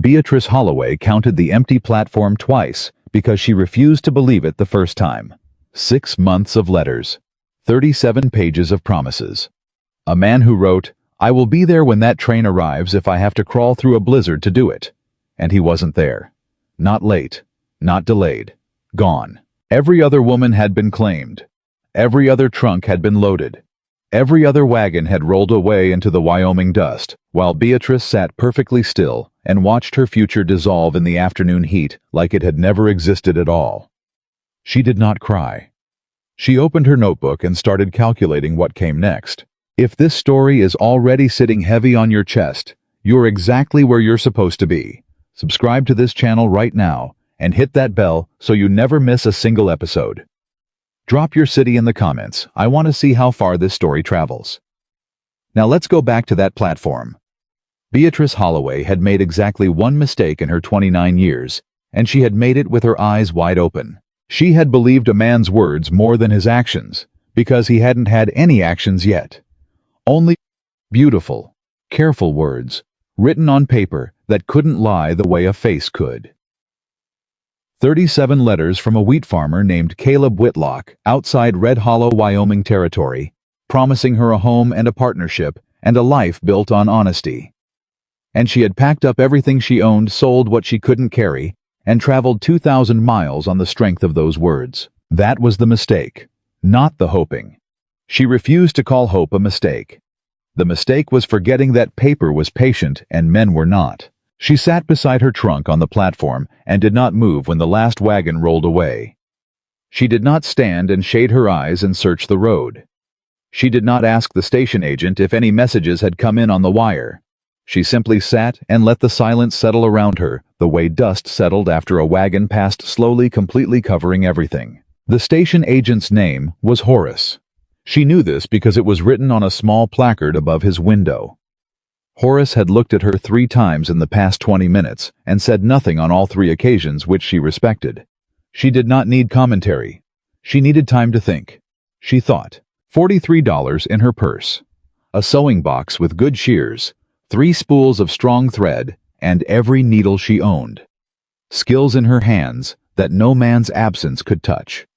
Beatrice Holloway counted the empty platform twice because she refused to believe it the first time. 6 months of letters. 37 pages of promises. A man who wrote, "I will be there when that train arrives if I have to crawl through a blizzard to do it." And he wasn't there. Not late. Not delayed. Gone. Every other woman had been claimed. Every other trunk had been loaded. Every other wagon had rolled away into the Wyoming dust, while Beatrice sat perfectly still and watched her future dissolve in the afternoon heat like it had never existed at all. She did not cry. She opened her notebook and started calculating what came next. If this story is already sitting heavy on your chest, you're exactly where you're supposed to be. Subscribe to this channel right now and hit that bell so you never miss a single episode. Drop your city in the comments. I want to see how far this story travels. Now let's go back to that platform. Beatrice Holloway had made exactly one mistake in her 29 years, and she had made it with her eyes wide open. She had believed a man's words more than his actions, because he hadn't had any actions yet. Only beautiful, careful words, written on paper that couldn't lie the way a face could. 37 letters from a wheat farmer named Caleb Whitlock outside Red Hollow, Wyoming territory, promising her a home and a partnership and a life built on honesty. And she had packed up everything she owned, sold what she couldn't carry, and traveled 2,000 miles on the strength of those words. That was the mistake, not the hoping. She refused to call hope a mistake. The mistake was forgetting that paper was patient and men were not. She sat beside her trunk on the platform and did not move when the last wagon rolled away. She did not stand and shade her eyes and search the road. She did not ask the station agent if any messages had come in on the wire. She simply sat and let the silence settle around her, the way dust settled after a wagon passed slowly, completely covering everything. The station agent's name was Horace. She knew this because it was written on a small placard above his window. Horace had looked at her 3 times in the past 20 minutes and said nothing on all 3 occasions, which she respected. She did not need commentary. She needed time to think. She thought. $43 in her purse. A sewing box with good shears, 3 spools of strong thread, and every needle she owned. Skills in her hands that no man's absence could touch.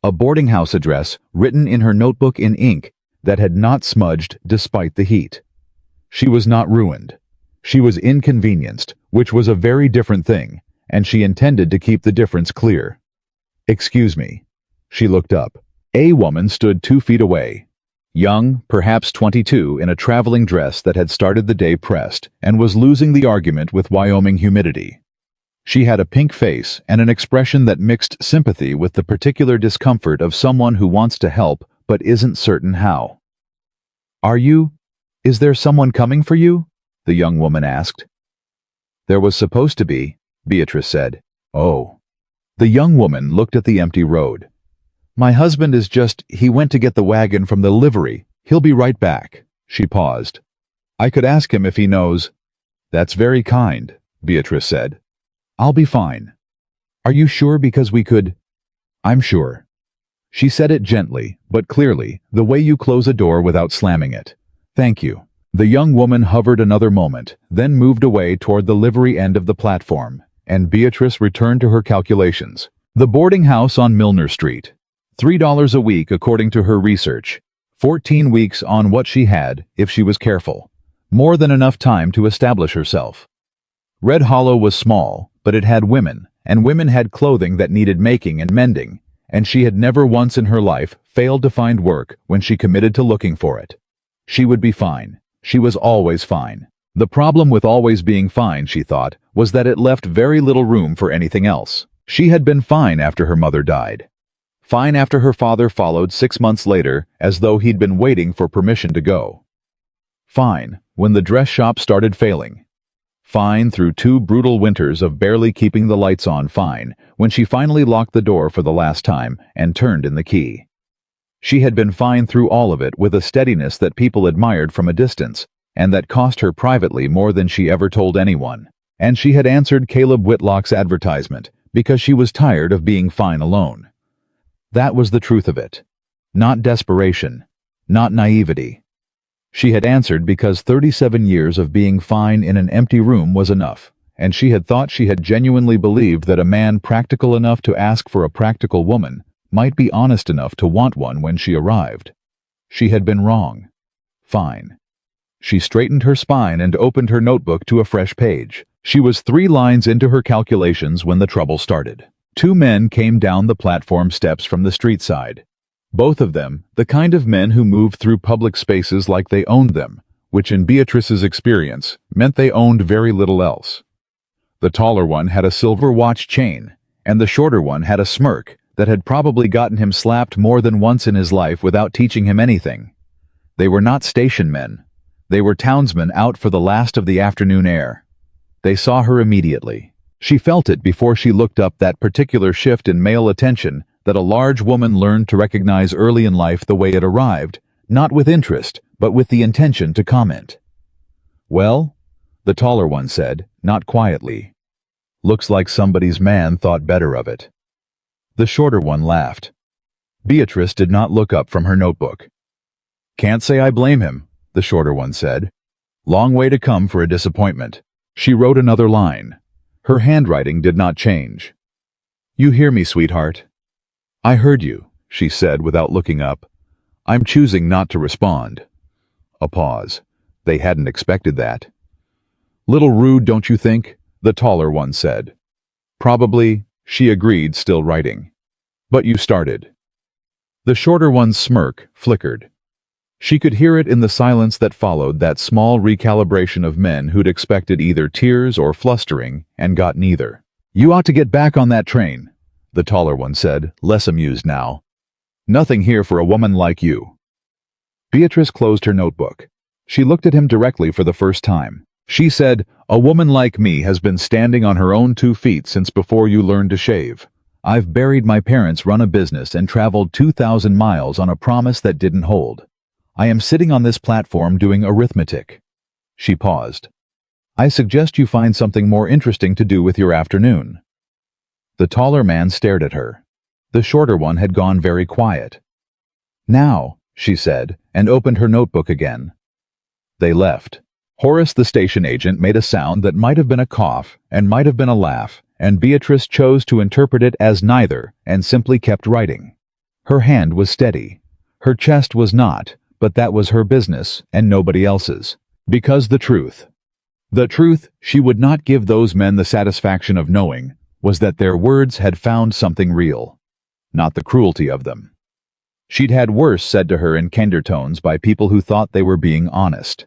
A boarding house address written in her notebook in ink that had not smudged despite the heat. She was not ruined. She was inconvenienced, which was a very different thing, and she intended to keep the difference clear. "Excuse me." She looked up. A woman stood 2 feet away. Young, perhaps 22, in a traveling dress that had started the day pressed and was losing the argument with Wyoming humidity. She had a pink face and an expression that mixed sympathy with the particular discomfort of someone who wants to help but isn't certain how. Is there someone coming for you?" the young woman asked. "There was supposed to be," Beatrice said. "Oh." The young woman looked at the empty road. "My husband he went to get the wagon from the livery. He'll be right back." She paused. "I could ask him if he knows." "That's very kind," Beatrice said. "I'll be fine." "Are you sure? Because we could—" "I'm sure." She said it gently, but clearly, the way you close a door without slamming it. "Thank you." The young woman hovered another moment, then moved away toward the livery end of the platform, and Beatrice returned to her calculations. The boarding house on Milner Street. $3 a week according to her research. 14 weeks on what she had, if she was careful. More than enough time to establish herself. Red Hollow was small, but it had women, and women had clothing that needed making and mending, and she had never once in her life failed to find work when she committed to looking for it. She would be fine. She was always fine. The problem with always being fine, she thought, was that it left very little room for anything else. She had been fine after her mother died. Fine after her father followed 6 months later, as though he'd been waiting for permission to go. Fine when the dress shop started failing. Fine through 2 brutal winters of barely keeping the lights on. Fine when she finally locked the door for the last time and turned in the key. She had been fine through all of it with a steadiness that people admired from a distance, and that cost her privately more than she ever told anyone. And she had answered Caleb Whitlock's advertisement because she was tired of being fine alone. That was the truth of it. Not desperation. Not naivety. She had answered because 37 years of being fine in an empty room was enough, and she had thought she had genuinely believed that a man practical enough to ask for a practical woman might be honest enough to want one when she arrived. She had been wrong. Fine. She straightened her spine and opened her notebook to a fresh page. She was 3 lines into her calculations when the trouble started. 2 men came down the platform steps from the street side. Both of them, the kind of men who moved through public spaces like they owned them, which in Beatrice's experience meant they owned very little else. The taller one had a silver watch chain, and the shorter one had a smirk that had probably gotten him slapped more than once in his life without teaching him anything. They were not station men. They were townsmen out for the last of the afternoon air. They saw her immediately. She felt it before she looked up that particular shift in male attention that a large woman learned to recognize early in life the way it arrived, not with interest, but with the intention to comment. "Well," the taller one said, not quietly. "Looks like somebody's man thought better of it." The shorter one laughed. Beatrice did not look up from her notebook. "Can't say I blame him," the shorter one said. "Long way to come for a disappointment." She wrote another line. Her handwriting did not change. "You hear me, sweetheart?" "I heard you," she said without looking up. "I'm choosing not to respond." A pause. They hadn't expected that. "Little rude, don't you think?" the taller one said. "Probably," she agreed, still writing. "But you started." The shorter one's smirk flickered. She could hear it in the silence that followed that small recalibration of men who'd expected either tears or flustering and got neither. "You ought to get back on that train," the taller one said, less amused now. "Nothing here for a woman like you." Beatrice closed her notebook. She looked at him directly for the first time. She said, "A woman like me has been standing on her own 2 feet since before you learned to shave. I've buried my parents, run a business, and traveled 2,000 miles on a promise that didn't hold. I am sitting on this platform doing arithmetic." She paused. "I suggest you find something more interesting to do with your afternoon." The taller man stared at her. The shorter one had gone very quiet. "Now," she said, and opened her notebook again. They left. Horace, the station agent, made a sound that might have been a cough and might have been a laugh, and Beatrice chose to interpret it as neither and simply kept writing. Her hand was steady. Her chest was not, but that was her business and nobody else's. Because the truth she would not give those men the satisfaction of knowing, was that their words had found something real, not the cruelty of them. She'd had worse said to her in kinder tones by people who thought they were being honest.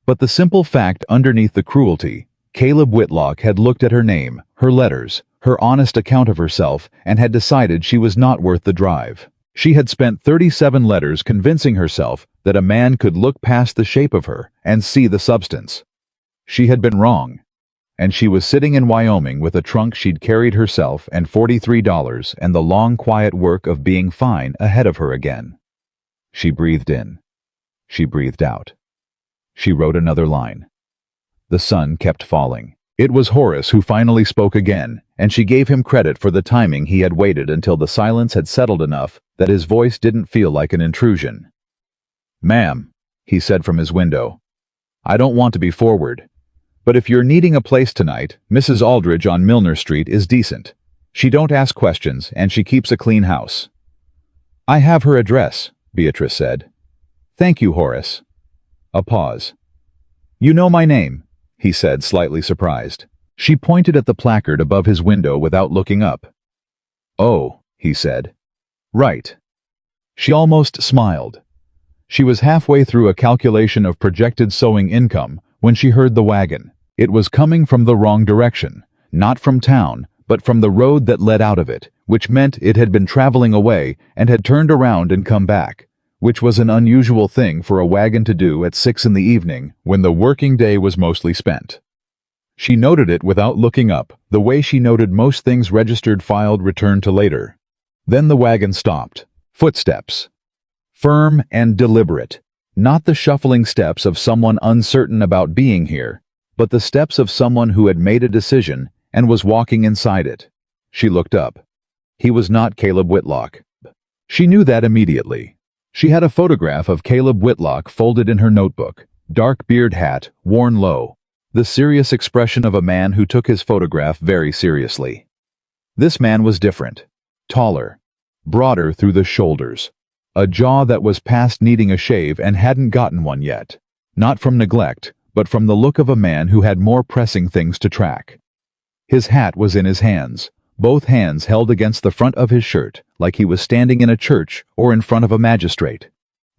But the simple fact underneath the cruelty, Caleb Whitlock had looked at her name, her letters, her honest account of herself, and had decided she was not worth the drive. She had spent 37 letters convincing herself that a man could look past the shape of her and see the substance. She had been wrong, and she was sitting in Wyoming with a trunk she'd carried herself and $43 and the long quiet work of being fine ahead of her again. She breathed in. She breathed out. She wrote another line. The sun kept falling. It was Horace who finally spoke again, and she gave him credit for the timing. He had waited until the silence had settled enough that his voice didn't feel like an intrusion. "Ma'am," he said from his window, "I don't want to be forward, but if you're needing a place tonight, Mrs. Aldridge on Milner Street is decent. She don't ask questions, and she keeps a clean house." "I have her address," Beatrice said. "Thank you, Horace." A pause. "You know my name," he said, slightly surprised. She pointed at the placard above his window without looking up. "Oh," he said. "Right." She almost smiled. She was halfway through a calculation of projected sewing income when she heard the wagon. It was coming from the wrong direction, not from town, but from the road that led out of it, which meant it had been traveling away and had turned around and come back, which was an unusual thing for a wagon to do at 6 in the evening when the working day was mostly spent. She noted it without looking up, the way she noted most things registered, filed, returned to later. Then the wagon stopped. Footsteps. Firm and deliberate. Not the shuffling steps of someone uncertain about being here, but the steps of someone who had made a decision and was walking inside it. She looked up. He was not Caleb Whitlock. She knew that immediately. She had a photograph of Caleb Whitlock folded in her notebook, dark beard, hat, worn low. the serious expression of a man who took his photograph very seriously. This man was different. Taller, broader through the shoulders, a jaw that was past needing a shave and hadn't gotten one yet, not from neglect, but from the look of a man who had more pressing things to track. His hat was in his hands, both hands held against the front of his shirt, like he was standing in a church or in front of a magistrate.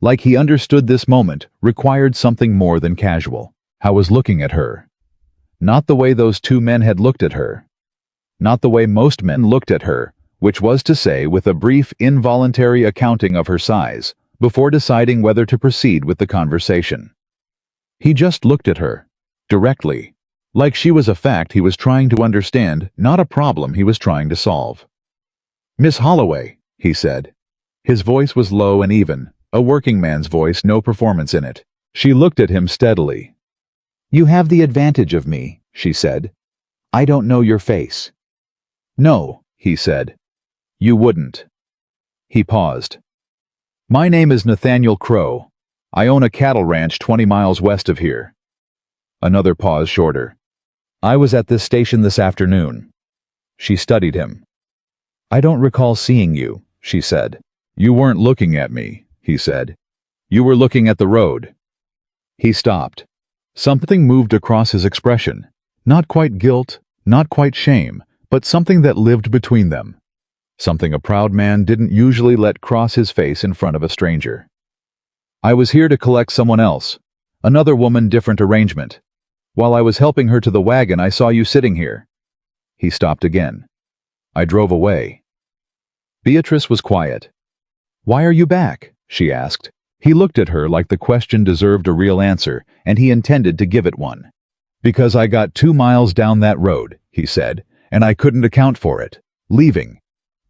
Like he understood this moment required something more than casual. I was looking at her. Not the way those two men had looked at her. Not the way most men looked at her, which was to say with a brief, involuntary accounting of her size, before deciding whether to proceed with the conversation. He just looked at her, directly, like she was a fact he was trying to understand, not a problem he was trying to solve. "Miss Holloway," he said. His voice was low and even, a working man's voice, no performance in it. She looked at him steadily. "You have the advantage of me," she said. "I don't know your face." "No," he said. "You wouldn't." He paused. "My name is Nathaniel Crowe. I own a cattle ranch 20 miles west of here." Another pause shorter. "I was at this station this afternoon." She studied him. "I don't recall seeing you," she said. "You weren't looking at me," he said. "You were looking at the road." He stopped. Something moved across his expression. Not quite guilt, not quite shame, but something that lived between them. Something a proud man didn't usually let cross his face in front of a stranger. "I was here to collect someone else. Another woman, different arrangement. While I was helping her to the wagon, I saw you sitting here." He stopped again. "I drove away." Beatrice was quiet. "Why are you back?" she asked. He looked at her like the question deserved a real answer, and he intended to give it one. "Because I got 2 miles down that road," he said, "and I couldn't account for it. Leaving.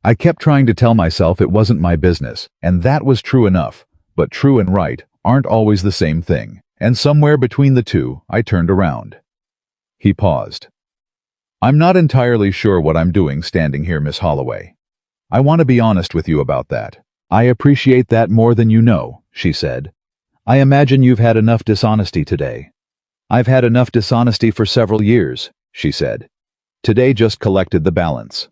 I kept trying to tell myself it wasn't my business, and that was true enough, but true and right aren't always the same thing, and somewhere between the two, I turned around." He paused. "I'm not entirely sure what I'm doing standing here, Miss Holloway. I want to be honest with you about that. I appreciate that more than you know," she said. "I imagine you've had enough dishonesty today." "I've had enough dishonesty for several years," she said. Today just collected the balance.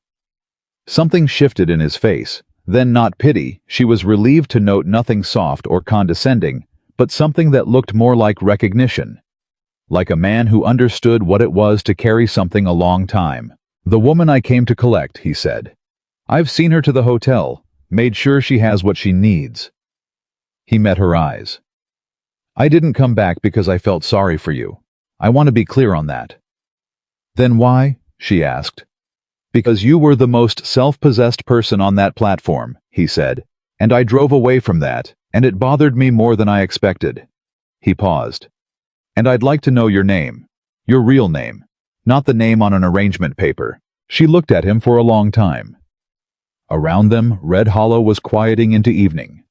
Something shifted in his face, then not pity, she was relieved to note nothing soft or condescending, but something that looked more like recognition. Like a man who understood what it was to carry something a long time. "The woman I came to collect," he said. "I've seen her to the hotel, made sure she has what she needs." He met her eyes. "I didn't come back because I felt sorry for you. I want to be clear on that." "Then why?" she asked. "Because you were the most self-possessed person on that platform," he said, "and I drove away from that, and it bothered me more than I expected." He paused. "And I'd like to know your name. Your real name. Not the name on an arrangement paper." She looked at him for a long time. Around them, Red Hollow was quieting into evening.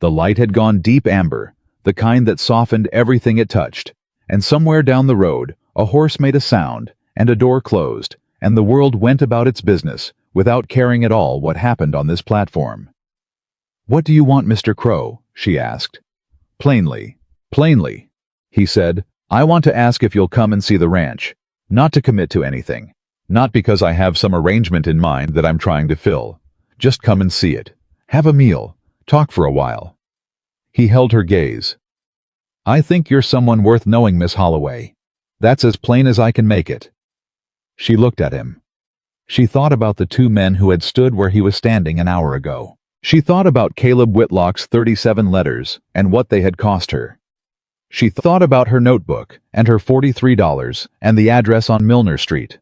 The light had gone deep amber, the kind that softened everything it touched, and somewhere down the road, a horse made a sound, and a door closed, and the world went about its business, without caring at all what happened on this platform. "What do you want, Mr. Crowe?" she asked. Plainly. He said, "I want to ask if you'll come and see the ranch. Not to commit to anything. Not because I have some arrangement in mind that I'm trying to fill. Just come and see it. Have a meal. Talk for a while." He held her gaze. "I think you're someone worth knowing, Miss Holloway. That's as plain as I can make it." She looked at him. She thought about the two men who had stood where he was standing an hour ago. She thought about Caleb Whitlock's 37 letters and what they had cost her. She thought about her notebook and her $43 and the address on Milner Street.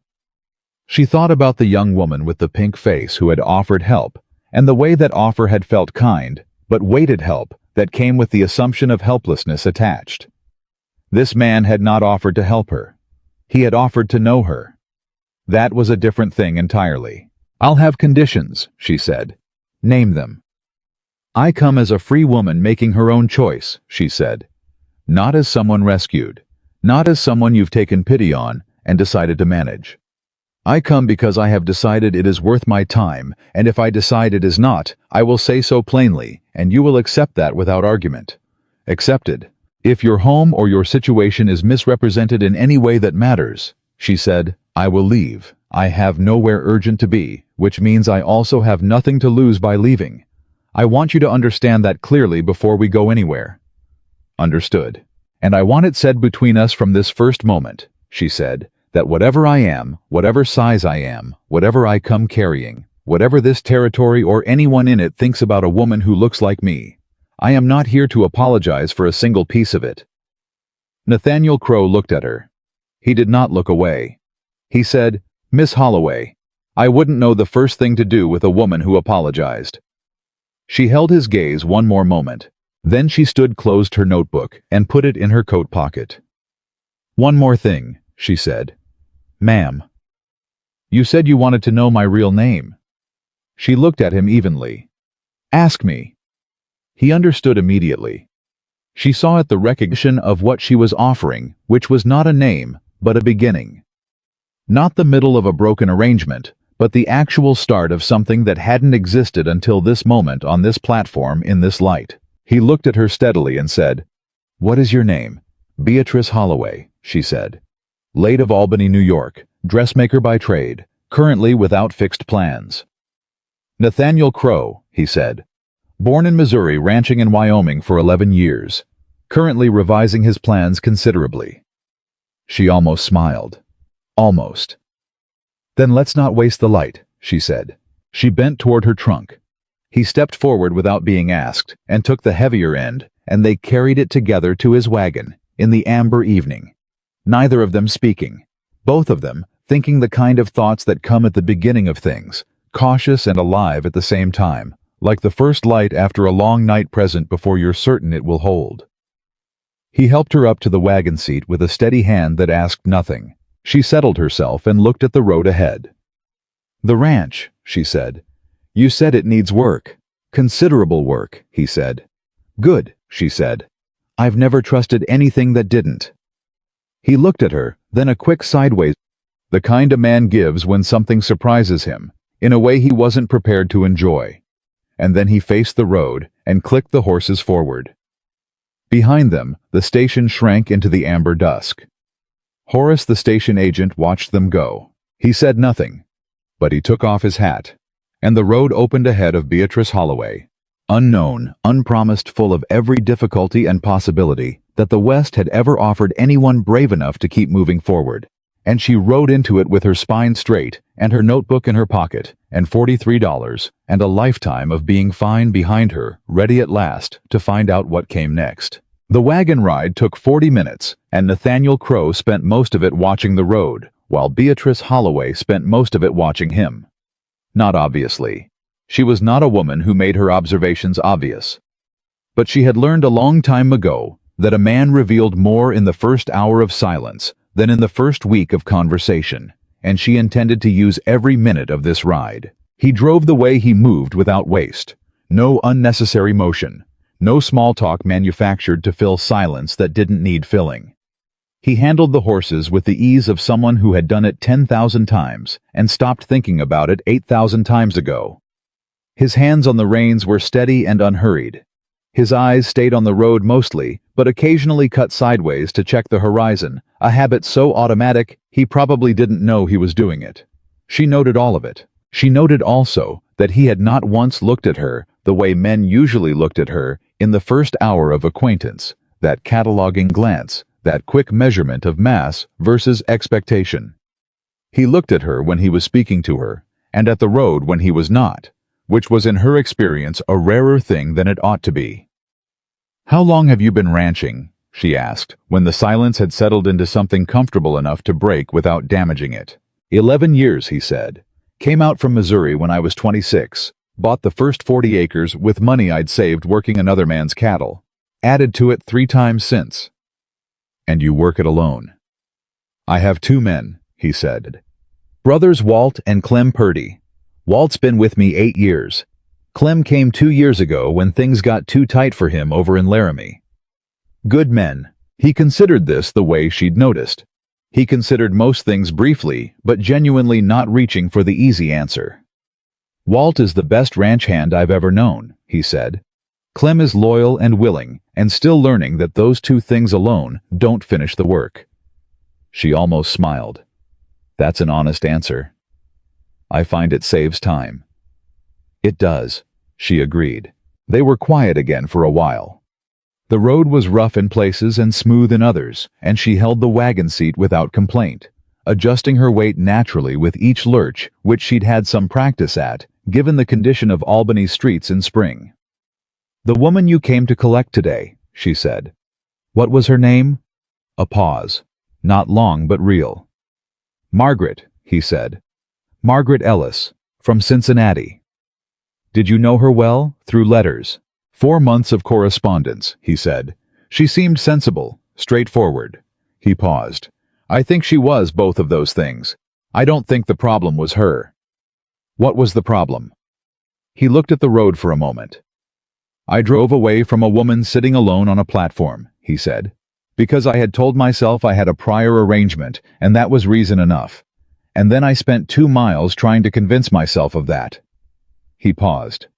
She thought about the young woman with the pink face who had offered help, and the way that offer had felt kind, but weighted help that came with the assumption of helplessness attached. This man had not offered to help her. He had offered to know her. That was a different thing entirely. "I'll have conditions," she said. "Name them." "I come as a free woman making her own choice," she said. "Not as someone rescued. Not as someone you've taken pity on and decided to manage. I come because I have decided it is worth my time, and if I decide it is not, I will say so plainly, and you will accept that without argument. Accepted. If your home or your situation is misrepresented in any way that matters, she said, I will leave. I have nowhere urgent to be, which means I also have nothing to lose by leaving. I want you to understand that clearly before we go anywhere. Understood. And I want it said between us from this first moment, she said, that whatever I am, whatever size I am, whatever I come carrying, whatever this territory or anyone in it thinks about a woman who looks like me, I am not here to apologize for a single piece of it. Nathaniel Crowe looked at her. He did not look away. He said, Miss Holloway, I wouldn't know the first thing to do with a woman who apologized. She held his gaze one more moment. Then she closed her notebook, and put it in her coat pocket. One more thing, she said. Ma'am. You said you wanted to know my real name. She looked at him evenly. Ask me. He understood immediately. She saw at the recognition of what she was offering, which was not a name, but a beginning. Not the middle of a broken arrangement, but the actual start of something that hadn't existed until this moment on this platform in this light. He looked at her steadily and said, What is your name? Beatrice Holloway, she said. Late of Albany, New York, dressmaker by trade, currently without fixed plans. Nathaniel Crowe, he said. Born in Missouri, ranching in Wyoming for 11 years. Currently revising his plans considerably. She almost smiled. Almost. Then let's not waste the light, she said. She bent toward her trunk. He stepped forward without being asked, and took the heavier end, and they carried it together to his wagon, in the amber evening. Neither of them speaking. Both of them thinking the kind of thoughts that come at the beginning of things, cautious and alive at the same time, like the first light after a long night present before you're certain it will hold. He helped her up to the wagon seat with a steady hand that asked nothing. She settled herself and looked at the road ahead. The ranch, she said. You said it needs work. Considerable work, he said. Good, she said. I've never trusted anything that didn't. He looked at her, then a quick sideways, the kind a man gives when something surprises him, in a way he wasn't prepared to enjoy. And then he faced the road and clicked the horses forward. Behind them, the station shrank into the amber dusk. Horace, the station agent, watched them go. He said nothing, but he took off his hat, and the road opened ahead of Beatrice Holloway, unknown, unpromised, full of every difficulty and possibility that the West had ever offered anyone brave enough to keep moving forward. And she rode into it with her spine straight, and her notebook in her pocket, and $43, and a lifetime of being fine behind her, ready at last to find out what came next. The wagon ride took 40 minutes, and Nathaniel Crowe spent most of it watching the road, while Beatrice Holloway spent most of it watching him. Not obviously. She was not a woman who made her observations obvious. But she had learned a long time ago that a man revealed more in the first hour of silence than in the first week of conversation, and she intended to use every minute of this ride. He drove the way he moved without waste. No unnecessary motion. No small talk manufactured to fill silence that didn't need filling. He handled the horses with the ease of someone who had done it 10,000 times and stopped thinking about it 8,000 times ago. His hands on the reins were steady and unhurried. His eyes stayed on the road mostly, but occasionally cut sideways to check the horizon, a habit so automatic he probably didn't know he was doing it. She noted all of it. She noted also that he had not once looked at her the way men usually looked at her in the first hour of acquaintance, that cataloging glance, that quick measurement of mass versus expectation. He looked at her when he was speaking to her, and at the road when he was not, which was in her experience a rarer thing than it ought to be. "How long have you been ranching?" she asked, when the silence had settled into something comfortable enough to break without damaging it. 11 years, he said. Came out from Missouri when I was 26. Bought the first 40 acres with money I'd saved working another man's cattle. Added to it 3 times since. And you work it alone? I have 2 men, he said. Brothers Walt and Clem Purdy. Walt's been with me 8 years. Clem came 2 years ago when things got too tight for him over in Laramie. Good men. He considered this the way she'd noticed. He considered most things briefly, but genuinely not reaching for the easy answer. Walt is the best ranch hand I've ever known, he said. Clem is loyal and willing, and still learning that those two things alone don't finish the work. She almost smiled. That's an honest answer. I find it saves time. It does, she agreed. They were quiet again for a while. The road was rough in places and smooth in others, and she held the wagon seat without complaint, adjusting her weight naturally with each lurch, which she'd had some practice at, given the condition of Albany streets in spring. "The woman you came to collect today," she said. "What was her name?" A pause. Not long, but real. "Margaret," he said. "Margaret Ellis, from Cincinnati." "Did you know her well?" "Through letters. 4 months of correspondence," he said. "She seemed sensible, straightforward." He paused. "I think she was both of those things. I don't think the problem was her." "What was the problem?" He looked at the road for a moment. "I drove away from a woman sitting alone on a platform," he said, "because I had told myself I had a prior arrangement, and that was reason enough. And then I spent 2 miles trying to convince myself of that." He paused.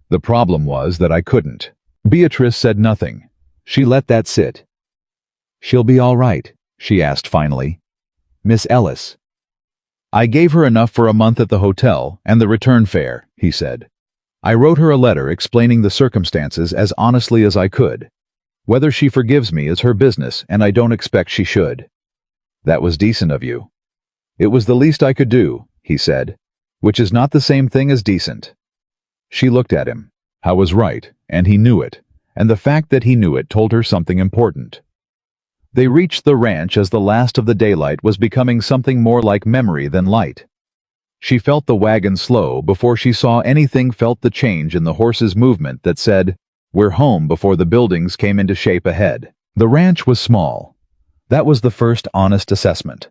"The problem was that I couldn't." Beatrice said nothing. She let that sit. "She'll be all right?" she asked finally. "Miss Ellis." "I gave her enough for a month at the hotel and the return fare," he said. "I wrote her a letter explaining the circumstances as honestly as I could. Whether she forgives me is her business, and I don't expect she should." "That was decent of you." "It was the least I could do," he said, "which is not the same thing as decent." She looked at him. I was right, and he knew it, and the fact that he knew it told her something important. They reached the ranch as the last of the daylight was becoming something more like memory than light. She felt the wagon slow before she saw anything, felt the change in the horse's movement that said, "We're home," before the buildings came into shape ahead. The ranch was small. That was the first honest assessment.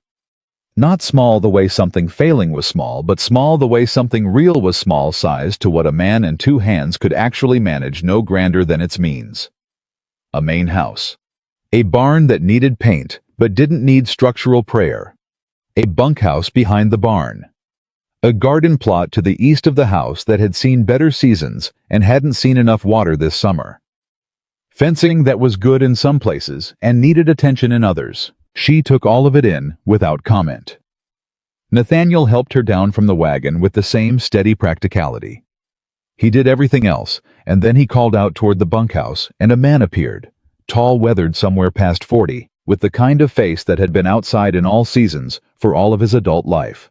Not small the way something failing was small, but small the way something real was small-sized to what a man and 2 hands could actually manage, no grander than its means. A main house. A barn that needed paint, but didn't need structural prayer. A bunkhouse behind the barn. A garden plot to the east of the house that had seen better seasons and hadn't seen enough water this summer. Fencing that was good in some places and needed attention in others. She took all of it in without comment. Nathaniel helped her down from the wagon with the same steady practicality. He did everything else, and then he called out toward the bunkhouse, and a man appeared, tall, weathered, somewhere past 40, with the kind of face that had been outside in all seasons for all of his adult life.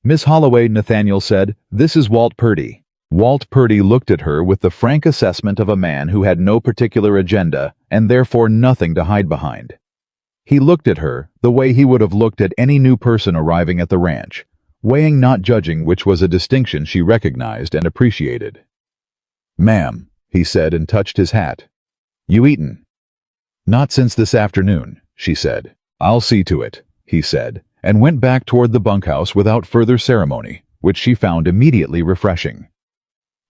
"Miss Holloway," Nathaniel said, "this is Walt Purdy." Walt Purdy looked at her with the frank assessment of a man who had no particular agenda and therefore nothing to hide behind. He looked at her the way he would have looked at any new person arriving at the ranch, weighing, not judging, which was a distinction she recognized and appreciated. "Ma'am," he said and touched his hat. "You eaten?" "Not since this afternoon," she said. "I'll see to it," he said, and went back toward the bunkhouse without further ceremony, which she found immediately refreshing.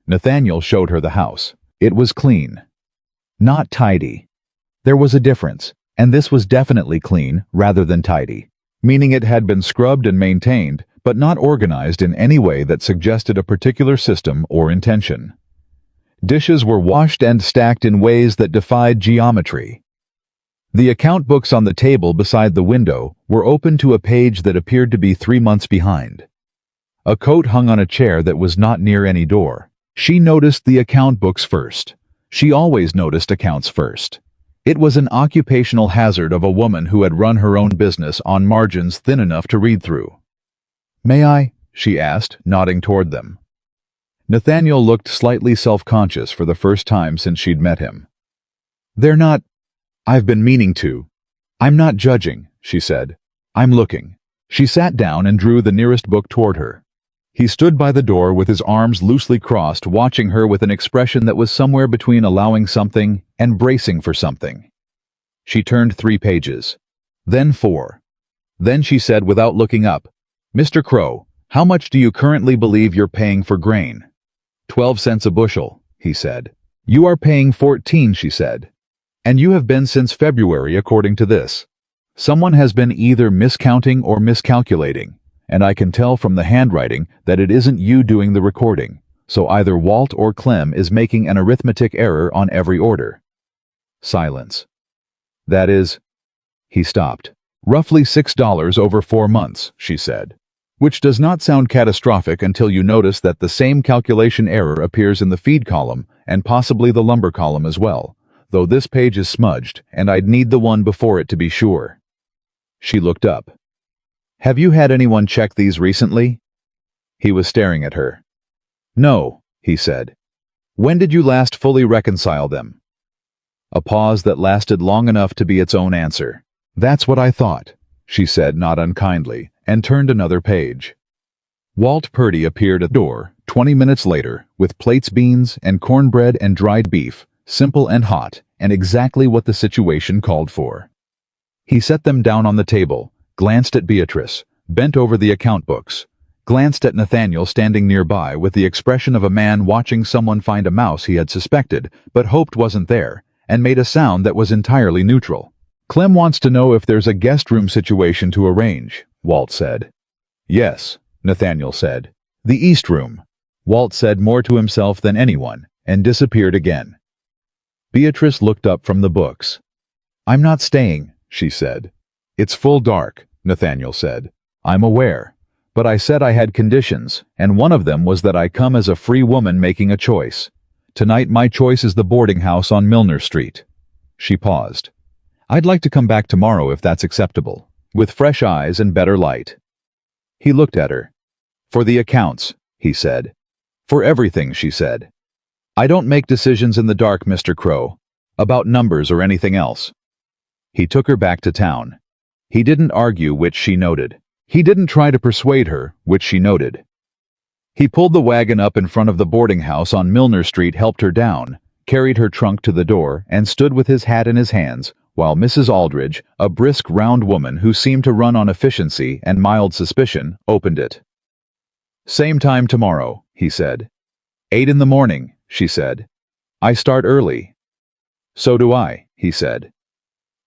Nathaniel showed her the house. It was clean. Not tidy. There was a difference, and this was definitely clean rather than tidy, meaning it had been scrubbed and maintained, but not organized in any way that suggested a particular system or intention. Dishes were washed and stacked in ways that defied geometry. The account books on the table beside the window were open to a page that appeared to be 3 months behind. A coat hung on a chair that was not near any door. She noticed the account books first. She always noticed accounts first. It was an occupational hazard of a woman who had run her own business on margins thin enough to read through. "May I?" she asked, nodding toward them. Nathaniel looked slightly self-conscious for the first time since she'd met him. "They're not... I've been meaning to. I'm not judging," she said. "I'm looking." She sat down and drew the nearest book toward her. He stood by the door with his arms loosely crossed, watching her with an expression that was somewhere between allowing something and bracing for something. She turned 3 pages. Then 4. Then she said without looking up, "Mr. Crowe, how much do you currently believe you're paying for grain?" 12 cents a bushel, he said. "You are paying 14, she said. "And you have been since February, according to this. Someone has been either miscounting or miscalculating, and I can tell from the handwriting that it isn't you doing the recording, So either Walt or Clem is making an arithmetic error on every order. Silence. That is... He stopped. Roughly $6 over 4 months, she said. Which does not sound catastrophic until you notice that the same calculation error appears in the feed column and possibly the lumber column as well, though this page is smudged and I'd need the one before it to be sure. She looked up. Have you had anyone check these recently? He was staring at her. No, he said. When did you last fully reconcile them? A pause that lasted long enough to be its own answer. That's what I thought, she said not unkindly, and turned another page. Walt Purdy appeared at the door 20 minutes later with plates, beans, and cornbread and dried beef, simple and hot, and exactly what the situation called for. He set them down on the table, glanced at Beatrice, bent over the account books, glanced at Nathaniel standing nearby with the expression of a man watching someone find a mouse he had suspected but hoped wasn't there, and made a sound that was entirely neutral. Clem wants to know if there's a guest room situation to arrange, Walt said. Yes, Nathaniel said. The East Room. Walt said more to himself than anyone, and disappeared again. Beatrice looked up from the books. I'm not staying, she said. It's full dark, Nathaniel said. I'm aware. But I said I had conditions, and one of them was that I come as a free woman making a choice. Tonight my choice is the boarding house on Milner Street. She paused. I'd like to come back tomorrow if that's acceptable, with fresh eyes and better light. He looked at her. For the accounts, he said. For everything, she said. I don't make decisions in the dark, Mr. Crowe, about numbers or anything else. He took her back to town. He didn't argue, which she noted. He didn't try to persuade her, which she noted. He pulled the wagon up in front of the boarding house on Milner Street, helped her down, carried her trunk to the door, and stood with his hat in his hands, while Mrs. Aldridge, a brisk, round woman who seemed to run on efficiency and mild suspicion, opened it. Same time tomorrow, he said. 8 in the morning, she said. I start early. So do I, he said.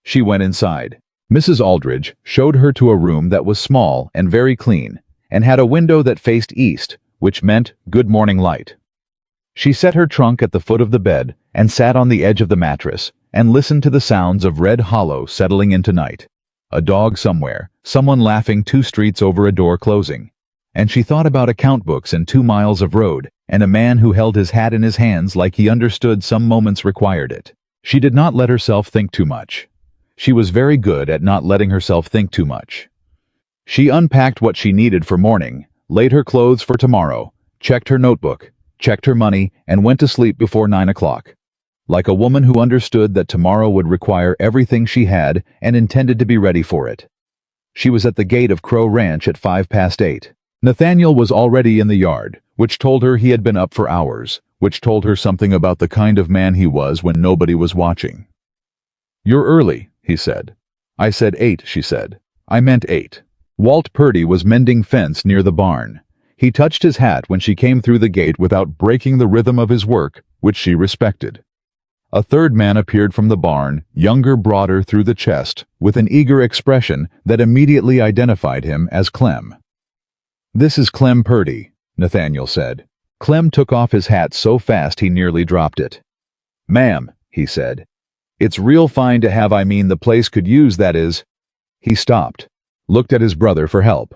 She went inside. Mrs. Aldridge showed her to a room that was small and very clean, and had a window that faced east, which meant good morning light. She set her trunk at the foot of the bed and sat on the edge of the mattress and listened to the sounds of Red Hollow settling into night. A dog somewhere, someone laughing 2 streets over, a door closing. And she thought about account books and 2 miles of road, and a man who held his hat in his hands like he understood some moments required it. She did not let herself think too much. She was very good at not letting herself think too much. She unpacked what she needed for morning, laid her clothes for tomorrow, checked her notebook, checked her money, and went to sleep before 9 o'clock. Like a woman who understood that tomorrow would require everything she had and intended to be ready for it. She was at the gate of Crowe Ranch at 8:05. Nathaniel was already in the yard, which told her he had been up for hours, which told her something about the kind of man he was when nobody was watching. You're early, he said. I said 8, she said. I meant 8. Walt Purdy was mending fence near the barn. He touched his hat when she came through the gate without breaking the rhythm of his work, which she respected. A third man appeared from the barn, younger, broader through the chest, with an eager expression that immediately identified him as Clem. This is Clem Purdy, Nathaniel said. Clem took off his hat so fast he nearly dropped it. Ma'am, he said. It's real fine to have, the place could use, that is. He stopped, looked at his brother for help.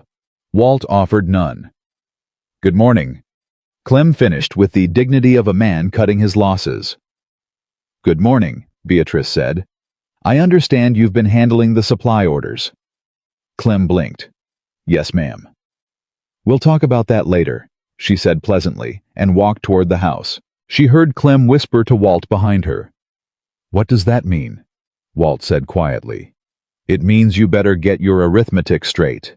Walt offered none. Good morning. Clem finished with the dignity of a man cutting his losses. Good morning, Beatrice said. I understand you've been handling the supply orders. Clem blinked. Yes, ma'am. We'll talk about that later, she said pleasantly, and walked toward the house. She heard Clem whisper to Walt behind her. What does that mean? Walt said quietly. It means you better get your arithmetic straight.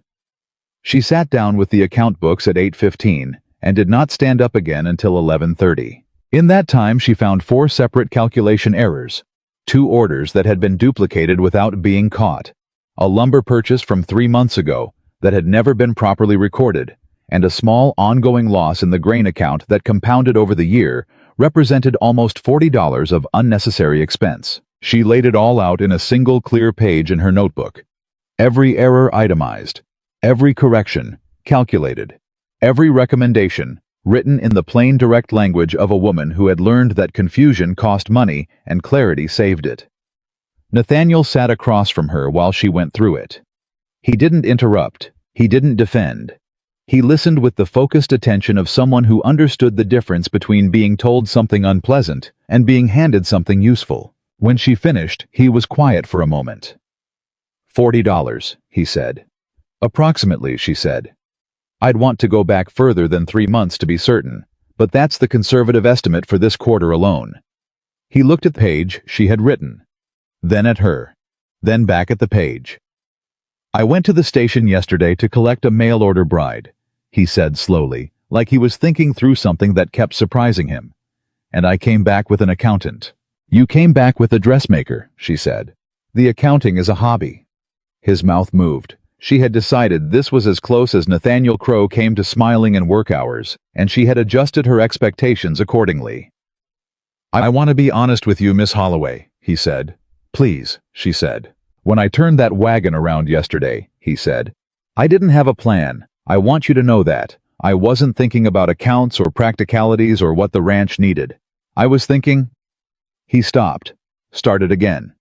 She sat down with the account books at 8:15 and did not stand up again until 11:30. In that time she found 4 separate calculation errors, 2 orders that had been duplicated without being caught, a lumber purchase from 3 months ago that had never been properly recorded, and a small ongoing loss in the grain account that compounded over the year represented almost $40 of unnecessary expense. She laid it all out in a single clear page in her notebook. Every error itemized, every correction calculated, every recommendation written in the plain direct language of a woman who had learned that confusion cost money and clarity saved it. Nathaniel sat across from her while she went through it. He didn't interrupt. He didn't defend. He listened with the focused attention of someone who understood the difference between being told something unpleasant and being handed something useful. When she finished, he was quiet for a moment. $40, he said. Approximately, she said. I'd want to go back further than 3 months to be certain, but that's the conservative estimate for this quarter alone. He looked at the page she had written, then at her, then back at the page. I went to the station yesterday to collect a mail-order bride, he said slowly, like he was thinking through something that kept surprising him. And I came back with an accountant. You came back with a dressmaker, she said. The accounting is a hobby. His mouth moved. She had decided this was as close as Nathaniel Crowe came to smiling in work hours, and she had adjusted her expectations accordingly. I want to be honest with you, Miss Holloway, he said. Please, she said. When I turned that wagon around yesterday, he said, I didn't have a plan. I want you to know that. I wasn't thinking about accounts or practicalities or what the ranch needed. I was thinking... He stopped, started again.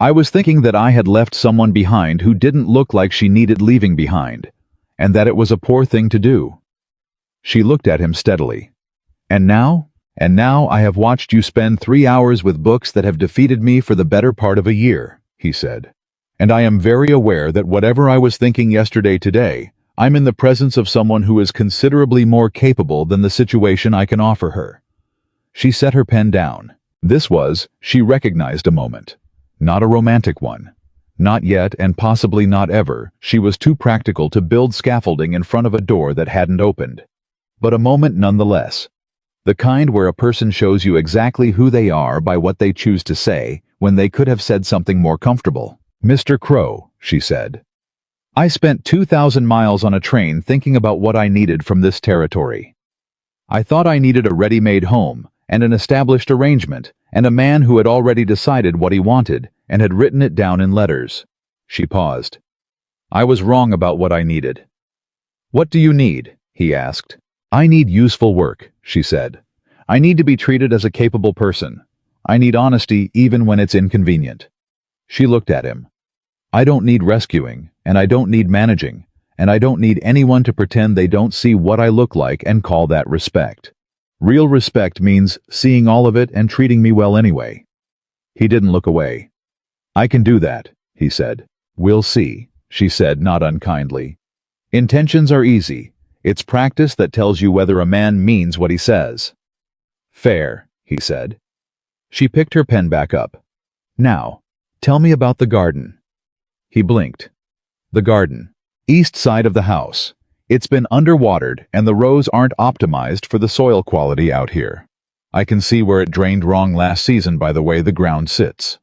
I was thinking that I had left someone behind who didn't look like she needed leaving behind, and that it was a poor thing to do. She looked at him steadily. And now I have watched you spend 3 hours with books that have defeated me for the better part of a year, he said. And I am very aware that whatever I was thinking yesterday today, I'm in the presence of someone who is considerably more capable than the situation I can offer her. She set her pen down. This was, she recognized a moment. Not a romantic one. Not yet, and possibly not ever. She was too practical to build scaffolding in front of a door that hadn't opened. But a moment nonetheless. The kind where a person shows you exactly who they are by what they choose to say, when they could have said something more comfortable. Mr. Crowe, she said. I spent 2,000 miles on a train thinking about what I needed from this territory. I thought I needed a ready-made home, and an established arrangement, and a man who had already decided what he wanted, and had written it down in letters. She paused. I was wrong about what I needed. What do you need? He asked. I need useful work, she said. I need to be treated as a capable person. I need honesty even when it's inconvenient. She looked at him. I don't need rescuing, and I don't need managing, and I don't need anyone to pretend they don't see what I look like and call that respect. Real respect means seeing all of it and treating me well anyway. He didn't look away. I can do that, he said. We'll see, she said, not unkindly. Intentions are easy. It's practice that tells you whether a man means what he says. Fair, he said. She picked her pen back up. Now, tell me about the garden. He blinked. The garden. East side of the house. It's been underwatered and the rows aren't optimized for the soil quality out here. I can see where it drained wrong last season by the way the ground sits.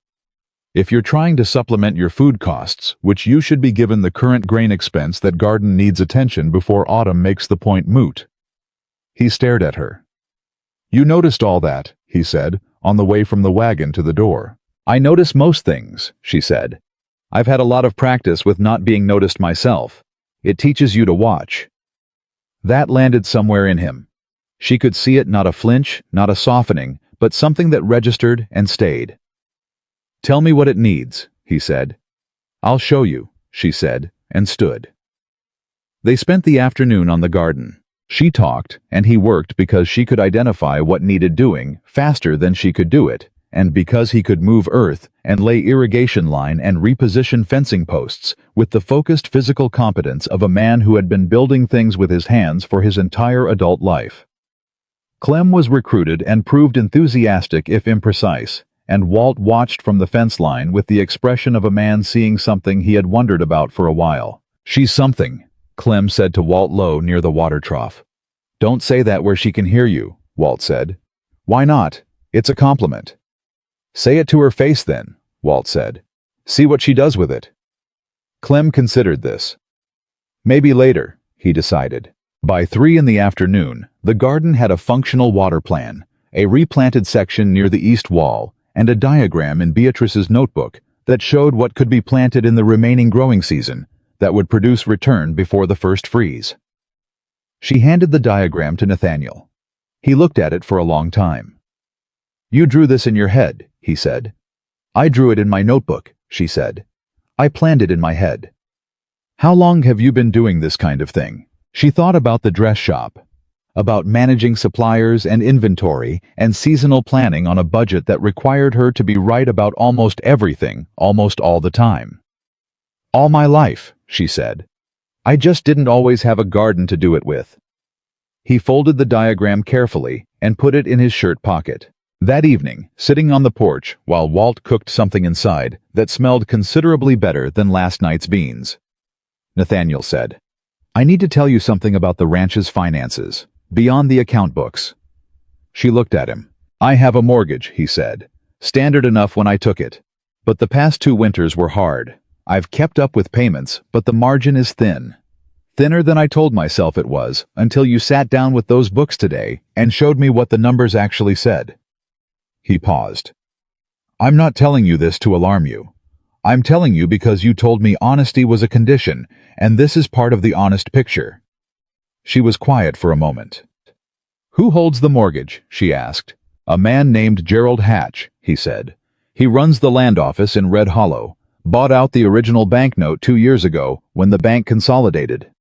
If you're trying to supplement your food costs, which you should be given the current grain expense, that garden needs attention before autumn makes the point moot. He stared at her. You noticed all that, he said, on the way from the wagon to the door. I notice most things, she said. I've had a lot of practice with not being noticed myself. It teaches you to watch. That landed somewhere in him. She could see it, not a flinch, not a softening, but something that registered and stayed. Tell me what it needs, he said. I'll show you, she said, and stood. They spent the afternoon on the garden. She talked, and he worked because she could identify what needed doing faster than she could do it, and because he could move earth and lay irrigation line and reposition fencing posts with the focused physical competence of a man who had been building things with his hands for his entire adult life. Clem was recruited and proved enthusiastic if imprecise, and Walt watched from the fence line with the expression of a man seeing something he had wondered about for a while. She's something, Clem said to Walt low near the water trough. Don't say that where she can hear you, Walt said. Why not? It's a compliment. Say it to her face then, Walt said. See what she does with it. Clem considered this. Maybe later, he decided. By 3 in the afternoon, the garden had a functional water plan, a replanted section near the east wall, and a diagram in Beatrice's notebook that showed what could be planted in the remaining growing season that would produce return before the first freeze. She handed the diagram to Nathaniel. He looked at it for a long time. "You drew this in your head," he said. "I drew it in my notebook," she said. "I planned it in my head." "How long have you been doing this kind of thing?" She thought about the dress shop, about managing suppliers and inventory and seasonal planning on a budget that required her to be right about almost everything, almost all the time. "All my life," she said. "I just didn't always have a garden to do it with." He folded the diagram carefully and put it in his shirt pocket. That evening, sitting on the porch while Walt cooked something inside that smelled considerably better than last night's beans, Nathaniel said, "I need to tell you something about the ranch's finances, beyond the account books." She looked at him. "I have a mortgage," he said. "Standard enough when I took it. But the past 2 winters were hard. I've kept up with payments, but the margin is thin. Thinner than I told myself it was, until you sat down with those books today and showed me what the numbers actually said." He paused. "I'm not telling you this to alarm you. I'm telling you because you told me honesty was a condition, and this is part of the honest picture." She was quiet for a moment. "Who holds the mortgage?" she asked. "A man named Gerald Hatch," he said. "He runs the land office in Red Hollow, bought out the original banknote 2 years ago when the bank consolidated."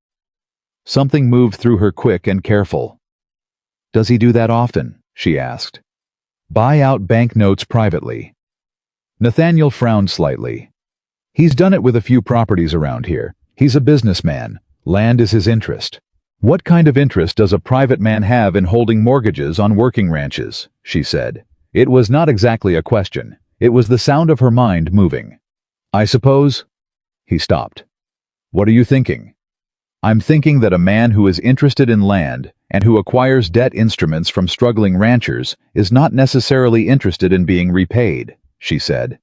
Something moved through her quick and careful. "Does he do that often?" she asked. "Buy out banknotes privately?" Nathaniel frowned slightly. "He's done it with a few properties around here. He's a businessman. Land is his interest." "What kind of interest does a private man have in holding mortgages on working ranches?" she said. It was not exactly a question. It was the sound of her mind moving. "I suppose—" He stopped. "What are you thinking?" "I'm thinking that a man who is interested in land and who acquires debt instruments from struggling ranchers is not necessarily interested in being repaid," she said.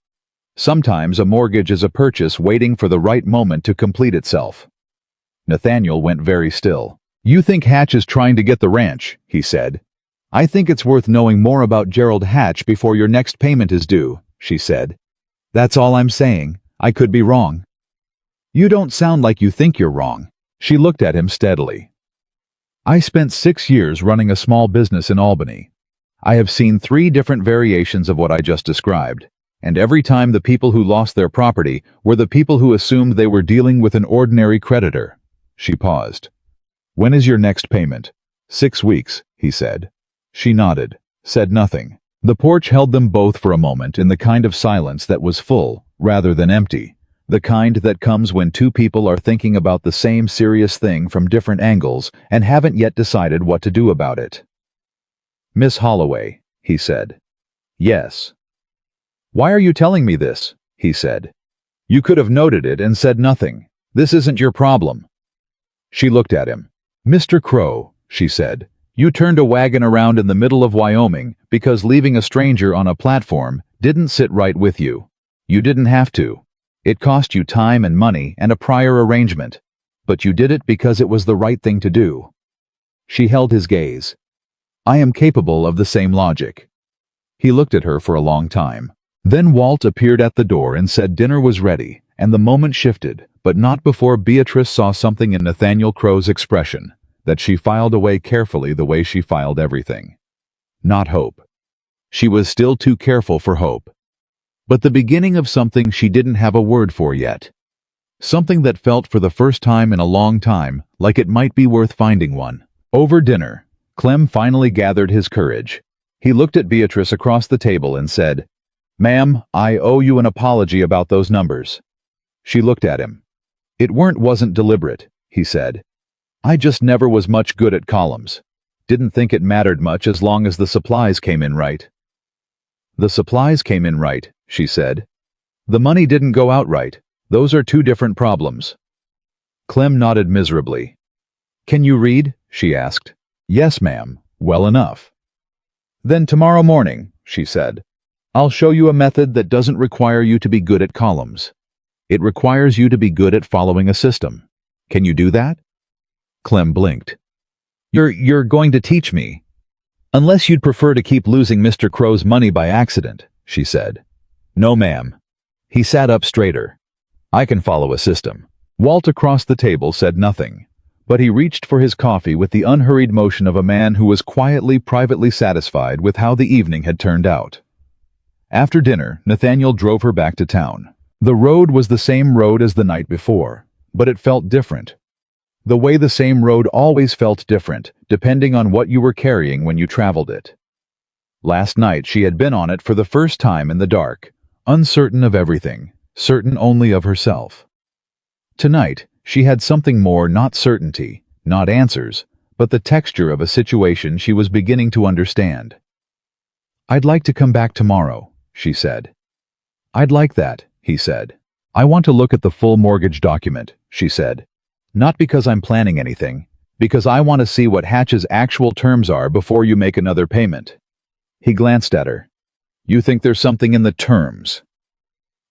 "Sometimes a mortgage is a purchase waiting for the right moment to complete itself." Nathaniel went very still. "You think Hatch is trying to get the ranch," he said. "I think it's worth knowing more about Gerald Hatch before your next payment is due," she said. "That's all I'm saying. I could be wrong." "You don't sound like you think you're wrong." She looked at him steadily. "I spent 6 years running a small business in Albany. I have seen 3 different variations of what I just described, and every time the people who lost their property were the people who assumed they were dealing with an ordinary creditor." She paused. "When is your next payment?" 6 weeks, he said. She nodded, said nothing. The porch held them both for a moment in the kind of silence that was full, rather than empty. The kind that comes when 2 people are thinking about the same serious thing from different angles and haven't yet decided what to do about it. "Miss Holloway," he said. "Yes." "Why are you telling me this?" he said. "You could have noted it and said nothing. This isn't your problem." She looked at him. "Mr. Crowe," she said, "you turned a wagon around in the middle of Wyoming because leaving a stranger on a platform didn't sit right with you. You didn't have to. It cost you time and money and a prior arrangement, but you did it because it was the right thing to do." She held his gaze. "I am capable of the same logic." He looked at her for a long time. Then Walt appeared at the door and said dinner was ready, and the moment shifted, but not before Beatrice saw something in Nathaniel Crowe's expression that she filed away carefully the way she filed everything. Not hope. She was still too careful for hope. But the beginning of something she didn't have a word for yet. Something that felt for the first time in a long time like it might be worth finding one. Over dinner, Clem finally gathered his courage. He looked at Beatrice across the table and said, "Ma'am, I owe you an apology about those numbers." She looked at him. "It wasn't deliberate," he said. "I just never was much good at columns. Didn't think it mattered much as long as the supplies came in right." "The supplies came in right," she said. "The money didn't go out right. Those are 2 different problems." Clem nodded miserably. "Can you read?" she asked. "Yes, ma'am. Well enough." "Then tomorrow morning," she said, "I'll show you a method that doesn't require you to be good at columns. It requires you to be good at following a system. Can you do that?" Clem blinked. You're going to teach me?" "Unless you'd prefer to keep losing Mr. Crowe's money by accident," she said. "No, ma'am." He sat up straighter. "I can follow a system." Walt across the table said nothing, But he reached for his coffee with the unhurried motion of a man who was quietly, privately satisfied with how the evening had turned out. After dinner, Nathaniel drove her back to town. The road was the same road as the night before, but it felt different. The way the same road always felt different, depending on what you were carrying when you traveled it. Last night she had been on it for the first time in the dark, uncertain of everything, certain only of herself. Tonight, she had something more, not certainty, not answers, but the texture of a situation she was beginning to understand. "I'd like to come back tomorrow," she said. "I'd like that," he said. "I want to look at the full mortgage document," she said. "Not because I'm planning anything, because I want to see what Hatch's actual terms are before you make another payment." He glanced at her. "You think there's something in the terms?"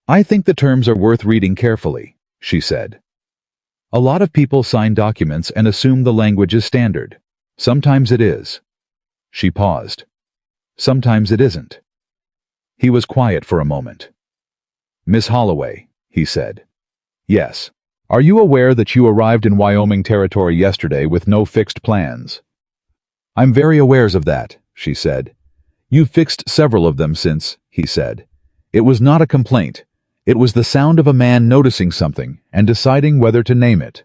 "I think the terms are worth reading carefully," she said. "A lot of people sign documents and assume the language is standard. Sometimes it is." She paused. "Sometimes it isn't." He was quiet for a moment. "Miss Holloway," he said. "Yes. Are you aware that you arrived in Wyoming territory yesterday with no fixed plans?" "I'm very aware of that," she said. "You've fixed several of them since," he said. "It was not a complaint. It was the sound of a man noticing something and deciding whether to name it."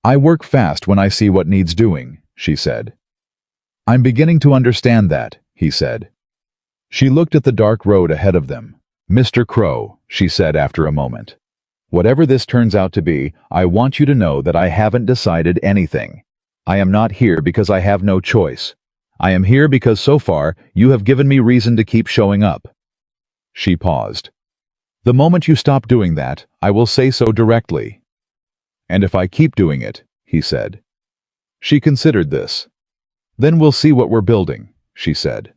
"I work fast when I see what needs doing," she said. "I'm beginning to understand that," he said. She looked at the dark road ahead of them. "Mr. Crowe," she said after a moment, "whatever this turns out to be, I want you to know that I haven't decided anything. I am not here because I have no choice. I am here because so far you have given me reason to keep showing up." She paused. "The moment you stop doing that, I will say so directly." "And if I keep doing it," he said. She considered this. "Then we'll see what we're building," she said.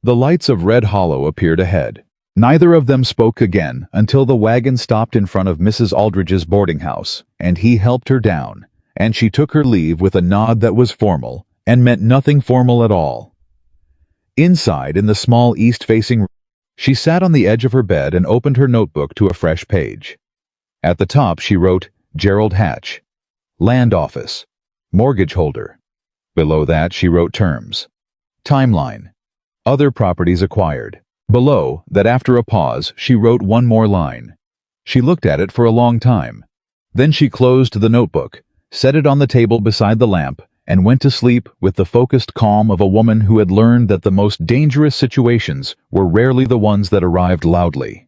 The lights of Red Hollow appeared ahead. Neither of them spoke again until the wagon stopped in front of Mrs. Aldridge's boarding house, and he helped her down, and she took her leave with a nod that was formal and meant nothing formal at all. Inside, in the small east-facing room, she sat on the edge of her bed and opened her notebook to a fresh page. At the top she wrote, "Gerald Hatch, Land Office, Mortgage Holder." Below that she wrote terms. Timeline. Other properties acquired. Below that, after a pause, she wrote one more line. She looked at it for a long time. Then she closed the notebook, set it on the table beside the lamp, and went to sleep with the focused calm of a woman who had learned that the most dangerous situations were rarely the ones that arrived loudly.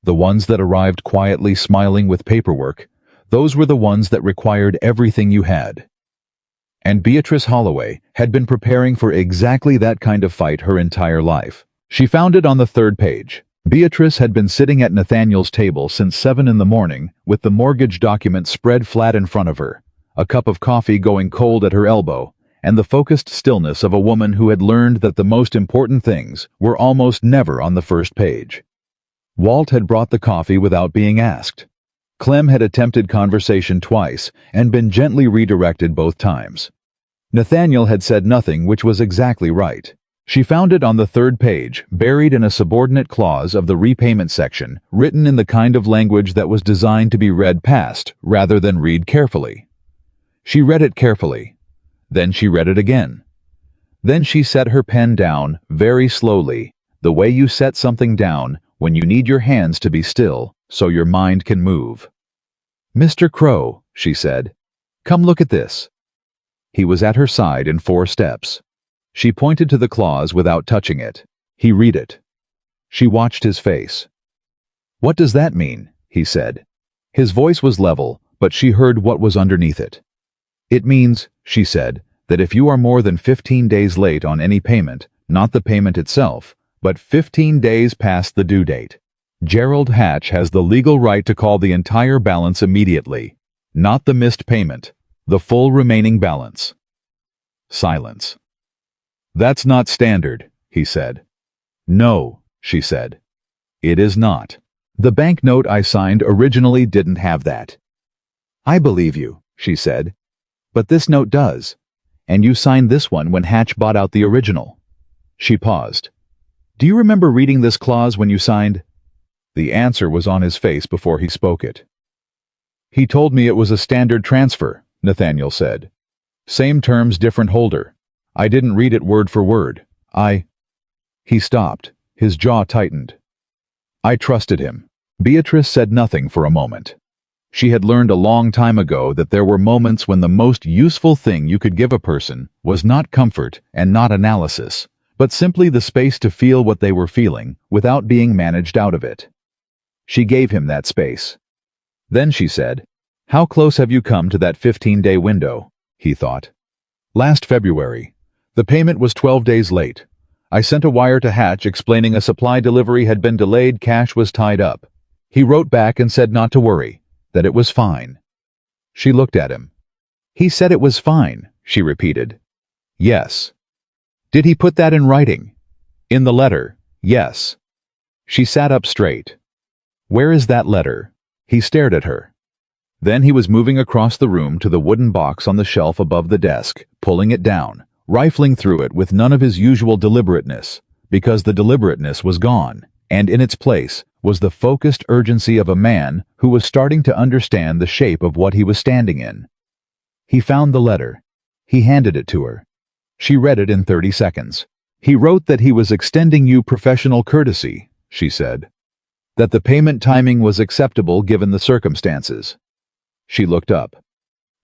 The ones that arrived quietly, smiling with paperwork, those were the ones that required everything you had. And Beatrice Holloway had been preparing for exactly that kind of fight her entire life. She found it on the third page. Beatrice had been sitting at Nathaniel's table since 7 in the morning with the mortgage document spread flat in front of her, a cup of coffee going cold at her elbow, and the focused stillness of a woman who had learned that the most important things were almost never on the first page. Walt had brought the coffee without being asked. Clem had attempted conversation twice and been gently redirected both times. Nathaniel had said nothing, which was exactly right. She found it on the third page, buried in a subordinate clause of the repayment section, written in the kind of language that was designed to be read past rather than read carefully. She read it carefully. Then she read it again. Then she set her pen down, very slowly, the way you set something down when you need your hands to be still so your mind can move. "Mr. Crowe," she said, "come look at this." He was at her side in 4 steps. She pointed to the clause without touching it. He read it. She watched his face. "What does that mean?" he said. His voice was level, but she heard what was underneath it. "It means," she said, "that if you are more than 15 days late on any payment, not the payment itself, but 15 days past the due date, Gerald Hatch has the legal right to call the entire balance immediately, not the missed payment, the full remaining balance." Silence. "That's not standard," he said. "No," she said. "It is not. The banknote I signed originally didn't have that." "I believe you," she said. "But this note does. And you signed this one when Hatch bought out the original." She paused. "Do you remember reading this clause when you signed?" The answer was on his face before he spoke it. "He told me it was a standard transfer," Nathaniel said. Same terms, different holder. I didn't read it word for word. He stopped. His jaw tightened. I trusted him. Beatrice said nothing for a moment. She had learned a long time ago that there were moments when the most useful thing you could give a person was not comfort and not analysis, but simply the space to feel what they were feeling without being managed out of it. She gave him that space. Then she said, "How close have you come to that 15-day window?" he thought. Last February. The payment was 12 days late. I sent a wire to Hatch explaining a supply delivery had been delayed, cash was tied up. He wrote back and said not to worry, that it was fine. She looked at him. He said it was fine, she repeated. Yes. Did he put that in writing? In the letter, yes. She sat up straight. Where is that letter? He stared at her. Then he was moving across the room to the wooden box on the shelf above the desk, pulling it down, rifling through it with none of his usual deliberateness, because the deliberateness was gone, and in its place was the focused urgency of a man who was starting to understand the shape of what he was standing in. He found the letter. He handed it to her. She read it in 30 seconds. He wrote that he was extending you professional courtesy, she said. That the payment timing was acceptable given the circumstances. She looked up.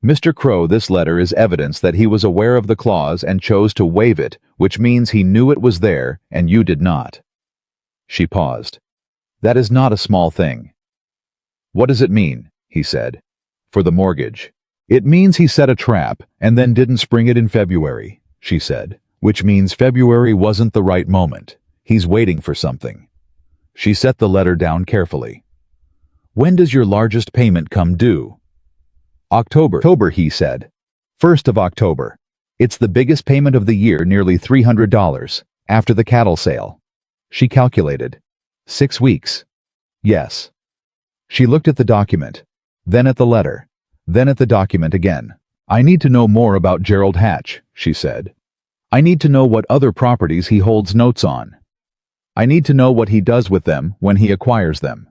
Mr. Crowe, this letter is evidence that he was aware of the clause and chose to waive it, which means he knew it was there and you did not. She paused. That is not a small thing. What does it mean? He said. For the mortgage. It means he set a trap and then didn't spring it in February, she said, which means February wasn't the right moment. He's waiting for something. She set the letter down carefully. When does your largest payment come due? October, he said. 1st of October. It's the biggest payment of the year, nearly $300, after the cattle sale. She calculated. 6 weeks. Yes. She looked at the document, then at the letter, then at the document again. I need to know more about Gerald Hatch, she said. I need to know what other properties he holds notes on. I need to know what he does with them when he acquires them.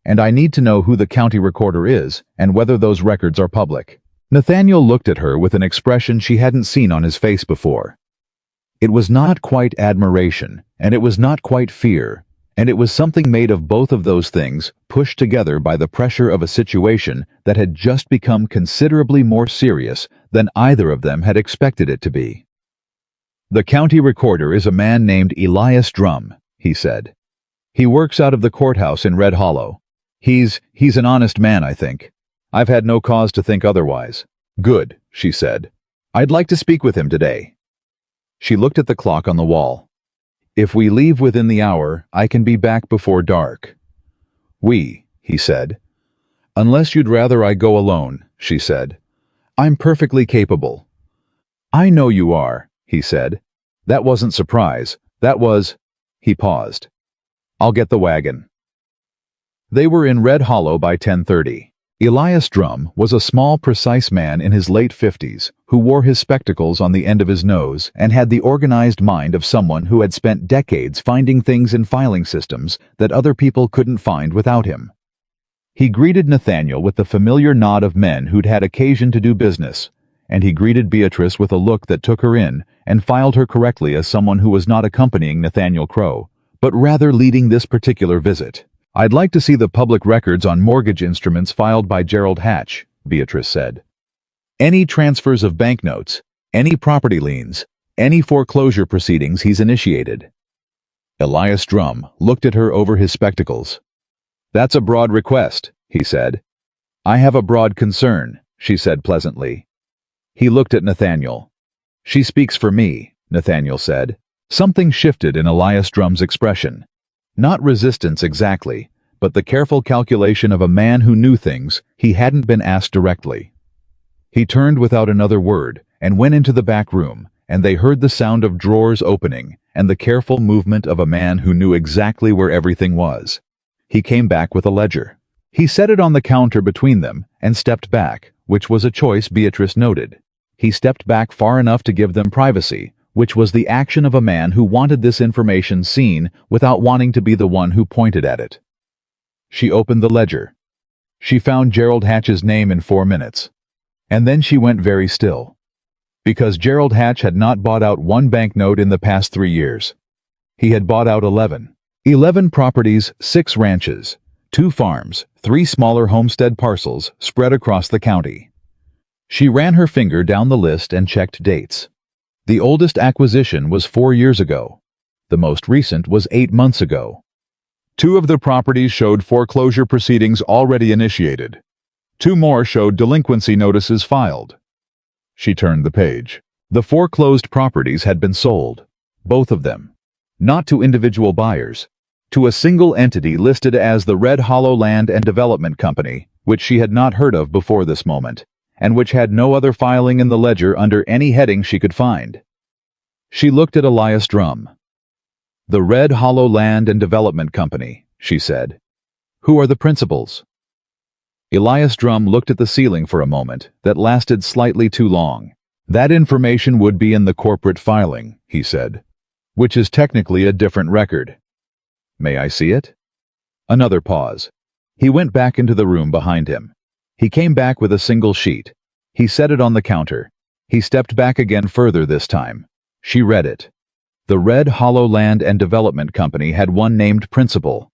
And I need to know who the county recorder is and whether those records are public. Nathaniel looked at her with an expression she hadn't seen on his face before. It was not quite admiration, and it was not quite fear, and it was something made of both of those things pushed together by the pressure of a situation that had just become considerably more serious than either of them had expected it to be. The county recorder is a man named Elias Drum, he said. He works out of the courthouse in Red Hollow. He's an honest man, I think. I've had no cause to think otherwise. Good, she said. I'd like to speak with him today. She looked at the clock on the wall. If we leave within the hour, I can be back before dark. He said. Unless you'd rather I go alone, she said. I'm perfectly capable. I know you are, he said. That wasn't surprise. That was... He paused. I'll get the wagon. They were in Red Hollow by 10:30. Elias Drum was a small, precise man in his late 50s who wore his spectacles on the end of his nose and had the organized mind of someone who had spent decades finding things in filing systems that other people couldn't find without him. He greeted Nathaniel with the familiar nod of men who'd had occasion to do business, and he greeted Beatrice with a look that took her in and filed her correctly as someone who was not accompanying Nathaniel Crowe, but rather leading this particular visit. I'd like to see the public records on mortgage instruments filed by Gerald Hatch, Beatrice said. Any transfers of banknotes, any property liens, any foreclosure proceedings he's initiated. Elias Drum looked at her over his spectacles. That's a broad request, he said. I have a broad concern, she said pleasantly. He looked at Nathaniel. She speaks for me, Nathaniel said. Something shifted in Elias Drum's expression. Not resistance exactly, but the careful calculation of a man who knew things he hadn't been asked directly. He turned without another word and went into the back room, and they heard the sound of drawers opening and the careful movement of a man who knew exactly where everything was. He came back with a ledger. He set it on the counter between them and stepped back, which was a choice Beatrice noted. He stepped back far enough to give them privacy, which was the action of a man who wanted this information seen without wanting to be the one who pointed at it. She opened the ledger. She found Gerald Hatch's name in 4 minutes. And then she went very still. Because Gerald Hatch had not bought out one banknote in the past 3 years. He had bought out 11. 11 properties, 6 ranches, 2 farms, 3 smaller homestead parcels spread across the county. She ran her finger down the list and checked dates. The oldest acquisition was 4 years ago. The most recent was 8 months ago. 2 of the properties showed foreclosure proceedings already initiated. 2 more showed delinquency notices filed. She turned the page. The foreclosed properties had been sold. Both of them. Not to individual buyers. To a single entity listed as the Red Hollow Land and Development Company, which she had not heard of before this moment, and which had no other filing in the ledger under any heading she could find. She looked at Elias Drum. The Red Hollow Land and Development Company, she said. Who are the principals? Elias Drum looked at the ceiling for a moment that lasted slightly too long. That information would be in the corporate filing, he said, which is technically a different record. May I see it? Another pause. He went back into the room behind him. He came back with a single sheet. He set it on the counter. He stepped back again further this time. She read it. The Red Hollow Land and Development Company had one named principal,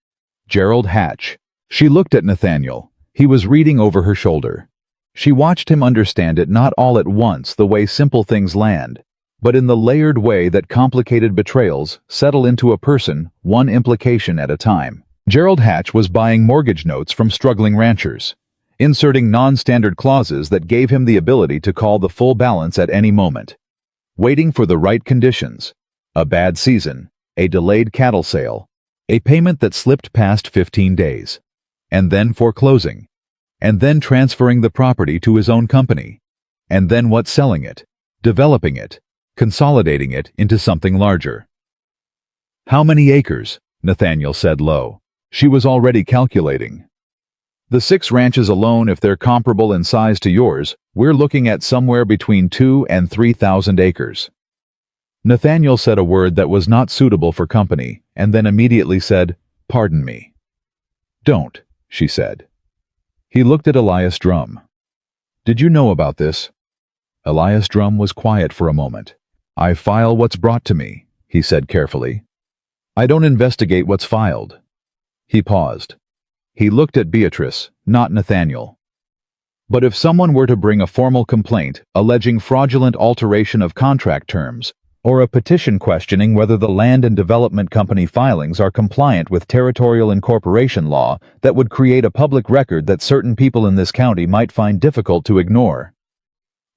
Gerald Hatch. She looked at Nathaniel. He was reading over her shoulder. She watched him understand it not all at once the way simple things land, but in the layered way that complicated betrayals settle into a person, one implication at a time. Gerald Hatch was buying mortgage notes from struggling ranchers, inserting non-standard clauses that gave him the ability to call the full balance at any moment. Waiting for the right conditions. A bad season, a delayed cattle sale, a payment that slipped past 15 days. And then foreclosing, and then transferring the property to his own company, and then what, selling it, developing it, consolidating it into something larger. How many acres? Nathaniel said low. She was already calculating. The 6 ranches alone, if they're comparable in size to yours, we're looking at somewhere between 2,000 and 3,000 acres. Nathaniel said a word that was not suitable for company, and then immediately said, "Pardon me." "Don't," she said. He looked at Elias Drum. "Did you know about this?" Elias Drum was quiet for a moment. "I file what's brought to me," he said carefully. "I don't investigate what's filed." He paused. He looked at Beatrice, not Nathaniel. "But if someone were to bring a formal complaint alleging fraudulent alteration of contract terms, or a petition questioning whether the Land and Development Company filings are compliant with territorial incorporation law, that would create a public record that certain people in this county might find difficult to ignore."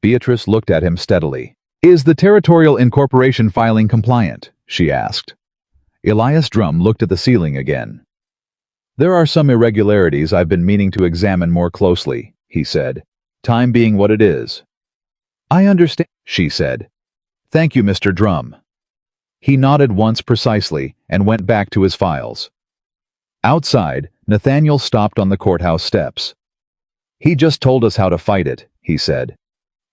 Beatrice looked at him steadily. "Is the territorial incorporation filing compliant?" she asked. Elias Drum looked at the ceiling again. "There are some irregularities I've been meaning to examine more closely," he said, "time being what it is." "I understand," she said. "Thank you, Mr. Drum." He nodded once precisely and went back to his files. Outside, Nathaniel stopped on the courthouse steps. "He just told us how to fight it," he said.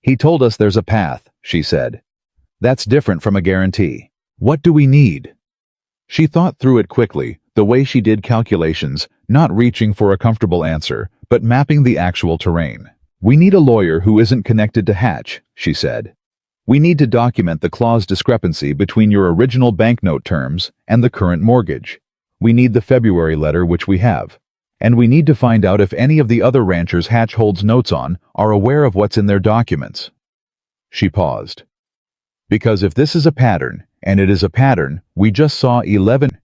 "He told us there's a path," she said. "That's different from a guarantee. What do we need?" She thought through it quickly, the way she did calculations, not reaching for a comfortable answer, but mapping the actual terrain. "We need a lawyer who isn't connected to Hatch," she said. "We need to document the clause discrepancy between your original banknote terms and the current mortgage. We need the February letter, which we have. And we need to find out if any of the other ranchers Hatch holds notes on are aware of what's in their documents." She paused. "Because if this is a pattern, and it is a pattern, we just saw 11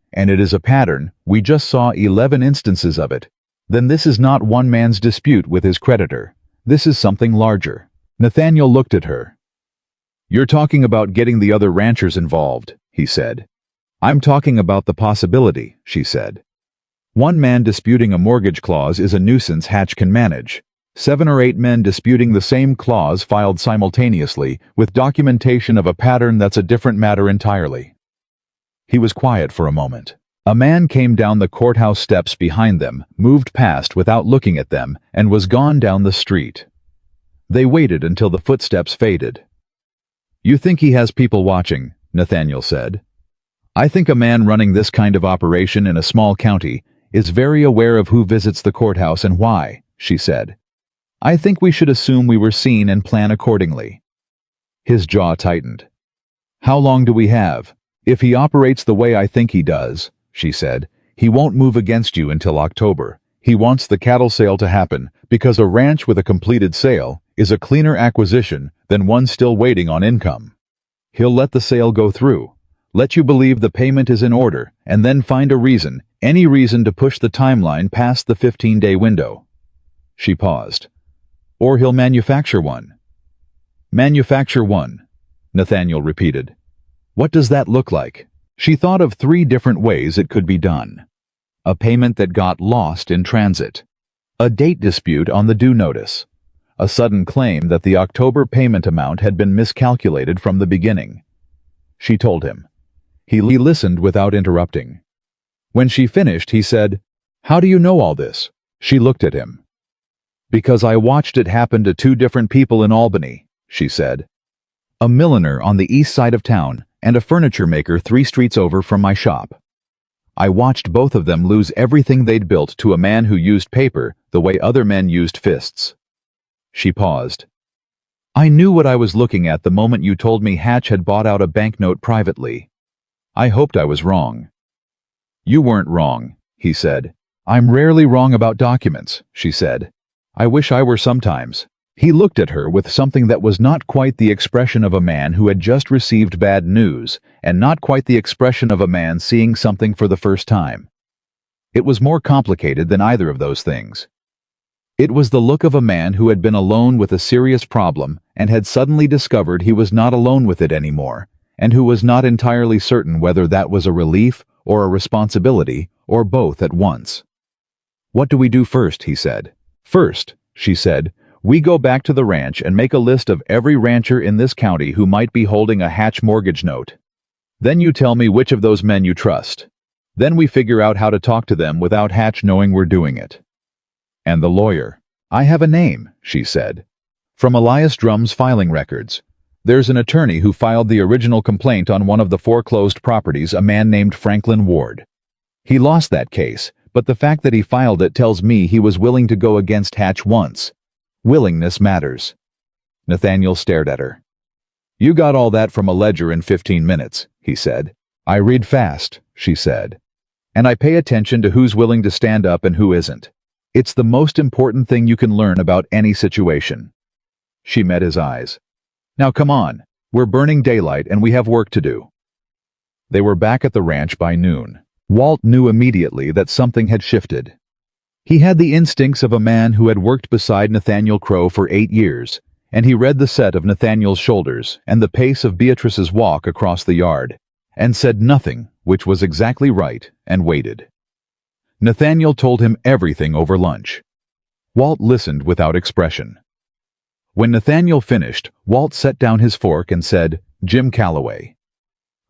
instances of it, then this is not one man's dispute with his creditor. This is something larger." Nathaniel looked at her. "You're talking about getting the other ranchers involved," he said. "I'm talking about the possibility," she said. "One man disputing a mortgage clause is a nuisance Hatch can manage. 7 or 8 men disputing the same clause filed simultaneously with documentation of a pattern, that's a different matter entirely." He was quiet for a moment. A man came down the courthouse steps behind them, moved past without looking at them, and was gone down the street. They waited until the footsteps faded. "You think he has people watching," Nathaniel said. "I think a man running this kind of operation in a small county is very aware of who visits the courthouse and why," she said. I think we should assume we were seen and plan accordingly. His jaw tightened. How long do we have? If he operates the way I think he does, she said, he won't move against you until October. He wants the cattle sale to happen because a ranch with a completed sale is a cleaner acquisition than one still waiting on income. He'll let the sale go through, let you believe the payment is in order, and then find a reason, any reason to push the timeline past the 15-day window. She paused. Or he'll manufacture one. Manufacture one, Nathaniel repeated. What does that look like? She thought of 3 different ways it could be done. A payment that got lost in transit. A date dispute on the due notice. A sudden claim that the October payment amount had been miscalculated from the beginning. She told him. He listened without interrupting. When she finished, he said, How do you know all this? She looked at him. Because I watched it happen to 2 different people in Albany, she said. A milliner on the east side of town and a furniture maker 3 streets over from my shop. I watched both of them lose everything they'd built to a man who used paper the way other men used fists. She paused. I knew what I was looking at the moment you told me Hatch had bought out a banknote privately. I hoped I was wrong. You weren't wrong, he said. I'm rarely wrong about documents, she said. I wish I were sometimes. He looked at her with something that was not quite the expression of a man who had just received bad news, and not quite the expression of a man seeing something for the first time. It was more complicated than either of those things. It was the look of a man who had been alone with a serious problem and had suddenly discovered he was not alone with it anymore, and who was not entirely certain whether that was a relief or a responsibility or both at once. What do we do first? He said. First, she said, we go back to the ranch and make a list of every rancher in this county who might be holding a Hatch mortgage note. Then you tell me which of those men you trust. Then we figure out how to talk to them without Hatch knowing we're doing it. And the lawyer. I have a name, she said. From Elias Drum's filing records. There's an attorney who filed the original complaint on one of the foreclosed properties, a man named Franklin Ward. He lost that case, but the fact that he filed it tells me he was willing to go against Hatch once. Willingness matters. Nathaniel stared at her. You got all that from a ledger in 15 minutes, he said. I read fast, she said. And I pay attention to who's willing to stand up and who isn't. It's the most important thing you can learn about any situation. She met his eyes. Now come on, we're burning daylight and we have work to do. They were back at the ranch by noon. Walt knew immediately that something had shifted. He had the instincts of a man who had worked beside Nathaniel Crowe for 8 years, and he read the set of Nathaniel's shoulders and the pace of Beatrice's walk across the yard, and said nothing, which was exactly right, and waited. Nathaniel told him everything over lunch. Walt listened without expression. When Nathaniel finished, Walt set down his fork and said, Jim Calloway.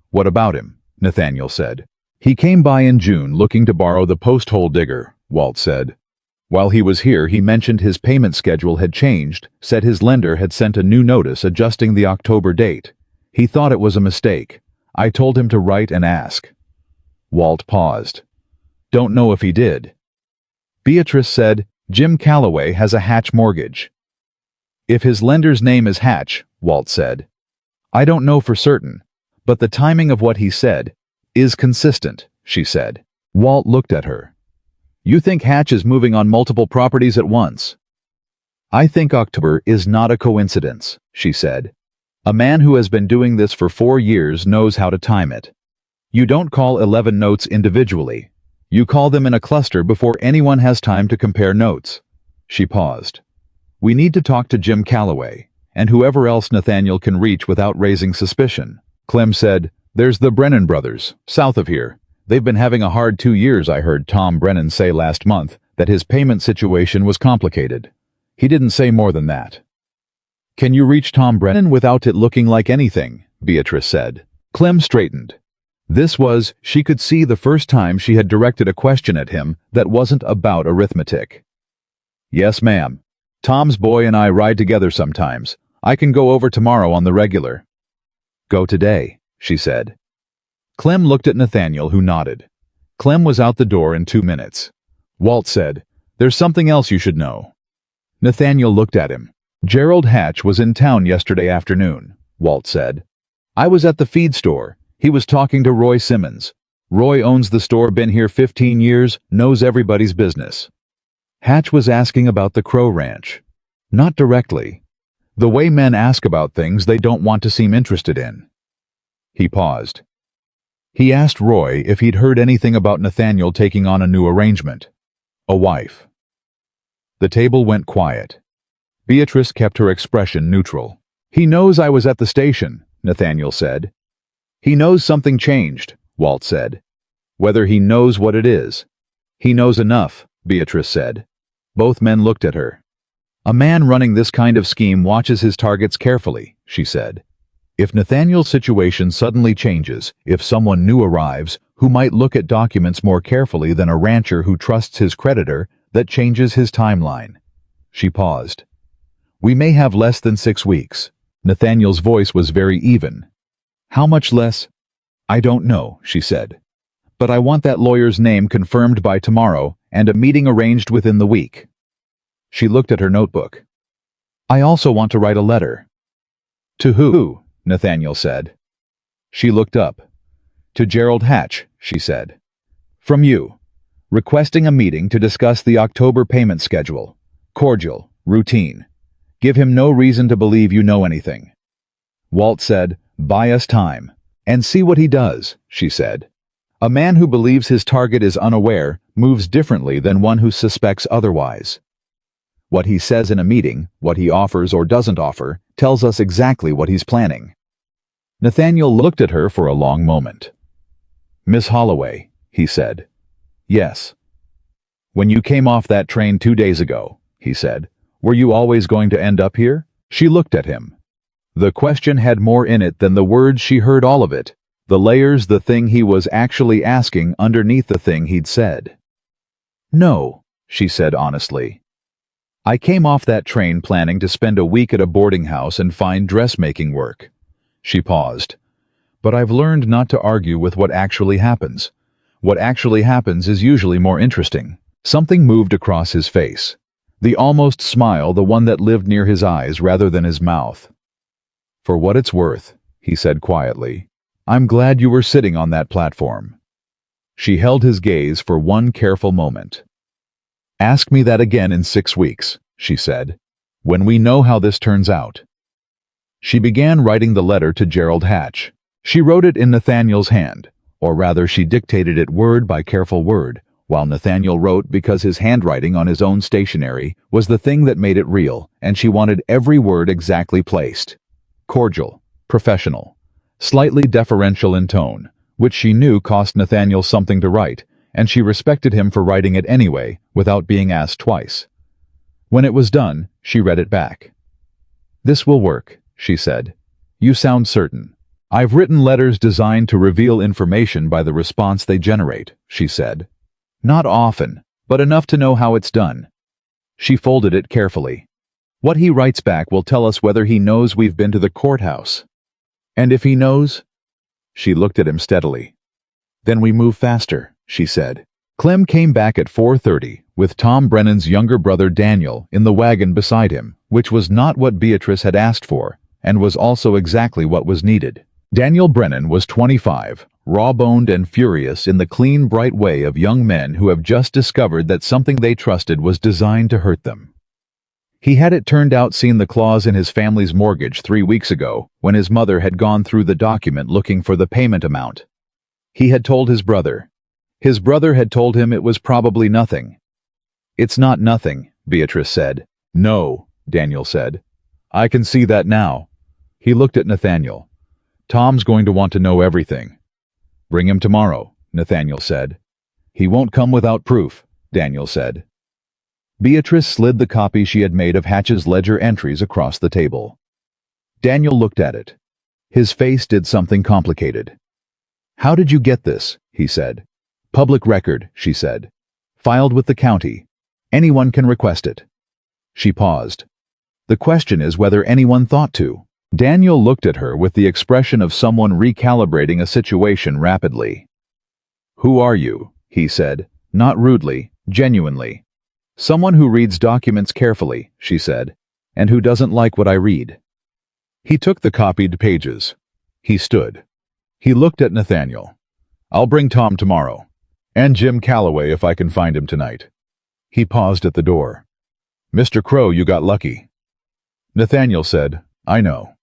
What about him? Nathaniel said. He came by in June looking to borrow the post-hole digger, Walt said. While he was here, he mentioned his payment schedule had changed, said his lender had sent a new notice adjusting the October date. He thought it was a mistake. I told him to write and ask. Walt paused. Don't know if he did. Beatrice said, Jim Calloway has a Hatch mortgage. If his lender's name is Hatch, Walt said. I don't know for certain, but the timing of what he said is consistent, she said. Walt looked at her. You think Hatch is moving on multiple properties at once? I think October is not a coincidence, she said. A man who has been doing this for 4 years knows how to time it. You don't call 11 notes individually. You call them in a cluster before anyone has time to compare notes. She paused. We need to talk to Jim Calloway, and whoever else Nathaniel can reach without raising suspicion. Clem said, There's the Brennan brothers, south of here. They've been having a hard 2 years. I heard Tom Brennan say last month that his payment situation was complicated. He didn't say more than that. Can you reach Tom Brennan without it looking like anything? Beatrice said. Clem straightened. This was, she could see, the first time she had directed a question at him that wasn't about arithmetic. Yes, ma'am. Tom's boy and I ride together sometimes. I can go over tomorrow on the regular. Go today, she said. Clem looked at Nathaniel, who nodded. Clem was out the door in 2 minutes. Walt said, There's something else you should know. Nathaniel looked at him. Gerald Hatch was in town yesterday afternoon, Walt said. I was at the feed store. He was talking to Roy Simmons. Roy owns the store, been here 15 years, knows everybody's business. Hatch was asking about the Crowe Ranch. Not directly. The way men ask about things they don't want to seem interested in. He paused. He asked Roy if he'd heard anything about Nathaniel taking on a new arrangement. A wife. The table went quiet. Beatrice kept her expression neutral. He knows I was at the station, Nathaniel said. He knows something changed, Walt said. Whether he knows what it is. He knows enough, Beatrice said. Both men looked at her. A man running this kind of scheme watches his targets carefully, she said. If Nathaniel's situation suddenly changes, if someone new arrives, who might look at documents more carefully than a rancher who trusts his creditor, that changes his timeline. She paused. We may have less than 6 weeks. Nathaniel's voice was very even. How much less? I don't know, she said. But I want that lawyer's name confirmed by tomorrow and a meeting arranged within the week. She looked at her notebook. I also want to write a letter. To who? Nathaniel said. She looked up. To Gerald Hatch, she said. From you. Requesting a meeting to discuss the October payment schedule. Cordial, routine. Give him no reason to believe you know anything. Walt said, buy us time. And see what he does, she said. A man who believes his target is unaware moves differently than one who suspects otherwise. What he says in a meeting, what he offers or doesn't offer, tells us exactly what he's planning. Nathaniel looked at her for a long moment. Miss Holloway, he said. Yes. When you came off that train 2 days ago, he said, were you always going to end up here? She looked at him. The question had more in it than the words she heard, all of it. The layers, the thing he was actually asking underneath the thing he'd said. No, she said honestly. I came off that train planning to spend a week at a boarding house and find dressmaking work. She paused. But I've learned not to argue with what actually happens. What actually happens is usually more interesting. Something moved across his face. The almost smile, the one that lived near his eyes rather than his mouth. For what it's worth, he said quietly, I'm glad you were sitting on that platform. She held his gaze for one careful moment. Ask me that again in 6 weeks, she said, when we know how this turns out. She began writing the letter to Gerald Hatch. She wrote it in Nathaniel's hand, or rather she dictated it word by careful word, while Nathaniel wrote because his handwriting on his own stationery was the thing that made it real, and she wanted every word exactly placed. Cordial, professional, slightly deferential in tone, which she knew cost Nathaniel something to write, and she respected him for writing it anyway, without being asked twice. When it was done, she read it back. This will work, she said. You sound certain. I've written letters designed to reveal information by the response they generate, she said. Not often, but enough to know how it's done. She folded it carefully. What he writes back will tell us whether he knows we've been to the courthouse. And if he knows? She looked at him steadily. Then we move faster, she said. Clem came back at 4:30, with Tom Brennan's younger brother Daniel in the wagon beside him, which was not what Beatrice had asked for, and was also exactly what was needed. Daniel Brennan was 25, raw-boned and furious in the clean, bright way of young men who have just discovered that something they trusted was designed to hurt them. He had, it turned out, seen the clause in his family's mortgage 3 weeks ago, when his mother had gone through the document looking for the payment amount. He had told his brother. His brother had told him it was probably nothing. It's not nothing, Beatrice said. No, Daniel said. I can see that now. He looked at Nathaniel. Tom's going to want to know everything. Bring him tomorrow, Nathaniel said. He won't come without proof, Daniel said. Beatrice slid the copy she had made of Hatch's ledger entries across the table. Daniel looked at it. His face did something complicated. How did you get this? He said. Public record, she said. Filed with the county. Anyone can request it. She paused. The question is whether anyone thought to. Daniel looked at her with the expression of someone recalibrating a situation rapidly. Who are you? He said, not rudely, genuinely. Someone who reads documents carefully, she said, and who doesn't like what I read. He took the copied pages. He stood. He looked at Nathaniel. I'll bring Tom tomorrow. And Jim Calloway if I can find him tonight. He paused at the door. Mr. Crowe, you got lucky. Nathaniel said, I know.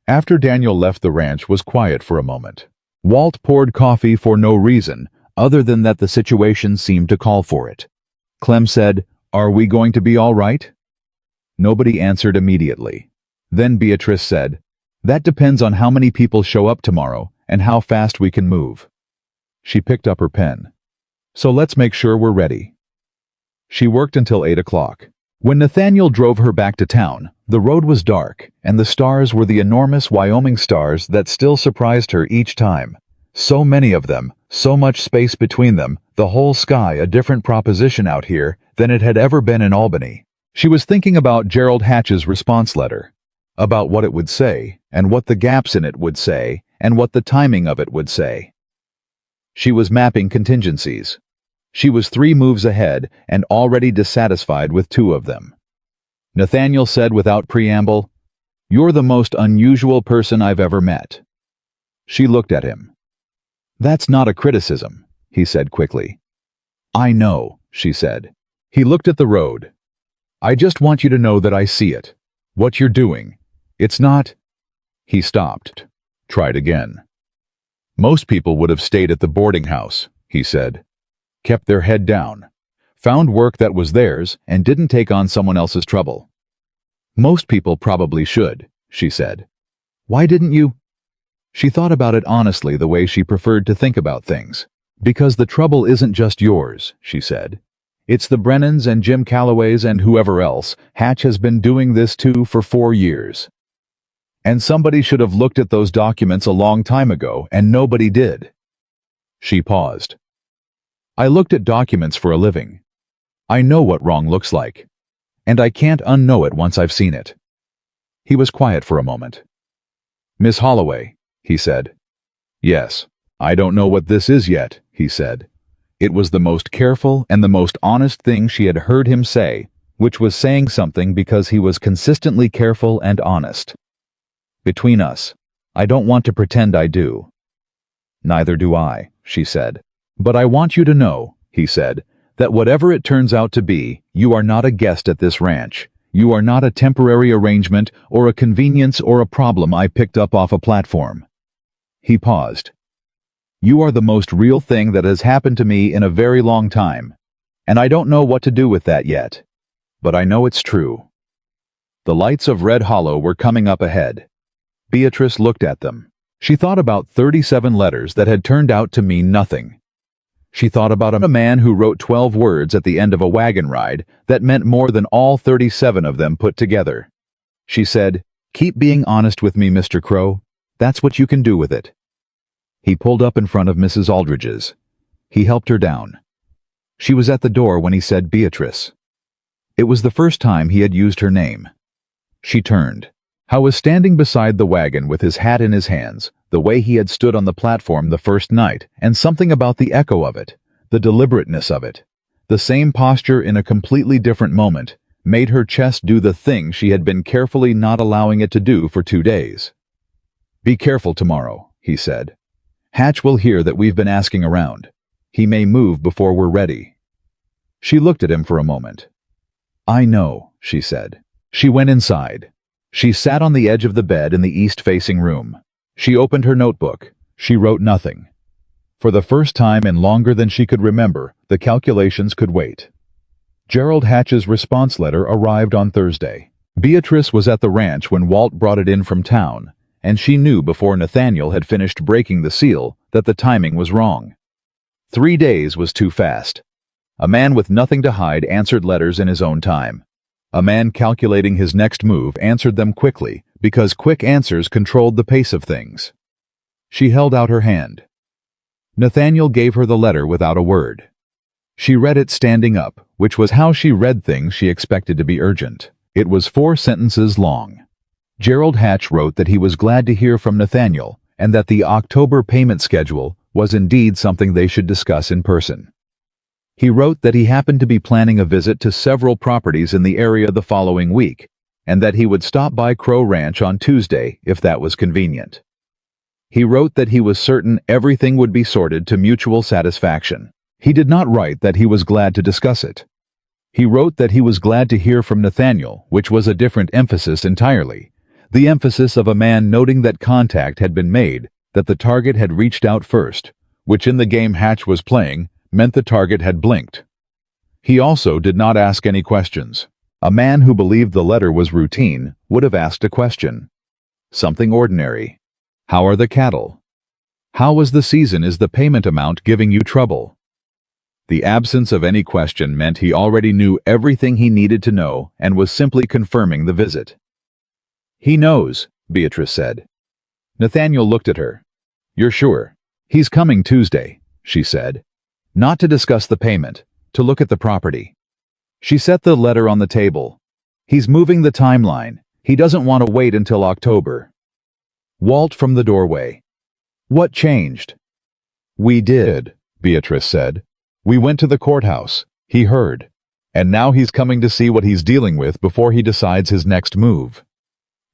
After Daniel left the ranch was quiet for a moment. Walt poured coffee for no reason, other than that the situation seemed to call for it. Clem said, Are we going to be all right? Nobody answered immediately. Then Beatrice said, That depends on how many people show up tomorrow and how fast we can move. She picked up her pen. So let's make sure we're ready. She worked until 8 o'clock. When Nathaniel drove her back to town, the road was dark, and the stars were the enormous Wyoming stars that still surprised her each time. So many of them, so much space between them, the whole sky a different proposition out here than it had ever been in Albany. She was thinking about Gerald Hatch's response letter, about what it would say, and what the gaps in it would say, and what the timing of it would say. She was mapping contingencies. She was 3 moves ahead and already dissatisfied with 2 of them. Nathaniel said without preamble, You're the most unusual person I've ever met. She looked at him. That's not a criticism, he said quickly. I know, she said. He looked at the road. I just want you to know that I see it. What you're doing. It's not... He stopped. Tried again. Most people would have stayed at the boarding house, he said. Kept their head down. Found work that was theirs and didn't take on someone else's trouble. Most people probably should, she said. Why didn't you? She thought about it honestly the way she preferred to think about things. Because the trouble isn't just yours, she said. It's the Brennans and Jim Calloway's and whoever else Hatch has been doing this to for 4 years. And somebody should have looked at those documents a long time ago, and nobody did. She paused. I looked at documents for a living. I know what wrong looks like. And I can't unknow it once I've seen it. He was quiet for a moment. Miss Holloway, he said. Yes, I don't know what this is yet, he said. It was the most careful and the most honest thing she had heard him say, which was saying something because he was consistently careful and honest. Between us, I don't want to pretend I do. Neither do I, she said. But I want you to know, he said, that whatever it turns out to be, you are not a guest at this ranch. You are not a temporary arrangement or a convenience or a problem I picked up off a platform. He paused. You are the most real thing that has happened to me in a very long time, and I don't know what to do with that yet. But I know it's true. The lights of Red Hollow were coming up ahead. Beatrice looked at them. She thought about 37 letters that had turned out to mean nothing. She thought about a man who wrote 12 words at the end of a wagon ride that meant more than all 37 of them put together. She said, Keep being honest with me, Mr. Crowe. That's what you can do with it. He pulled up in front of Mrs. Aldridge's. He helped her down. She was at the door when he said Beatrice. It was the first time he had used her name. She turned. Howe was standing beside the wagon with his hat in his hands, the way he had stood on the platform the first night, and something about the echo of it, the deliberateness of it, the same posture in a completely different moment, made her chest do the thing she had been carefully not allowing it to do for 2 days. Be careful tomorrow, he said. Hatch will hear that we've been asking around. He may move before we're ready. She looked at him for a moment. I know, she said. She went inside. She sat on the edge of the bed in the east-facing room. She opened her notebook. She wrote nothing. For the first time in longer than she could remember, the calculations could wait. Gerald Hatch's response letter arrived on Thursday. Beatrice was at the ranch when Walt brought it in from town, and she knew before Nathaniel had finished breaking the seal that the timing was wrong. 3 days was too fast. A man with nothing to hide answered letters in his own time. A man calculating his next move answered them quickly, because quick answers controlled the pace of things. She held out her hand. Nathaniel gave her the letter without a word. She read it standing up, which was how she read things she expected to be urgent. It was 4 sentences long. Gerald Hatch wrote that he was glad to hear from Nathaniel, and that the October payment schedule was indeed something they should discuss in person. He wrote that he happened to be planning a visit to several properties in the area the following week, and that he would stop by Crowe Ranch on Tuesday if that was convenient. He wrote that he was certain everything would be sorted to mutual satisfaction. He did not write that he was glad to discuss it. He wrote that he was glad to hear from Nathaniel, which was a different emphasis entirely. The emphasis of a man noting that contact had been made, that the target had reached out first, which in the game Hatch was playing meant the target had blinked. He also did not ask any questions. A man who believed the letter was routine would have asked a question. Something ordinary. How are the cattle? How was the season? Is the payment amount giving you trouble? The absence of any question meant he already knew everything he needed to know and was simply confirming the visit. He knows, Beatrice said. Nathaniel looked at her. You're sure? He's coming Tuesday, she said. Not to discuss the payment, to look at the property. She set the letter on the table. He's moving the timeline. He doesn't want to wait until October. Walt from the doorway. What changed? We did, Beatrice said. We went to the courthouse. He heard. And now he's coming to see what he's dealing with before he decides his next move.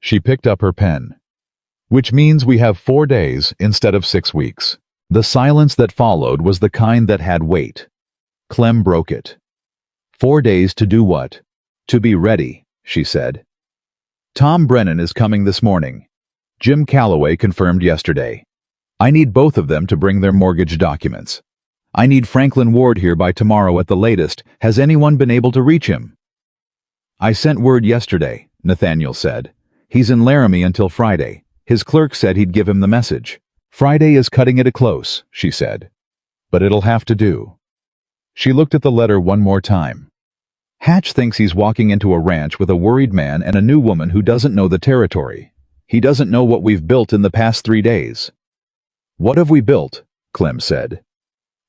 She picked up her pen. Which means we have 4 days instead of 6 weeks. The silence that followed was the kind that had weight. Clem broke it. 4 days to do what? To be ready, she said. Tom Brennan is coming this morning. Jim Calloway confirmed yesterday. I need both of them to bring their mortgage documents. I need Franklin Ward here by tomorrow at the latest. Has anyone been able to reach him? I sent word yesterday, Nathaniel said. He's in Laramie until Friday. His clerk said he'd give him the message. Friday is cutting it close, she said. But it'll have to do. She looked at the letter one more time. Hatch thinks he's walking into a ranch with a worried man and a new woman who doesn't know the territory. He doesn't know what we've built in the past 3 days. What have we built? Clem said.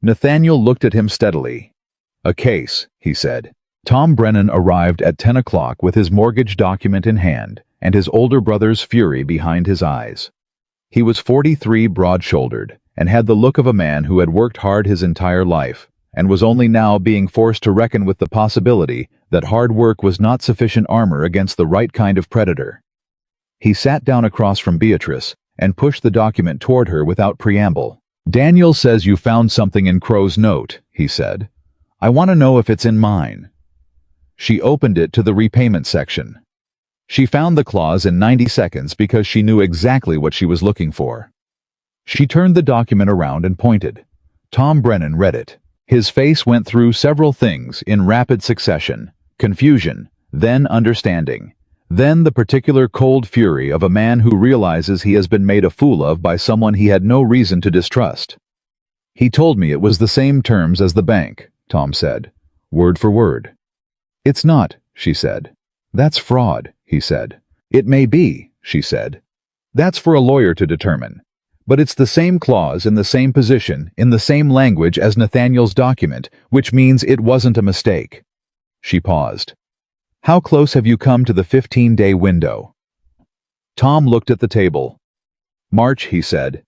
Nathaniel looked at him steadily. A case, he said. Tom Brennan arrived at 10 o'clock with his mortgage document in hand and his older brother's fury behind his eyes. He was 43, broad-shouldered, and had the look of a man who had worked hard his entire life and was only now being forced to reckon with the possibility that hard work was not sufficient armor against the right kind of predator. He sat down across from Beatrice and pushed the document toward her without preamble. Daniel says you found something in Crowe's note, he said. I want to know if it's in mine. She opened it to the repayment section. She found the clause in 90 seconds because she knew exactly what she was looking for. She turned the document around and pointed. Tom Brennan read it. His face went through several things in rapid succession. Confusion, then understanding, then the particular cold fury of a man who realizes he has been made a fool of by someone he had no reason to distrust. He told me it was the same terms as the bank, Tom said, word for word. It's not, she said. That's fraud, he said. It may be, she said. That's for a lawyer to determine. But it's the same clause in the same position, in the same language as Nathaniel's document, which means it wasn't a mistake. She paused. How close have you come to the 15-day window? Tom looked at the table. March, he said.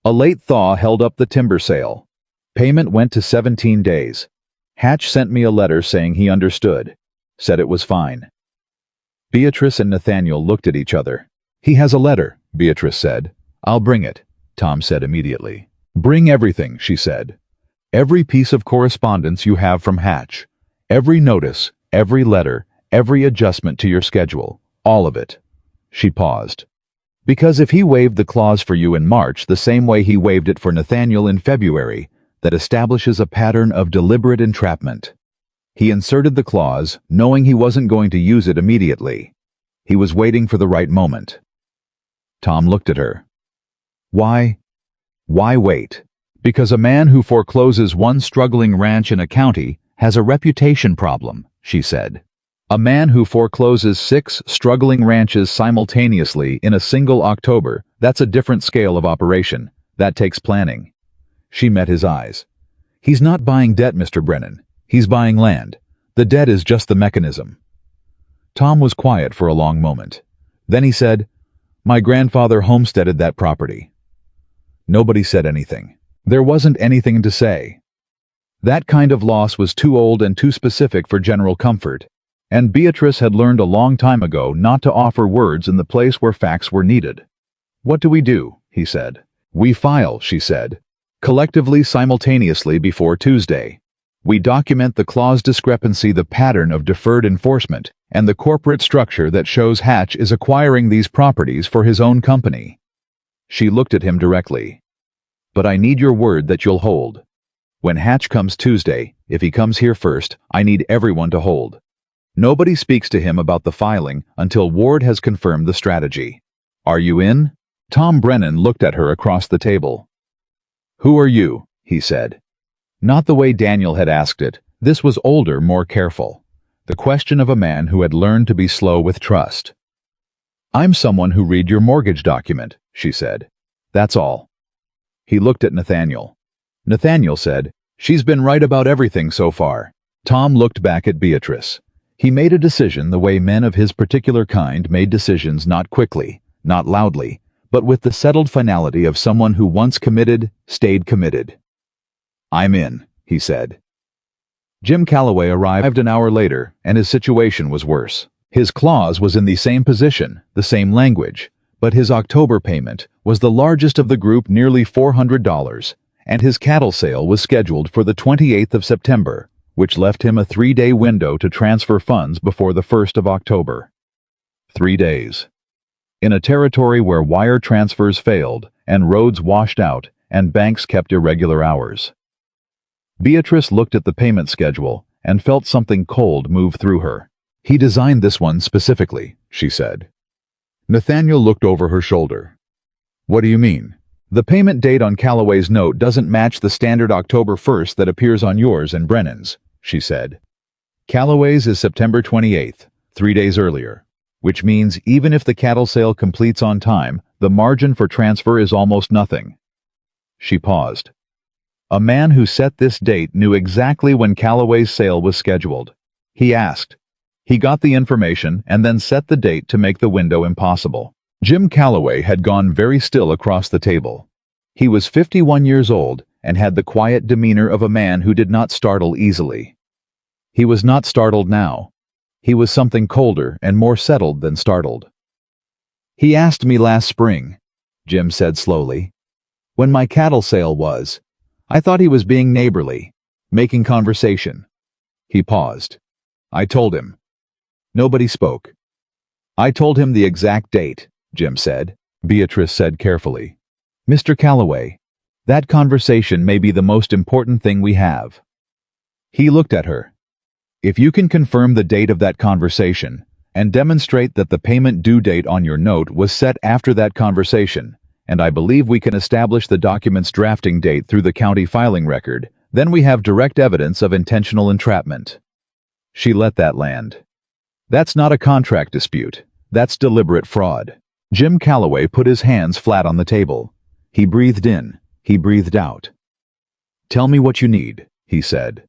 A late thaw held up the timber sale. Payment went to 17 days. Hatch sent me a letter saying he understood. Said it was fine. Beatrice and Nathaniel looked at each other. He has a letter, Beatrice said. I'll bring it, Tom said immediately. Bring everything, she said. Every piece of correspondence you have from Hatch. Every notice, every letter, every adjustment to your schedule. All of it. She paused. Because if he waived the clause for you in March the same way he waived it for Nathaniel in February, that establishes a pattern of deliberate entrapment. He inserted the clause, knowing he wasn't going to use it immediately. He was waiting for the right moment. Tom looked at her. Why? Why wait? Because a man who forecloses one struggling ranch in a county has a reputation problem, she said. A man who forecloses 6 struggling ranches simultaneously in a single October, that's a different scale of operation. That takes planning. She met his eyes. He's not buying debt, Mr. Brennan. He's buying land. The debt is just the mechanism. Tom was quiet for a long moment. Then he said, My grandfather homesteaded that property. Nobody said anything. There wasn't anything to say. That kind of loss was too old and too specific for general comfort. And Beatrice had learned a long time ago not to offer words in the place where facts were needed. "What do we do?" he said. "We file," she said. "Collectively simultaneously before Tuesday. We document the clause discrepancy, the pattern of deferred enforcement, and the corporate structure that shows Hatch is acquiring these properties for his own company." She looked at him directly. "But I need your word that you'll hold. When Hatch comes Tuesday, if he comes here first, I need everyone to hold. Nobody speaks to him about the filing until Ward has confirmed the strategy. Are you in?" Tom Brennan looked at her across the table. "Who are you?" he said. Not the way Daniel had asked it. This was older, more careful. The question of a man who had learned to be slow with trust. "I'm someone who read your mortgage document," she said. "That's all." He looked at Nathaniel. Nathaniel said, "She's been right about everything so far." Tom looked back at Beatrice. He made a decision the way men of his particular kind made decisions, not quickly, not loudly, but with the settled finality of someone who once committed, stayed committed. "I'm in," he said. Jim Calloway arrived an hour later, and his situation was worse. His clause was in the same position, the same language, but his October payment was the largest of the group, nearly $400, and his cattle sale was scheduled for the 28th of September, which left him a 3-day window to transfer funds before the 1st of October. 3 days. In a territory where wire transfers failed, and roads washed out, and banks kept irregular hours. Beatrice looked at the payment schedule and felt something cold move through her. "He designed this one specifically," she said. Nathaniel looked over her shoulder. "What do you mean?" "The payment date on Calloway's note doesn't match the standard October 1st that appears on yours and Brennan's," she said. "Calloway's is September 28th, 3 days earlier, which means even if the cattle sale completes on time, the margin for transfer is almost nothing." She paused. A man who set this date knew exactly when Calloway's sale was scheduled. He asked. He got the information and then set the date to make the window impossible. Jim Calloway had gone very still across the table. He was 51 years old and had the quiet demeanor of a man who did not startle easily. He was not startled now. He was something colder and more settled than startled. "He asked me last spring," Jim said slowly, "when my cattle sale was. I thought he was being neighborly, making conversation." He paused. "I told him." Nobody spoke. "I told him the exact date," Jim said. Beatrice said carefully, "Mr. Calloway, that conversation may be the most important thing we have." He looked at her. "If you can confirm the date of that conversation and demonstrate that the payment due date on your note was set after that conversation, and I believe we can establish the document's drafting date through the county filing record, then we have direct evidence of intentional entrapment." She let that land. "That's not a contract dispute. That's deliberate fraud." Jim Calloway put his hands flat on the table. He breathed in. He breathed out. "Tell me what you need," he said.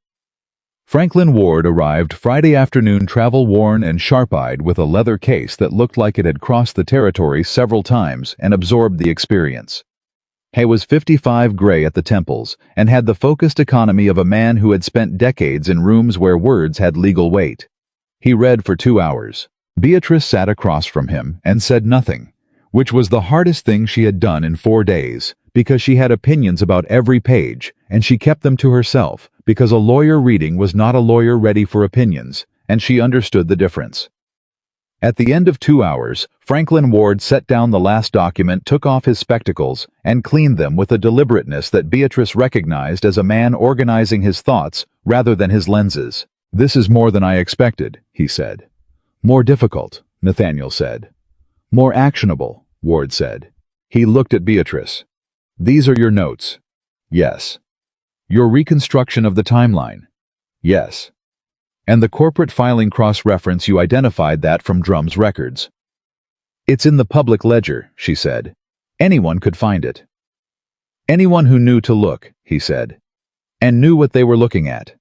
Franklin Ward arrived Friday afternoon, travel-worn and sharp-eyed, with a leather case that looked like it had crossed the territory several times and absorbed the experience. He was 55, gray at the temples, and had the focused economy of a man who had spent decades in rooms where words had legal weight. He read for 2 hours. Beatrice sat across from him and said nothing, which was the hardest thing she had done in 4 days, because she had opinions about every page, and she kept them to herself, because a lawyer reading was not a lawyer ready for opinions, and she understood the difference. At the end of 2 hours, Franklin Ward set down the last document, took off his spectacles, and cleaned them with a deliberateness that Beatrice recognized as a man organizing his thoughts rather than his lenses. "This is more than I expected," he said. "More difficult," Nathaniel said. "More actionable," Ward said. He looked at Beatrice. "These are your notes." "Yes." "Your reconstruction of the timeline." "Yes." "And the corporate filing cross-reference, you identified that from Drum's records." "It's in the public ledger," she said. "Anyone could find it." "Anyone who knew to look," he said, "and knew what they were looking at."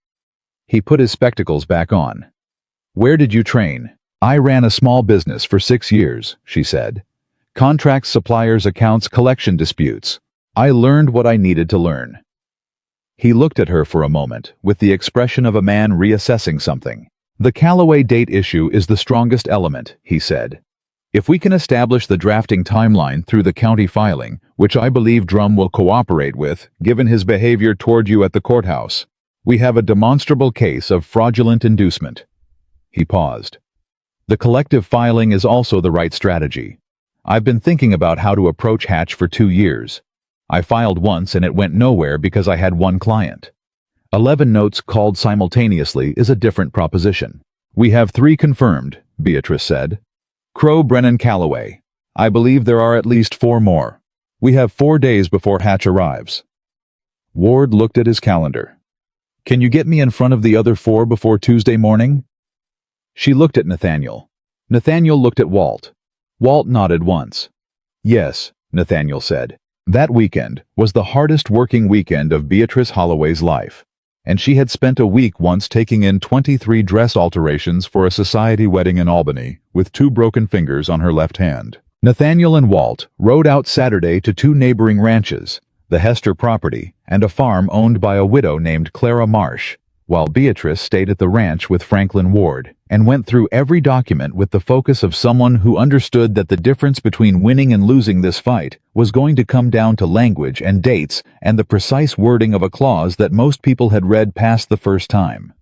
He put his spectacles back on. "Where did you train?" "I ran a small business for 6 years," she said. "Contracts, suppliers, accounts, collection disputes. I learned what I needed to learn." He looked at her for a moment, with the expression of a man reassessing something. "The Calloway date issue is the strongest element," he said. "If we can establish the drafting timeline through the county filing, which I believe Drum will cooperate with, given his behavior toward you at the courthouse, we have a demonstrable case of fraudulent inducement." He paused. "The collective filing is also the right strategy. I've been thinking about how to approach Hatch for 2 years. I filed once and it went nowhere because I had one client. 11 notes called simultaneously is a different proposition. We have 3 confirmed," Beatrice said. "Crowe, Brennan, Calloway. I believe there are at least 4 more. We have 4 days before Hatch arrives." Ward looked at his calendar. "Can you get me in front of the other 4 before Tuesday morning?" She looked at Nathaniel. Nathaniel looked at Walt. Walt nodded once. "Yes," Nathaniel said. That weekend was the hardest working weekend of Beatrice Holloway's life, and she had spent a week once taking in 23 dress alterations for a society wedding in Albany, with 2 broken fingers on her left hand. Nathaniel and Walt rode out Saturday to 2 neighboring ranches, the Hester property and a farm owned by a widow named Clara Marsh, while Beatrice stayed at the ranch with Franklin Ward and went through every document with the focus of someone who understood that the difference between winning and losing this fight was going to come down to language and dates and the precise wording of a clause that most people had read past the first time.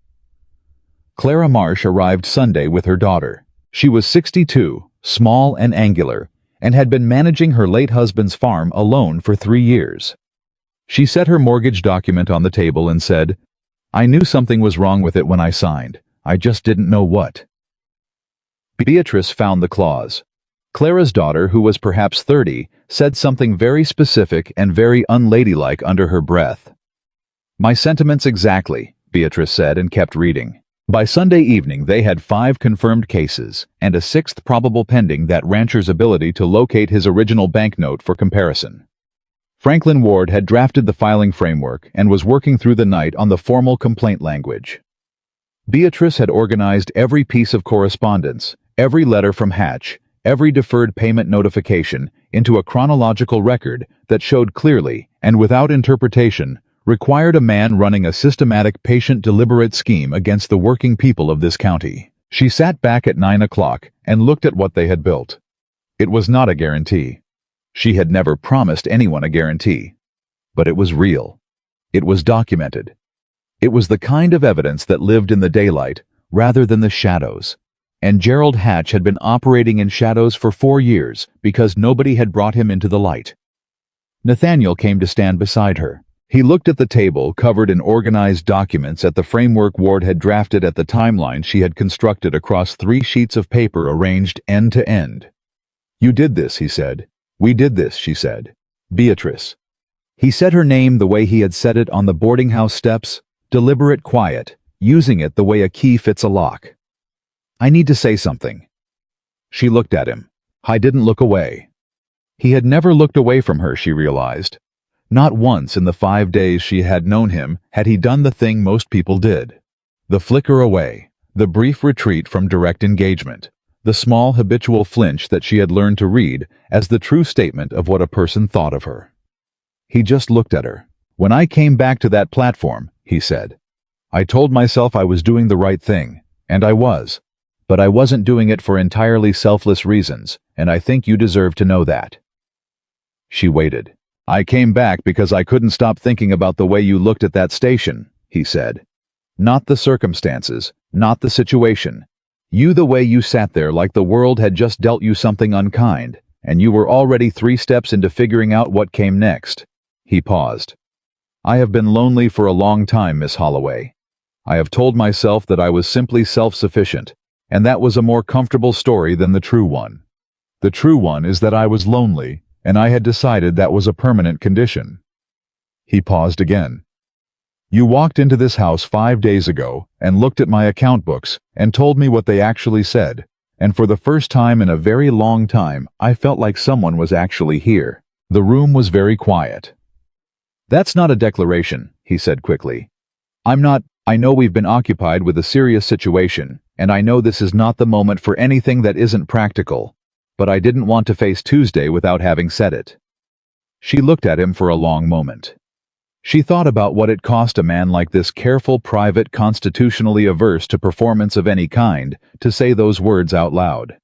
Clara Marsh arrived Sunday with her daughter. She was 62, small and angular, and had been managing her late husband's farm alone for 3 years. She set her mortgage document on the table and said, "I knew something was wrong with it when I signed. I just didn't know what." Beatrice found the clause. Clara's daughter, who was perhaps 30, said something very specific and very unladylike under her breath. "My sentiments exactly," Beatrice said and kept reading. By Sunday evening they had 5 confirmed cases and a 6th probable pending, that rancher's ability to locate his original banknote for comparison. Franklin Ward had drafted the filing framework and was working through the night on the formal complaint language. Beatrice had organized every piece of correspondence, every letter from Hatch, every deferred payment notification, into a chronological record that showed clearly, and without interpretation, required a man running a systematic, patient, deliberate scheme against the working people of this county. She sat back at 9 o'clock and looked at what they had built. It was not a guarantee. She had never promised anyone a guarantee. But it was real. It was documented. It was the kind of evidence that lived in the daylight rather than the shadows. And Gerald Hatch had been operating in shadows for 4 years because nobody had brought him into the light. Nathaniel came to stand beside her. He looked at the table covered in organized documents, at the framework Ward had drafted, at the timeline she had constructed across 3 sheets of paper arranged end to end. "You did this," he said. "We did this," she said. "Beatrice." He said her name the way he had said it on the boarding house steps, deliberate, quiet, using it the way a key fits a lock. "I need to say something." She looked at him. I didn't look away. He had never looked away from her, she realized. Not once in the 5 days she had known him had he done the thing most people did. The flicker away, the brief retreat from direct engagement, the small habitual flinch that she had learned to read as the true statement of what a person thought of her. He just looked at her. "When I came back to that platform," he said, "I told myself I was doing the right thing, and I was. But I wasn't doing it for entirely selfless reasons, and I think you deserve to know that." She waited. "I came back because I couldn't stop thinking about the way you looked at that station," he said. "Not the circumstances, not the situation. You, the way you sat there like the world had just dealt you something unkind, and you were already 3 steps into figuring out what came next." He paused. "I have been lonely for a long time, Miss Holloway. I have told myself that I was simply self-sufficient, and that was a more comfortable story than the true one. The true one is that I was lonely, and I had decided that was a permanent condition." He paused again. "You walked into this house 5 days ago and looked at my account books and told me what they actually said, and for the first time in a very long time I felt like someone was actually here. The room was very quiet." "That's not a declaration," he said quickly. I know we've been occupied with a serious situation, and I know this is not the moment for anything that isn't practical, but I didn't want to face Tuesday without having said it." She looked at him for a long moment. She thought about what it cost a man like this, careful, private, constitutionally averse to performance of any kind, to say those words out loud.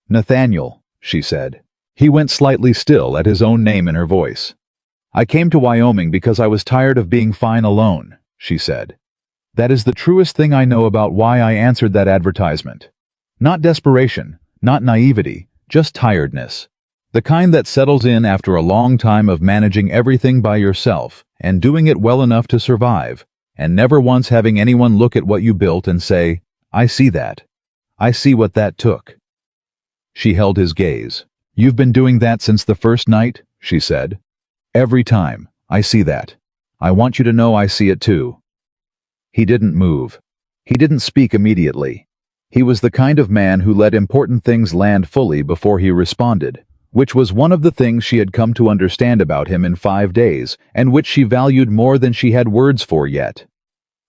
"Nathaniel," she said. He went slightly still at his own name in her voice. "I came to Wyoming because I was tired of being fine alone," she said. "That is the truest thing I know about why I answered that advertisement. Not desperation, not naivety, just tiredness. The kind that settles in after a long time of managing everything by yourself and doing it well enough to survive, and never once having anyone look at what you built and say, 'I see that. I see what that took.'" She held his gaze. "You've been doing that since the first night?" she said. "Every time. I see that. I want you to know I see it too." He didn't move. He didn't speak immediately. He was the kind of man who let important things land fully before he responded, which was one of the things she had come to understand about him in 5 days, and which she valued more than she had words for yet.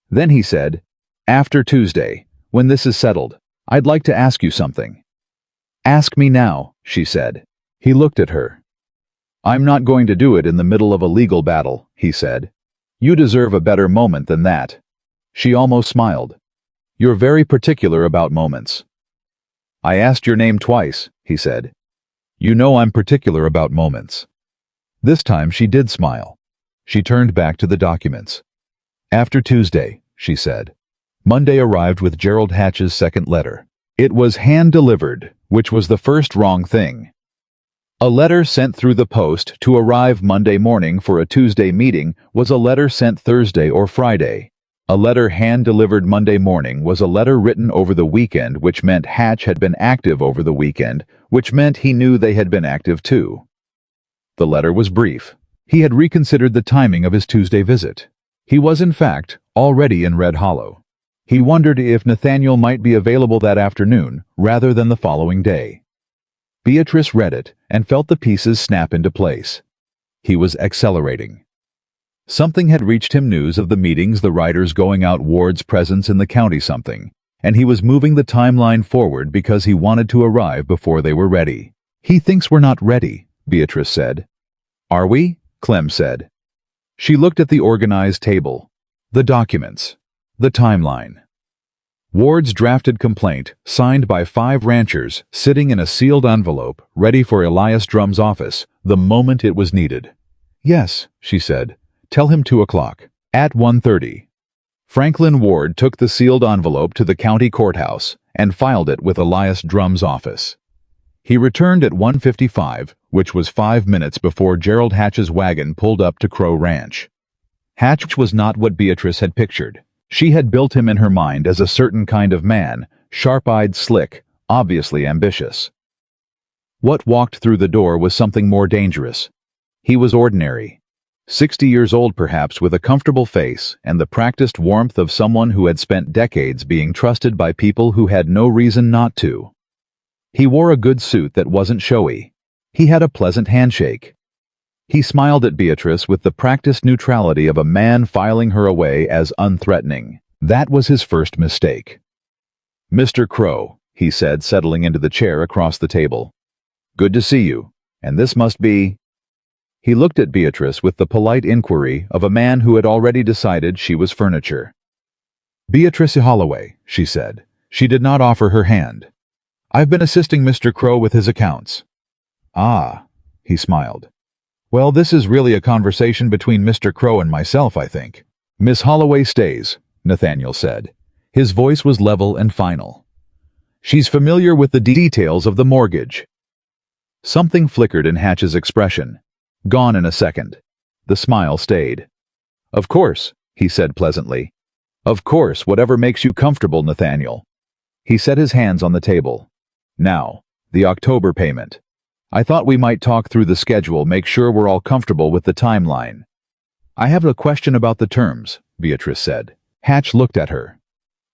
Then he said, "After Tuesday, when this is settled, I'd like to ask you something." "Ask me now," she said. He looked at her. "I'm not going to do it in the middle of a legal battle," he said. "You deserve a better moment than that." She almost smiled. "You're very particular about moments." "I asked your name twice," he said. "You know I'm particular about moments." This time she did smile. She turned back to the documents. "After Tuesday," she said. Monday arrived with Gerald Hatch's second letter. It was hand-delivered, which was the first wrong thing. A letter sent through the post to arrive Monday morning for a Tuesday meeting was a letter sent Thursday or Friday. A letter hand-delivered Monday morning was a letter written over the weekend, which meant Hatch had been active over the weekend, which meant he knew they had been active too. The letter was brief. He had reconsidered the timing of his Tuesday visit. He was, in fact, already in Red Hollow. He wondered if Nathaniel might be available that afternoon rather than the following day. Beatrice read it and felt the pieces snap into place. He was accelerating. Something had reached him, news of the meetings, the writers going out, Ward's presence in the county, something, and he was moving the timeline forward because he wanted to arrive before they were ready. "He thinks we're not ready," Beatrice said. "Are we?" Clem said. She looked at the organized table, the documents, the timeline. Ward's drafted complaint, signed by 5 ranchers, sitting in a sealed envelope, ready for Elias Drum's office, the moment it was needed. "Yes," she said. "Tell him 2 o'clock. At 1:30. Franklin Ward took the sealed envelope to the county courthouse and filed it with Elias Drum's office. He returned at 1:55, which was 5 minutes before Gerald Hatch's wagon pulled up to Crowe Ranch. Hatch was not what Beatrice had pictured. She had built him in her mind as a certain kind of man, sharp-eyed, slick, obviously ambitious. What walked through the door was something more dangerous. He was ordinary. 60 years old perhaps, with a comfortable face and the practiced warmth of someone who had spent decades being trusted by people who had no reason not to. He wore a good suit that wasn't showy. He had a pleasant handshake. He smiled at Beatrice with the practiced neutrality of a man filing her away as unthreatening. That was his first mistake. "Mr. Crowe," he said, settling into the chair across the table. "Good to see you. And this must be—" He looked at Beatrice with the polite inquiry of a man who had already decided she was furniture. "Beatrice Holloway," she said. She did not offer her hand. "I've been assisting Mr. Crowe with his accounts." "Ah," he smiled. "Well, this is really a conversation between Mr. Crowe and myself, I think." "Miss Holloway stays," Nathaniel said. His voice was level and final. "She's familiar with the details of the mortgage." Something flickered in Hatch's expression. Gone in a second. The smile stayed. "Of course," he said pleasantly. "Of course, whatever makes you comfortable, Nathaniel." He set his hands on the table. "Now, the October payment. I thought we might talk through the schedule, make sure we're all comfortable with the timeline." "I have a question about the terms," Beatrice said. Hatch looked at her.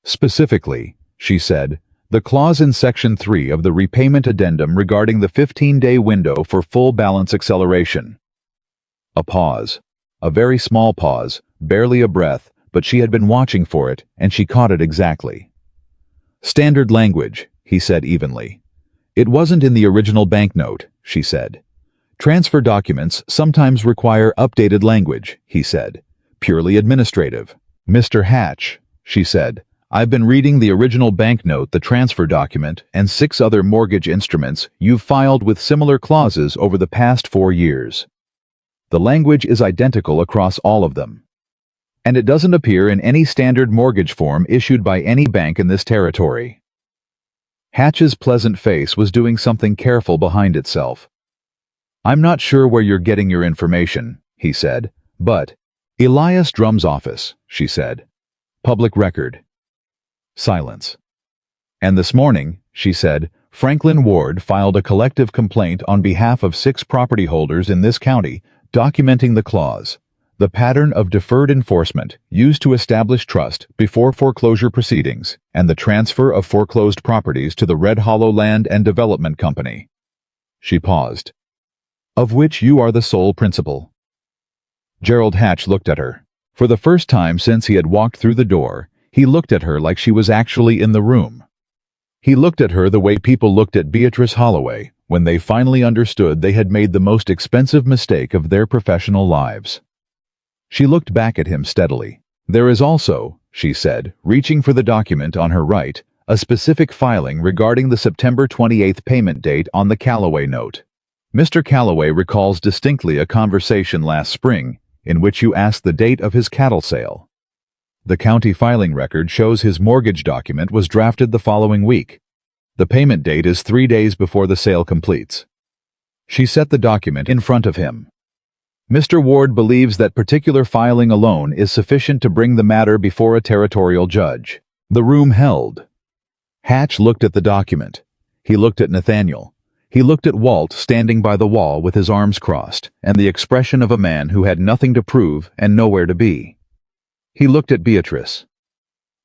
"Specifically," she said, "the clause in Section 3 of the repayment addendum regarding the 15-day window for full balance acceleration." A pause. A very small pause, barely a breath, but she had been watching for it, and she caught it exactly. "Standard language," he said evenly. "It wasn't in the original banknote," she said. Transfer documents sometimes require updated language, he said. Purely administrative. Mr. Hatch, she said, I've been reading the original banknote, the transfer document, and 6 other mortgage instruments you've filed with similar clauses over the past 4 years. The language is identical across all of them. And it doesn't appear in any standard mortgage form issued by any bank in this territory. Hatch's pleasant face was doing something careful behind itself. I'm not sure where you're getting your information, he said, but Elias Drum's office, she said. Public record. Silence. And this morning, she said, Franklin Ward filed a collective complaint on behalf of 6 property holders in this county, documenting the clause, the pattern of deferred enforcement used to establish trust before foreclosure proceedings, and the transfer of foreclosed properties to the Red Hollow Land and Development Company. She paused. Of which you are the sole principal. Gerald Hatch looked at her. For the first time since he had walked through the door, he looked at her like she was actually in the room. He looked at her the way people looked at Beatrice Holloway when they finally understood they had made the most expensive mistake of their professional lives. She looked back at him steadily. There is also, she said, reaching for the document on her right, a specific filing regarding the September 28th payment date on the Calloway note. Mr. Calloway recalls distinctly a conversation last spring in which you asked the date of his cattle sale. The county filing record shows his mortgage document was drafted the following week. The payment date is 3 days before the sale completes. She set the document in front of him. Mr. Ward believes that particular filing alone is sufficient to bring the matter before a territorial judge. The room held. Hatch looked at the document. He looked at Nathaniel. He looked at Walt standing by the wall with his arms crossed, and the expression of a man who had nothing to prove and nowhere to be. He looked at Beatrice.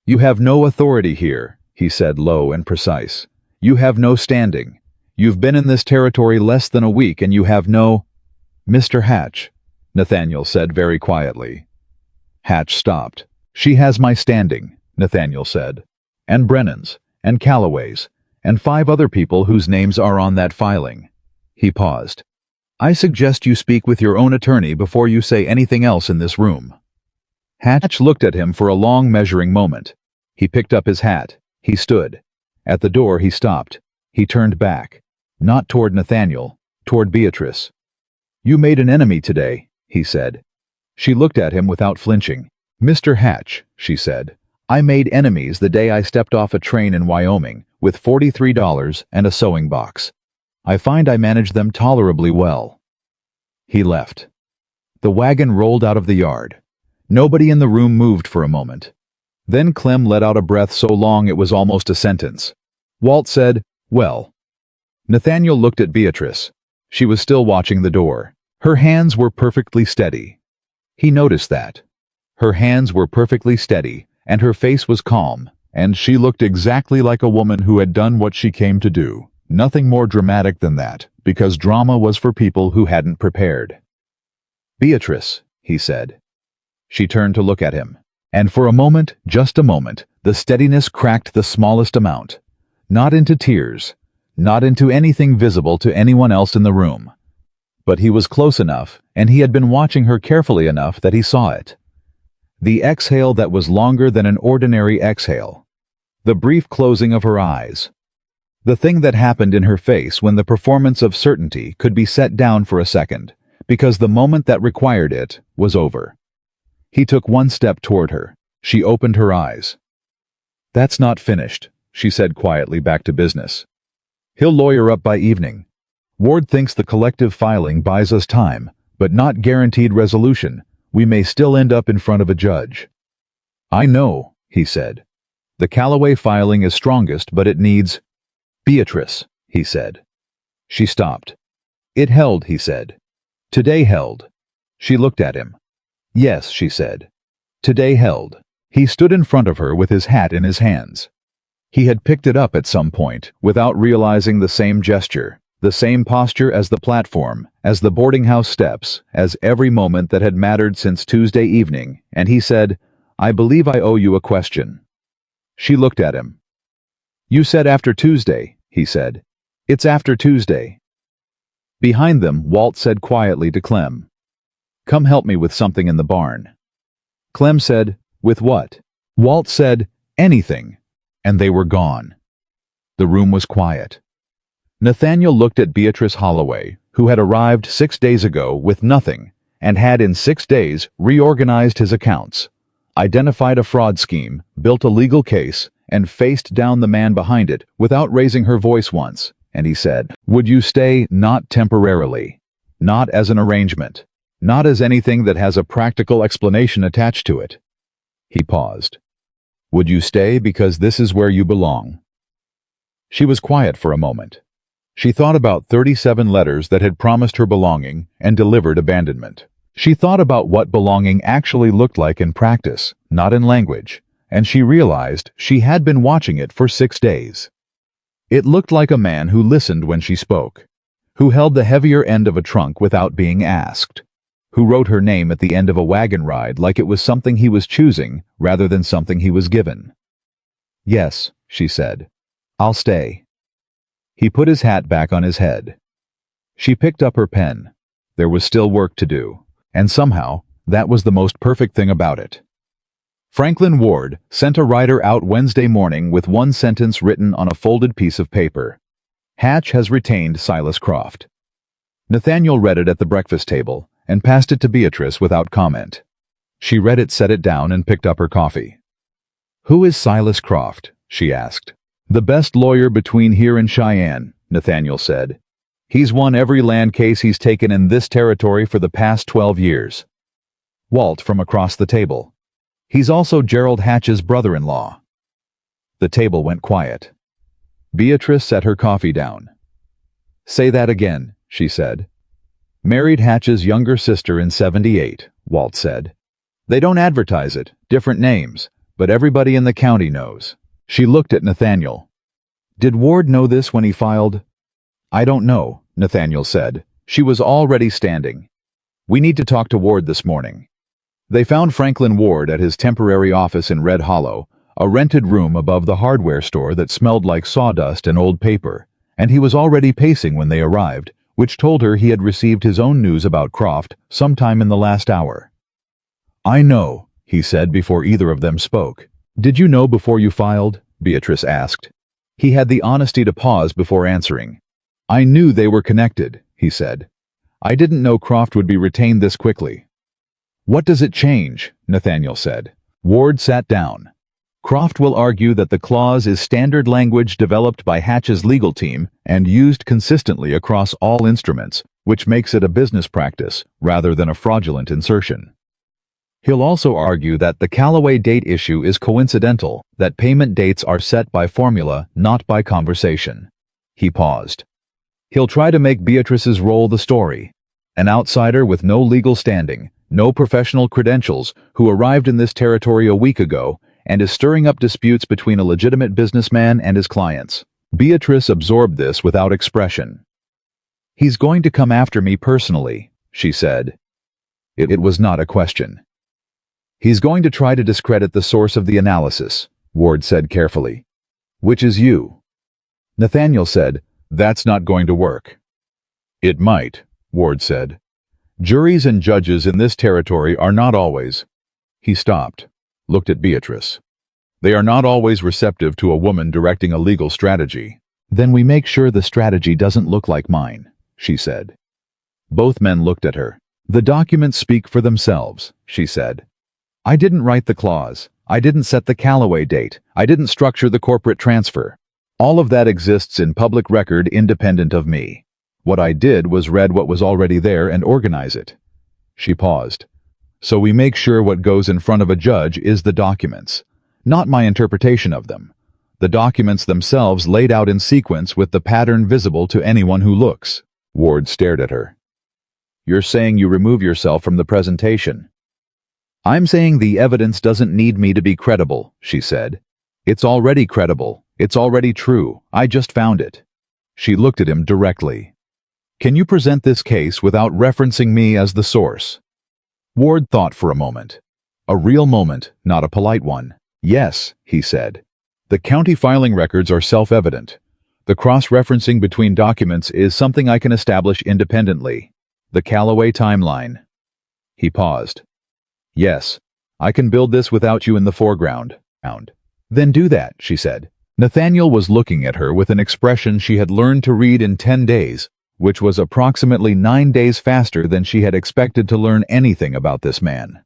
You have no authority here, he said low and precise. You have no standing. You've been in this territory less than a week and you have no— Mr. Hatch, Nathaniel said very quietly. Hatch stopped. She has my standing, Nathaniel said. And Brennan's, and Calloway's, and 5 other people whose names are on that filing. He paused. I suggest you speak with your own attorney before you say anything else in this room. Hatch looked at him for a long measuring moment. He picked up his hat. He stood. At the door he stopped. He turned back. Not toward Nathaniel, toward Beatrice. You made an enemy today, he said. She looked at him without flinching. Mr. Hatch, she said, I made enemies the day I stepped off a train in Wyoming with $43 and a sewing box. I find I managed them tolerably well. He left. The wagon rolled out of the yard. Nobody in the room moved for a moment. Then Clem let out a breath so long it was almost a sentence. Walt said, Well. Nathaniel looked at Beatrice. She was still watching the door. Her hands were perfectly steady. He noticed that. Her hands were perfectly steady, and her face was calm, and she looked exactly like a woman who had done what she came to do. Nothing more dramatic than that, because drama was for people who hadn't prepared. Beatrice, he said. She turned to look at him. And for a moment, just a moment, the steadiness cracked the smallest amount. Not into tears. Not into anything visible to anyone else in the room. But he was close enough, and he had been watching her carefully enough that he saw it. The exhale that was longer than an ordinary exhale. The brief closing of her eyes. The thing that happened in her face when the performance of certainty could be set down for a second, because the moment that required it was over. He took one step toward her. She opened her eyes. That's not finished, she said quietly, back to business. He'll lawyer up by evening. Ward thinks the collective filing buys us time, but not guaranteed resolution. We may still end up in front of a judge. I know, he said. The Calloway filing is strongest, but it needs— Beatrice, he said. She stopped. It held, he said. Today held. She looked at him. Yes, she said. Today held. He stood in front of her with his hat in his hands. He had picked it up at some point, without realizing the same gesture, the same posture as the platform, as the boarding house steps, as every moment that had mattered since Tuesday evening, and he said, I believe I owe you a question. She looked at him. You said after Tuesday, he said. It's after Tuesday. Behind them, Walt said quietly to Clem, "Come help me with something in the barn." Clem said, "With what?" Walt said, "Anything," and they were gone. The room was quiet. Nathaniel looked at Beatrice Holloway, who had arrived 6 days ago with nothing and had in 6 days reorganized his accounts, identified a fraud scheme, built a legal case, and faced down the man behind it without raising her voice once, and he said, "Would you stay not temporarily, not as an arrangement, not as anything that has a practical explanation attached to it?" He paused. "Would you stay because this is where you belong?" She was quiet for a moment. She thought about 37 letters that had promised her belonging and delivered abandonment. She thought about what belonging actually looked like in practice, not in language, and she realized she had been watching it for 6 days. It looked like a man who listened when she spoke, who held the heavier end of a trunk without being asked, who wrote her name at the end of a wagon ride like it was something he was choosing rather than something he was given. "Yes," she said. "I'll stay." He put his hat back on his head. She picked up her pen. There was still work to do, and somehow, that was the most perfect thing about it. Franklin Ward sent a writer out Wednesday morning with one sentence written on a folded piece of paper. "Hatch has retained Silas Croft." Nathaniel read it at the breakfast table and passed it to Beatrice without comment. She read it, set it down, and picked up her coffee. "Who is Silas Croft?" she asked. "The best lawyer between here and Cheyenne," Nathaniel said. "He's won every land case he's taken in this territory for the past 12 years. Walt from across the table. He's also Gerald Hatch's brother-in-law." The table went quiet. Beatrice set her coffee down. "Say that again," she said. "Married Hatch's younger sister in 78, Walt said. They don't advertise it, different names, but everybody in the county knows." She looked at Nathaniel. "Did Ward know this when he filed?" "I don't know," Nathaniel said. She was already standing. "We need to talk to Ward this morning." They found Franklin Ward at his temporary office in Red Hollow, a rented room above the hardware store that smelled like sawdust and old paper, and he was already pacing when they arrived, which told her he had received his own news about Croft sometime in the last hour. "I know," he said before either of them spoke. "Did you know before you filed?" Beatrice asked. He had the honesty to pause before answering. "I knew they were connected," he said. "I didn't know Croft would be retained this quickly." "What does it change?" Nathaniel said. Ward sat down. "Croft will argue that the clause is standard language developed by Hatch's legal team and used consistently across all instruments, which makes it a business practice rather than a fraudulent insertion. He'll also argue that the Callaway date issue is coincidental, that payment dates are set by formula, not by conversation." He paused. He'll try to make Beatrice's role the story. An outsider with no legal standing, no professional credentials, who arrived in this territory a week ago and is stirring up disputes between a legitimate businessman and his clients. Beatrice absorbed this without expression. "He's going to come after me personally," she said. It was not a question. "He's going to try to discredit the source of the analysis," Ward said carefully. "Which is you." Nathaniel said, "That's not going to work." "It might," Ward said. "Juries and judges in this territory are not always—" He stopped, looked at Beatrice. "They are not always receptive to a woman directing a legal strategy." "Then we make sure the strategy doesn't look like mine," she said. Both men looked at her. "The documents speak for themselves," she said. "I didn't write the clause. I didn't set the Callaway date. I didn't structure the corporate transfer. All of that exists in public record independent of me. What I did was read what was already there and organize it." She paused. "So we make sure what goes in front of a judge is the documents, not my interpretation of them. The documents themselves laid out in sequence with the pattern visible to anyone who looks." Ward stared at her. "You're saying you remove yourself from the presentation." "I'm saying the evidence doesn't need me to be credible," she said. "It's already credible. It's already true. I just found it." She looked at him directly. "Can you present this case without referencing me as the source?" Ward thought for a moment. A real moment, not a polite one. "Yes," he said. "The county filing records are self-evident. The cross-referencing between documents is something I can establish independently. The Calloway timeline. He paused. Yes, I can build this without you in the foreground. Then do that, she said. Nathaniel was looking at her with an expression she had learned to read in 10 days, which was approximately 9 days faster than she had expected to learn anything about this man.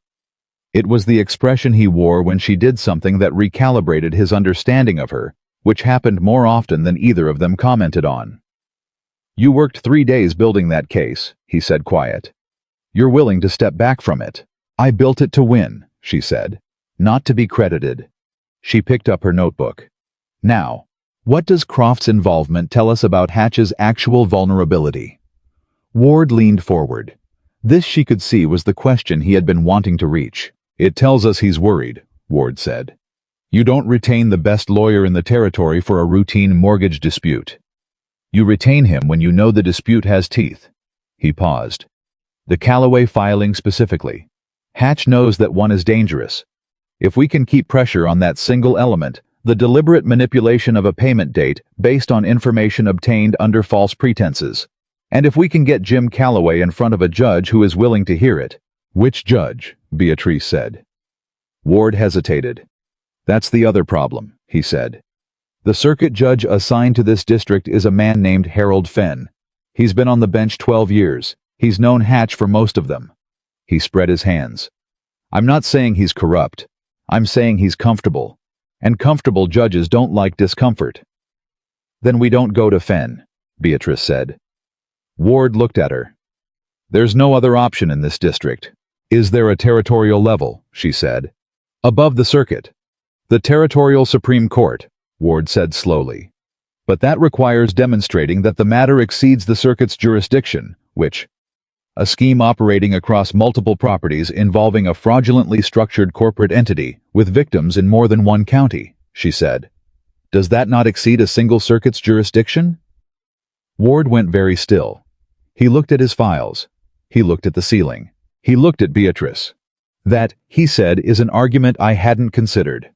It was the expression he wore when she did something that recalibrated his understanding of her, which happened more often than either of them commented on. You worked 3 days building that case, he said quiet. You're willing to step back from it. I built it to win, she said, not to be credited. She picked up her notebook. Now, what does Croft's involvement tell us about Hatch's actual vulnerability? Ward leaned forward. This, she could see, was the question he had been wanting to reach. It tells us he's worried, Ward said. You don't retain the best lawyer in the territory for a routine mortgage dispute. You retain him when you know the dispute has teeth. He paused. The Calloway filing specifically. Hatch knows that one is dangerous. If we can keep pressure on that single element, the deliberate manipulation of a payment date based on information obtained under false pretenses, and if we can get Jim Calloway in front of a judge who is willing to hear it. Which judge? Beatrice said. Ward hesitated. That's the other problem, he said. The circuit judge assigned to this district is a man named Harold Fenn. He's been on the bench 12 years. He's known Hatch for most of them. He spread his hands. I'm not saying he's corrupt. I'm saying he's comfortable. And comfortable judges don't like discomfort. Then we don't go to Fenn, Beatrice said. Ward looked at her. There's no other option in this district. Is there a territorial level? She said. Above the circuit. The Territorial Supreme Court, Ward said slowly. But that requires demonstrating that the matter exceeds the circuit's jurisdiction, which, a scheme operating across multiple properties involving a fraudulently structured corporate entity with victims in more than one county, she said. Does that not exceed a single circuit's jurisdiction? Ward went very still. He looked at his files. He looked at the ceiling. He looked at Beatrice. That, he said, is an argument I hadn't considered.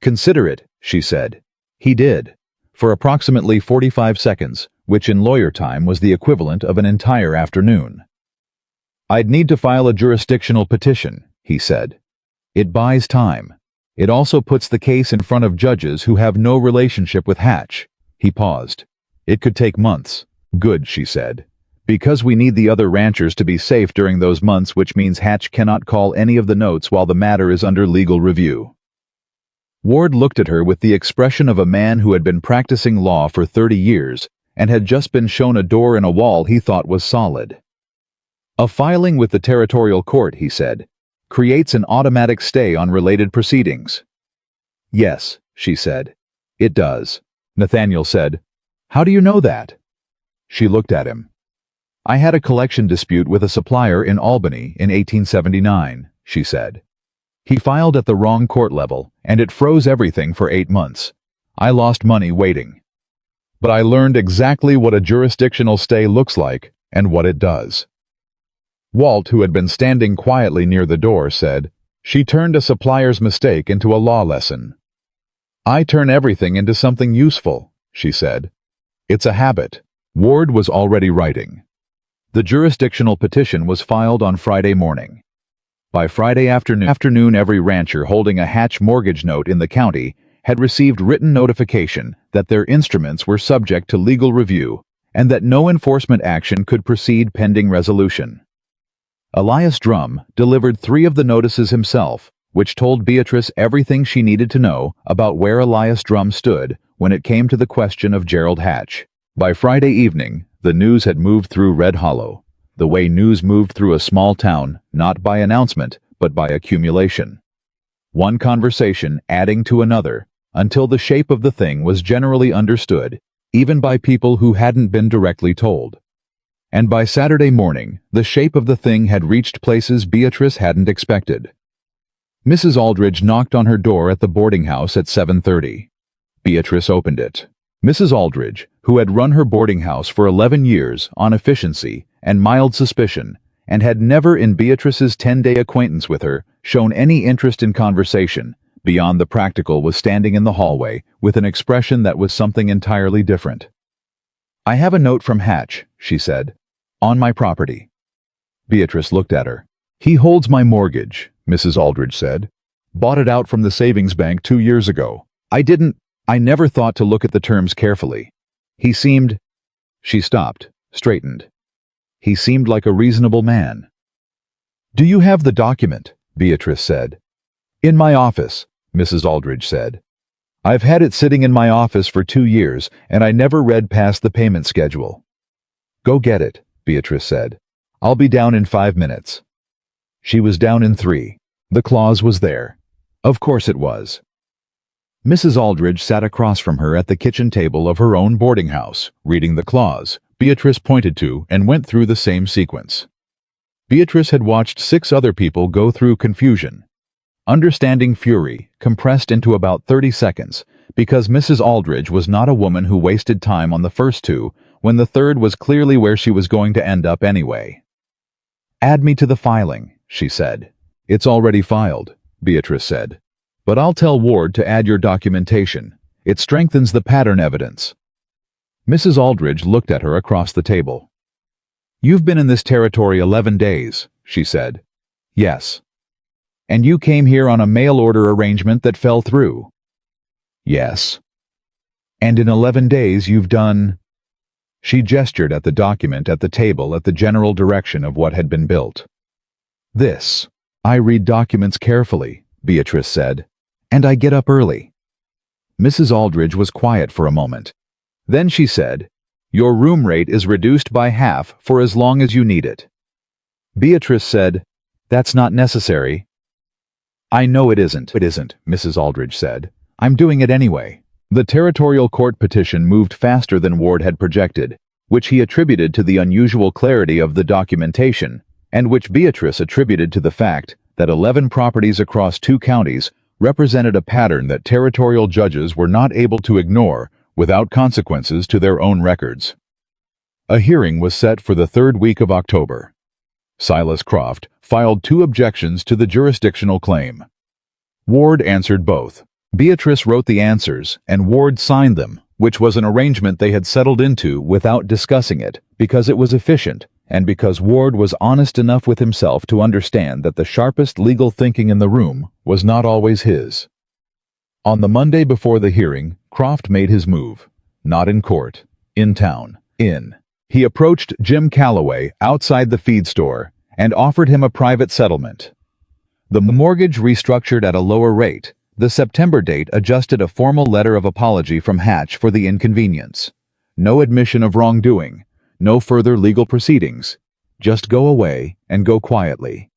Consider it, she said. He did. For approximately 45 seconds, which in lawyer time was the equivalent of an entire afternoon. I'd need to file a jurisdictional petition, he said. It buys time. It also puts the case in front of judges who have no relationship with Hatch. He paused. It could take months. Good, she said. Because we need the other ranchers to be safe during those months, which means Hatch cannot call any of the notes while the matter is under legal review. Ward looked at her with the expression of a man who had been practicing law for 30 years and had just been shown a door in a wall he thought was solid. A filing with the territorial court, he said, creates an automatic stay on related proceedings. Yes, she said. It does. Nathaniel said. How do you know that? She looked at him. I had a collection dispute with a supplier in Albany in 1879, she said. He filed at the wrong court level, and it froze everything for 8 months. I lost money waiting. But I learned exactly what a jurisdictional stay looks like and what it does. Walt, who had been standing quietly near the door, said, She turned a supplier's mistake into a law lesson. I turn everything into something useful, she said. It's a habit. Ward was already writing. The jurisdictional petition was filed on Friday morning. By Friday afternoon, every rancher holding a Hatch mortgage note in the county had received written notification that their instruments were subject to legal review and that no enforcement action could proceed pending resolution. Elias Drum delivered 3 of the notices himself, which told Beatrice everything she needed to know about where Elias Drum stood when it came to the question of Gerald Hatch. By Friday evening, the news had moved through Red Hollow, the way news moved through a small town, not by announcement, but by accumulation. One conversation adding to another, until the shape of the thing was generally understood, even by people who hadn't been directly told. And by Saturday morning, the shape of the thing had reached places Beatrice hadn't expected. Mrs. Aldridge knocked on her door at the boarding house at 7:30. Beatrice opened it. Mrs. Aldridge, who had run her boarding house for 11 years on efficiency and mild suspicion, and had never in Beatrice's 10-day acquaintance with her shown any interest in conversation, beyond the practical, was standing in the hallway with an expression that was something entirely different. "I have a note from Hatch," she said. "On my property." Beatrice looked at her. "He holds my mortgage," Mrs. Aldridge said. "Bought it out from the savings bank 2 years ago. I never thought to look at the terms carefully. He seemed—" She stopped, straightened. "He seemed like a reasonable man." "Do you have the document?" Beatrice said. "In my office," Mrs. Aldridge said. "I've had it sitting in my office for 2 years, and I never read past the payment schedule." "Go get it," Beatrice said. "I'll be down in 5 minutes." She was down in 3. The clause was there. Of course it was. Mrs. Aldridge sat across from her at the kitchen table of her own boarding house, reading the clause Beatrice pointed to, and went through the same sequence. Beatrice had watched 6 other people go through confusion. Understanding fury compressed into about 30 seconds, because Mrs. Aldridge was not a woman who wasted time on the first 2 when the third was clearly where she was going to end up anyway. "Add me to the filing," she said. "It's already filed," Beatrice said. "But I'll tell Ward to add your documentation. It strengthens the pattern evidence." Mrs. Aldridge looked at her across the table. "You've been in this territory 11 days, she said. "Yes." "And you came here on a mail order arrangement that fell through?" "Yes." "And in 11 days you've done—" She gestured at the document at the table at the general direction of what had been built. "This. I read documents carefully," Beatrice said. "And I get up early." Mrs. Aldridge was quiet for a moment. Then she said, "Your room rate is reduced by half for as long as you need it." Beatrice said, "That's not necessary." "I know it isn't, Mrs. Aldridge said. "I'm doing it anyway." The territorial court petition moved faster than Ward had projected, which he attributed to the unusual clarity of the documentation, and which Beatrice attributed to the fact that 11 properties across 2 counties represented a pattern that territorial judges were not able to ignore without consequences to their own records. A hearing was set for the 3rd week of October. Silas Croft filed 2 objections to the jurisdictional claim. Ward answered both. Beatrice wrote the answers, and Ward signed them, which was an arrangement they had settled into without discussing it, because it was efficient, and because Ward was honest enough with himself to understand that the sharpest legal thinking in the room was not always his. On the Monday before the hearing, Croft made his move. Not in court. In town. He approached Jim Calloway outside the feed store and offered him a private settlement. The mortgage restructured at a lower rate. The September date adjusted a formal letter of apology from Hatch for the inconvenience. No admission of wrongdoing. No further legal proceedings. Just go away and go quietly.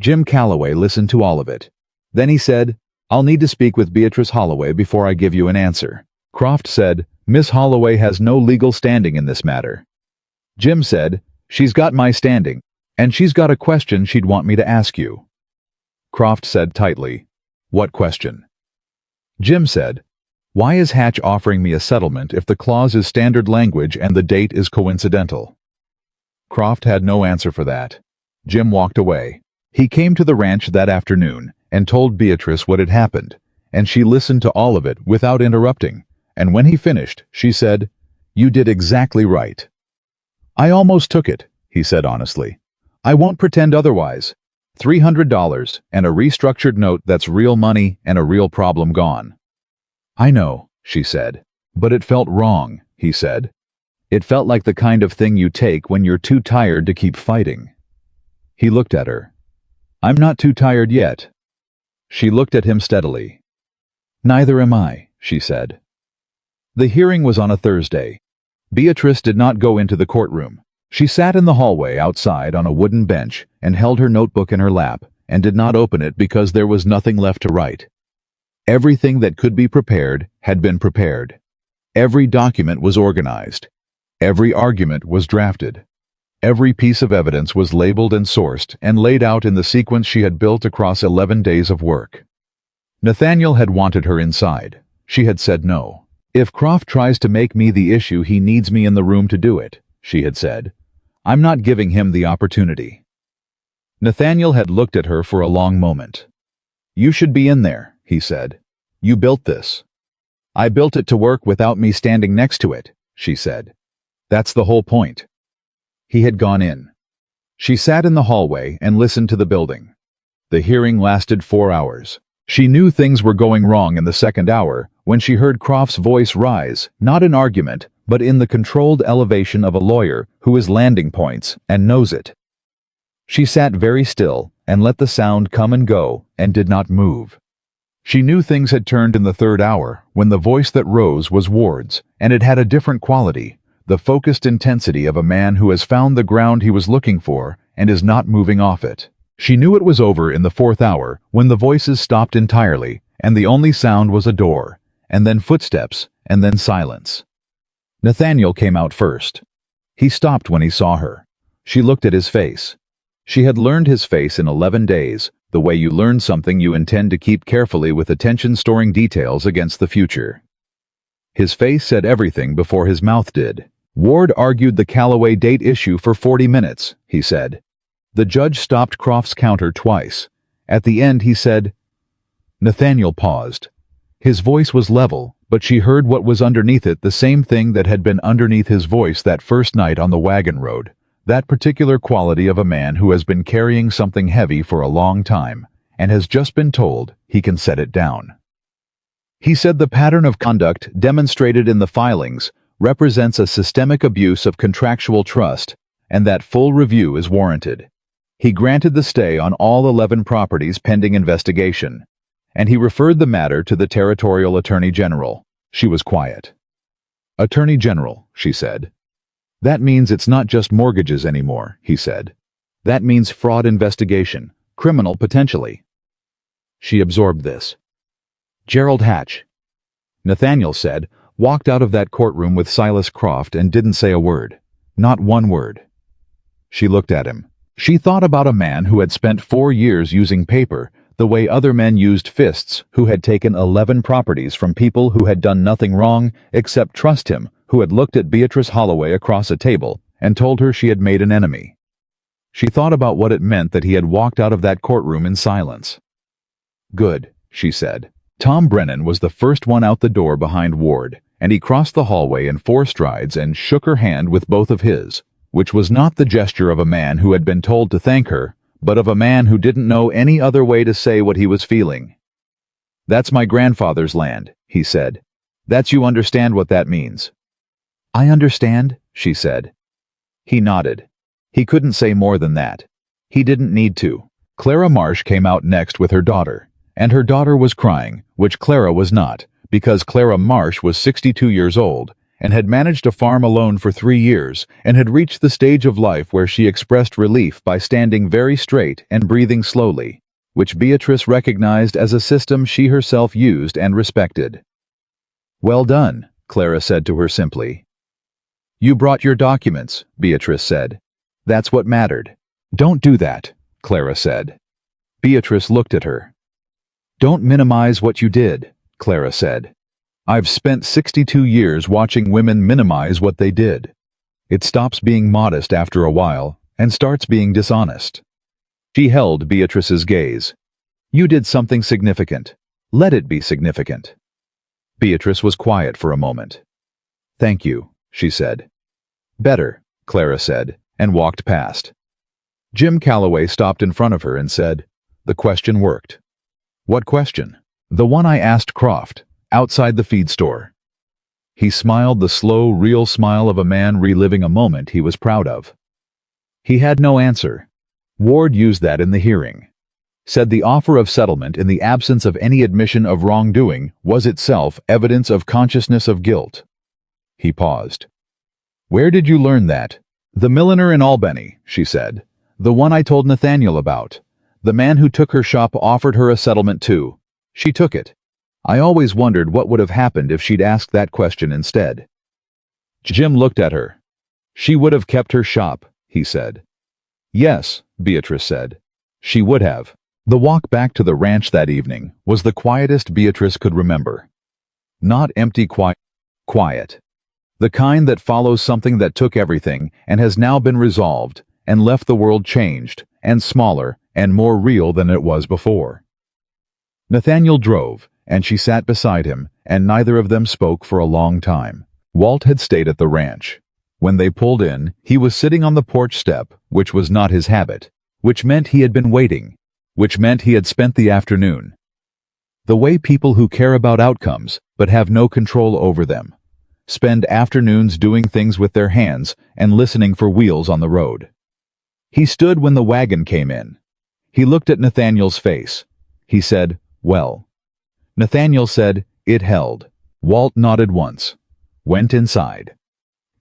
Jim Calloway listened to all of it. Then he said, "I'll need to speak with Beatrice Holloway before I give you an answer." Croft said, "Miss Holloway has no legal standing in this matter." Jim said, "She's got my standing, and she's got a question she'd want me to ask you." Croft said tightly, "What question?" Jim said, "Why is Hatch offering me a settlement if the clause is standard language and the date is coincidental?" Croft had no answer for that. Jim walked away. He came to the ranch that afternoon and told Beatrice what had happened, and she listened to all of it without interrupting, and when he finished, she said, "You did exactly right." "I almost took it," he said honestly. "I won't pretend otherwise. $300 and a restructured note that's real money and a real problem gone." "I know," she said. "But it felt wrong," he said. "It felt like the kind of thing you take when you're too tired to keep fighting." He looked at her. "I'm not too tired yet." She looked at him steadily. "Neither am I," she said. The hearing was on a Thursday. Beatrice did not go into the courtroom. She sat in the hallway outside on a wooden bench and held her notebook in her lap and did not open it because there was nothing left to write. Everything that could be prepared had been prepared. Every document was organized. Every argument was drafted. Every piece of evidence was labeled and sourced and laid out in the sequence she had built across 11 days of work. Nathaniel had wanted her inside. She had said no. "If Croft tries to make me the issue, he needs me in the room to do it," she had said. "I'm not giving him the opportunity." Nathaniel had looked at her for a long moment. "You should be in there," he said. You built this. I built it to work without me standing next to it, she said. That's the whole point. He had gone in. She sat in the hallway and listened to the building. The hearing lasted 4 hours. She knew things were going wrong in the second hour when she heard Croft's voice rise, not in argument, but in the controlled elevation of a lawyer who is landing points and knows it. She sat very still and let the sound come and go and did not move. She knew things had turned in the third hour when the voice that rose was Ward's, and it had a different quality, the focused intensity of a man who has found the ground he was looking for and is not moving off it. She knew it was over in the fourth hour when the voices stopped entirely and the only sound was a door, and then footsteps, and then silence. Nathaniel came out first. He stopped when he saw her. She looked at his face. She had learned his face in 11 days, the way you learn something you intend to keep carefully with attention-storing details against the future. His face said everything before his mouth did. Ward argued the Calloway date issue for 40 minutes, he said. The judge stopped Croft's counter twice. At the end he said, Nathaniel paused. His voice was level, but she heard what was underneath it, the same thing that had been underneath his voice that first night on the wagon road, that particular quality of a man who has been carrying something heavy for a long time, and has just been told he can set it down. He said the pattern of conduct demonstrated in the filings represents a systemic abuse of contractual trust, and that full review is warranted. He granted the stay on all 11 properties pending investigation, and he referred the matter to the Territorial Attorney General. She was quiet. Attorney General, she said. That means it's not just mortgages anymore, he said. That means fraud investigation, criminal potentially. She absorbed this. Gerald Hatch, Nathaniel said, walked out of that courtroom with Silas Croft and didn't say a word. Not one word. She looked at him. She thought about a man who had spent 4 years using paper the way other men used fists, who had taken 11 properties from people who had done nothing wrong except trust him, who had looked at Beatrice Holloway across a table and told her she had made an enemy. She thought about what it meant that he had walked out of that courtroom in silence. Good, she said. Tom Brennan was the first one out the door behind Ward, and he crossed the hallway in 4 strides and shook her hand with both of his, which was not the gesture of a man who had been told to thank her, but of a man who didn't know any other way to say what he was feeling. That's my grandfather's land, he said. That's you understand what that means. I understand, she said. He nodded. He couldn't say more than that. He didn't need to. Clara Marsh came out next with her daughter, and her daughter was crying, which Clara was not, because Clara Marsh was 62 years old, and had managed to farm alone for 3 years, and had reached the stage of life where she expressed relief by standing very straight and breathing slowly, which Beatrice recognized as a system she herself used and respected. Well done, Clara said to her simply. You brought your documents, Beatrice said. That's what mattered. Don't do that, Clara said. Beatrice looked at her. Don't minimize what you did, Clara said. I've spent 62 years watching women minimize what they did. It stops being modest after a while and starts being dishonest. She held Beatrice's gaze. You did something significant. Let it be significant. Beatrice was quiet for a moment. Thank you, she said. Better, Clara said, and walked past. Jim Calloway stopped in front of her and said, The question worked. What question? The one I asked Croft, outside the feed store. He smiled the slow, real smile of a man reliving a moment he was proud of. He had no answer. Ward used that in the hearing. Said the offer of settlement in the absence of any admission of wrongdoing was itself evidence of consciousness of guilt. He paused. Where did you learn that? The milliner in Albany, she said. The one I told Nathaniel about. The man who took her shop offered her a settlement too. She took it. I always wondered what would have happened if she'd asked that question instead. Jim looked at her. She would have kept her shop, he said. Yes, Beatrice said. She would have. The walk back to the ranch that evening was the quietest Beatrice could remember. Not empty quiet. The kind that follows something that took everything and has now been resolved and left the world changed and smaller and more real than it was before. Nathaniel drove, and she sat beside him, and neither of them spoke for a long time. Walt had stayed at the ranch. When they pulled in, he was sitting on the porch step, which was not his habit, which meant he had been waiting, which meant he had spent the afternoon. The way people who care about outcomes, but have no control over them, spend afternoons doing things with their hands and listening for wheels on the road. He stood when the wagon came in. He looked at Nathaniel's face. He said, "Well." Nathaniel said, "It held." Walt nodded once, went inside,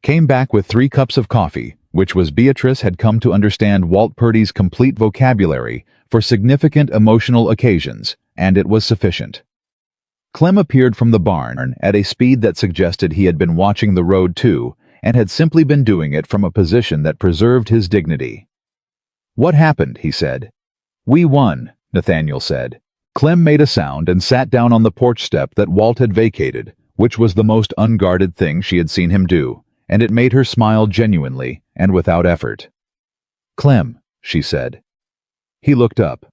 came back with 3 cups of coffee, which was Beatrice had come to understand Walt Purdy's complete vocabulary for significant emotional occasions, and it was sufficient. Clem appeared from the barn at a speed that suggested he had been watching the road too, and had simply been doing it from a position that preserved his dignity. "What happened?" he said. "We won," Nathaniel said. Clem made a sound and sat down on the porch step that Walt had vacated, which was the most unguarded thing she had seen him do, and it made her smile genuinely and without effort. "Clem," she said. He looked up.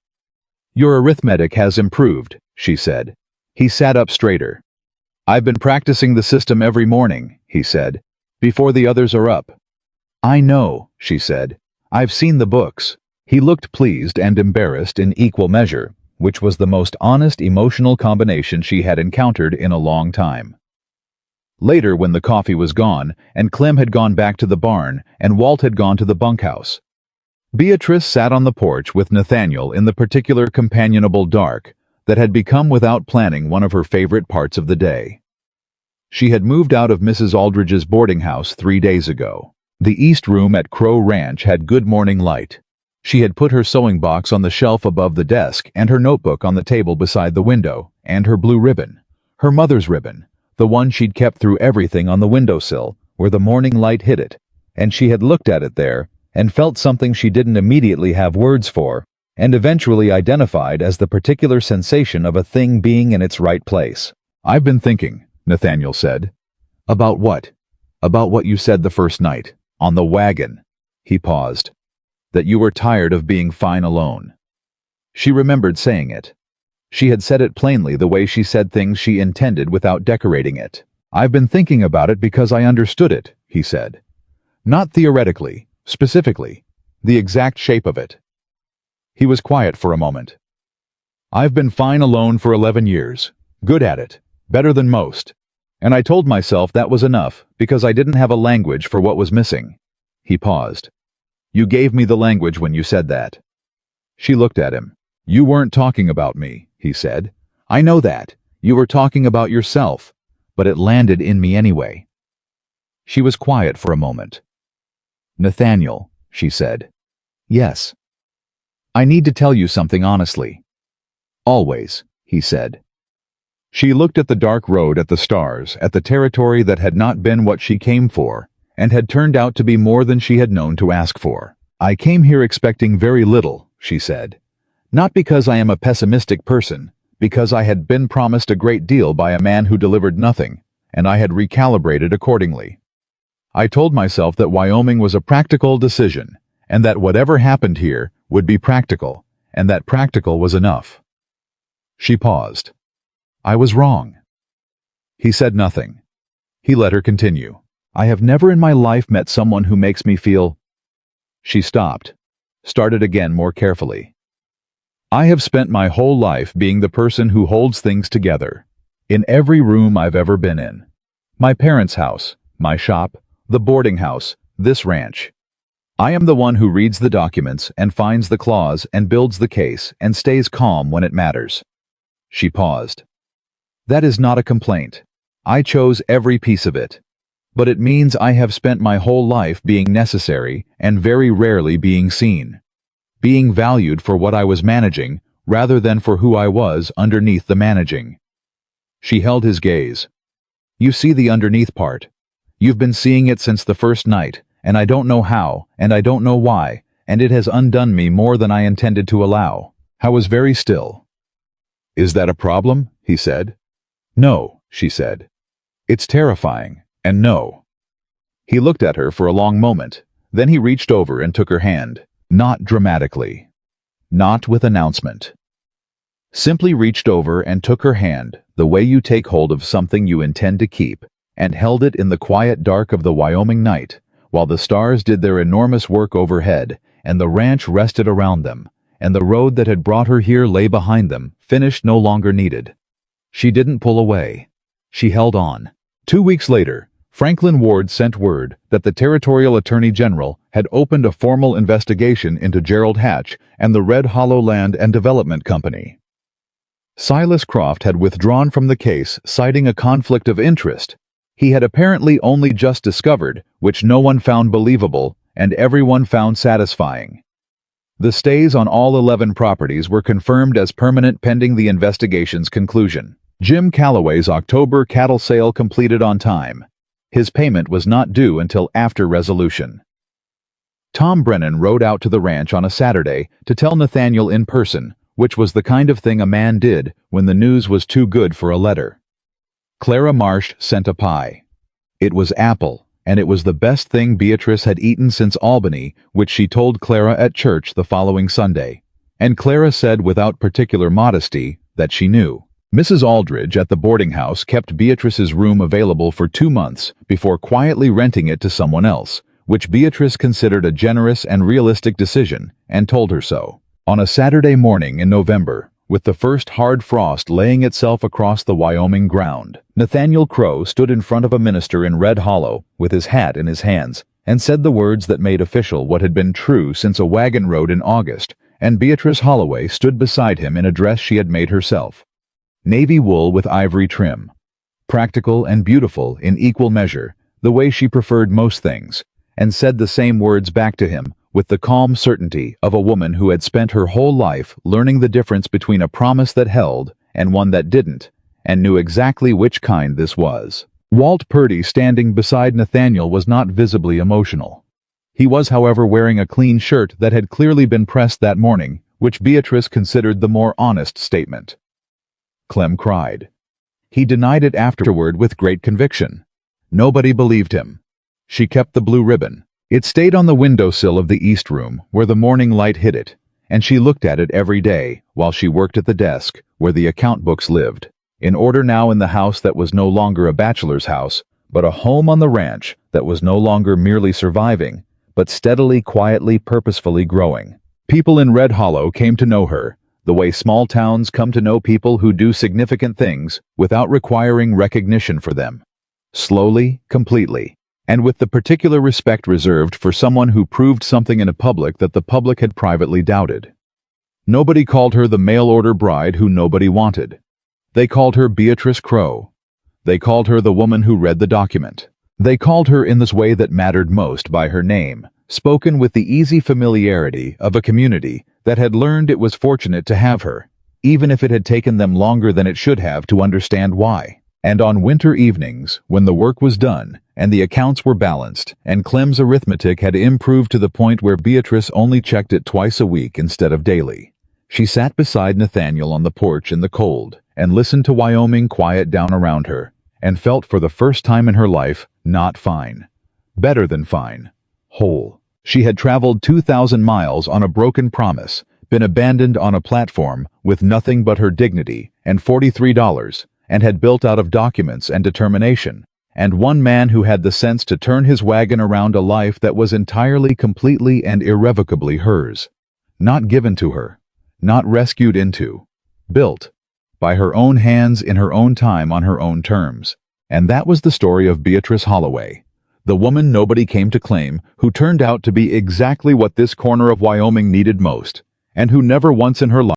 "Your arithmetic has improved," she said. He sat up straighter. "I've been practicing the system every morning," he said, "before the others are up." "I know," she said. "I've seen the books." He looked pleased and embarrassed in equal measure, which was the most honest emotional combination she had encountered in a long time. Later, when the coffee was gone, and Clem had gone back to the barn, and Walt had gone to the bunkhouse, Beatrice sat on the porch with Nathaniel in the particular companionable dark that had become without planning one of her favorite parts of the day. She had moved out of Mrs. Aldridge's boarding house 3 days ago. The east room at Crowe Ranch had good morning light. She had put her sewing box on the shelf above the desk and her notebook on the table beside the window, and her blue ribbon, her mother's ribbon, the one she'd kept through everything on the windowsill where the morning light hit it, and she had looked at it there and felt something she didn't immediately have words for, and eventually identified as the particular sensation of a thing being in its right place. "I've been thinking," Nathaniel said. "About what?" "About what you said the first night, on the wagon." He paused. "That you were tired of being fine alone." She remembered saying it. She had said it plainly the way she said things she intended without decorating it. "I've been thinking about it because I understood it," he said. "Not theoretically, specifically, the exact shape of it." He was quiet for a moment. "I've been fine alone for 11 years, good at it, better than most, and I told myself that was enough because I didn't have a language for what was missing." He paused. "You gave me the language when you said that." She looked at him. "You weren't talking about me," he said. "I know that. You were talking about yourself, but it landed in me anyway." She was quiet for a moment. "Nathaniel," she said. "Yes." "I need to tell you something honestly." "Always," he said. She looked at the dark road, at the stars, at the territory that had not been what she came for, and had turned out to be more than she had known to ask for. "I came here expecting very little," she said. "Not because I am a pessimistic person, because I had been promised a great deal by a man who delivered nothing, and I had recalibrated accordingly. I told myself that Wyoming was a practical decision, and that whatever happened here would be practical, and that practical was enough." She paused. "I was wrong." He said nothing. He let her continue. "I have never in my life met someone who makes me feel—" She stopped, started again more carefully. "I have spent my whole life being the person who holds things together, in every room I've ever been in. My parents' house, my shop, the boarding house, this ranch. I am the one who reads the documents and finds the clause and builds the case and stays calm when it matters." She paused. "That is not a complaint. I chose every piece of it. But it means I have spent my whole life being necessary and very rarely being seen. Being valued for what I was managing rather than for who I was underneath the managing." She held his gaze. "You see the underneath part. You've been seeing it since the first night, and I don't know how, and I don't know why, and it has undone me more than I intended to allow." I was very still. "Is that a problem?" he said. "No," she said. "It's terrifying, and no." He looked at her for a long moment, then he reached over and took her hand, not dramatically, not with announcement. simply reached over and took her hand, the way you take hold of something you intend to keep, and held it in the quiet dark of the Wyoming night, while the stars did their enormous work overhead, and the ranch rested around them, and the road that had brought her here lay behind them, finished, no longer needed. She didn't pull away. She held on. 2 weeks later, Franklin Ward sent word that the Territorial Attorney General had opened a formal investigation into Gerald Hatch and the Red Hollow Land and Development Company. Silas Croft had withdrawn from the case, citing a conflict of interest he had apparently only just discovered, which no one found believable and everyone found satisfying. The stays on all 11 properties were confirmed as permanent pending the investigation's conclusion. Jim Calloway's October cattle sale completed on time. His payment was not due until after resolution. Tom Brennan rode out to the ranch on a Saturday to tell Nathaniel in person, which was the kind of thing a man did when the news was too good for a letter. Clara Marsh sent a pie. It was apple, and it was the best thing Beatrice had eaten since Albany, which she told Clara at church the following Sunday. And Clara said without particular modesty that she knew. Mrs. Aldridge at the boarding house kept Beatrice's room available for 2 months before quietly renting it to someone else, which Beatrice considered a generous and realistic decision, and told her so. On a Saturday morning in November, with the first hard frost laying itself across the Wyoming ground, Nathaniel Crowe stood in front of a minister in Red Hollow with his hat in his hands and said the words that made official what had been true since a wagon road in August, and Beatrice Holloway stood beside him in a dress she had made herself. Navy wool with ivory trim. Practical and beautiful in equal measure, the way she preferred most things, and said the same words back to him with the calm certainty of a woman who had spent her whole life learning the difference between a promise that held and one that didn't, and knew exactly which kind this was. Walt Purdy standing beside Nathaniel was not visibly emotional. He was, however, wearing a clean shirt that had clearly been pressed that morning, which Beatrice considered the more honest statement. Clem cried. He denied it afterward with great conviction. Nobody believed him. She kept the blue ribbon. It stayed on the windowsill of the east room, where the morning light hit it, and she looked at it every day while she worked at the desk where the account books lived, in order now in the house that was no longer a bachelor's house, but a home on the ranch that was no longer merely surviving, but steadily, quietly, purposefully growing. People in Red Hollow came to know her, the way small towns come to know people who do significant things without requiring recognition for them. Slowly, completely, and with the particular respect reserved for someone who proved something in a public that the public had privately doubted. Nobody called her the mail-order bride who nobody wanted. They called her Beatrice Crowe. They called her the woman who read the document. They called her in this way that mattered most by her name, spoken with the easy familiarity of a community that had learned it was fortunate to have her, even if it had taken them longer than it should have to understand why. And on winter evenings, when the work was done, and the accounts were balanced, and Clem's arithmetic had improved to the point where Beatrice only checked it twice a week instead of daily, she sat beside Nathaniel on the porch in the cold, and listened to Wyoming quiet down around her, and felt for the first time in her life, not fine. Better than fine. Whole. She had traveled 2,000 miles on a broken promise, been abandoned on a platform with nothing but her dignity and $43, and had built out of documents and determination, and one man who had the sense to turn his wagon around a life that was entirely, completely, and irrevocably hers. Not given to her. Not rescued into. Built. By her own hands in her own time on her own terms. And that was the story of Beatrice Holloway, the woman nobody came to claim, who turned out to be exactly what this corner of Wyoming needed most, and who never once in her life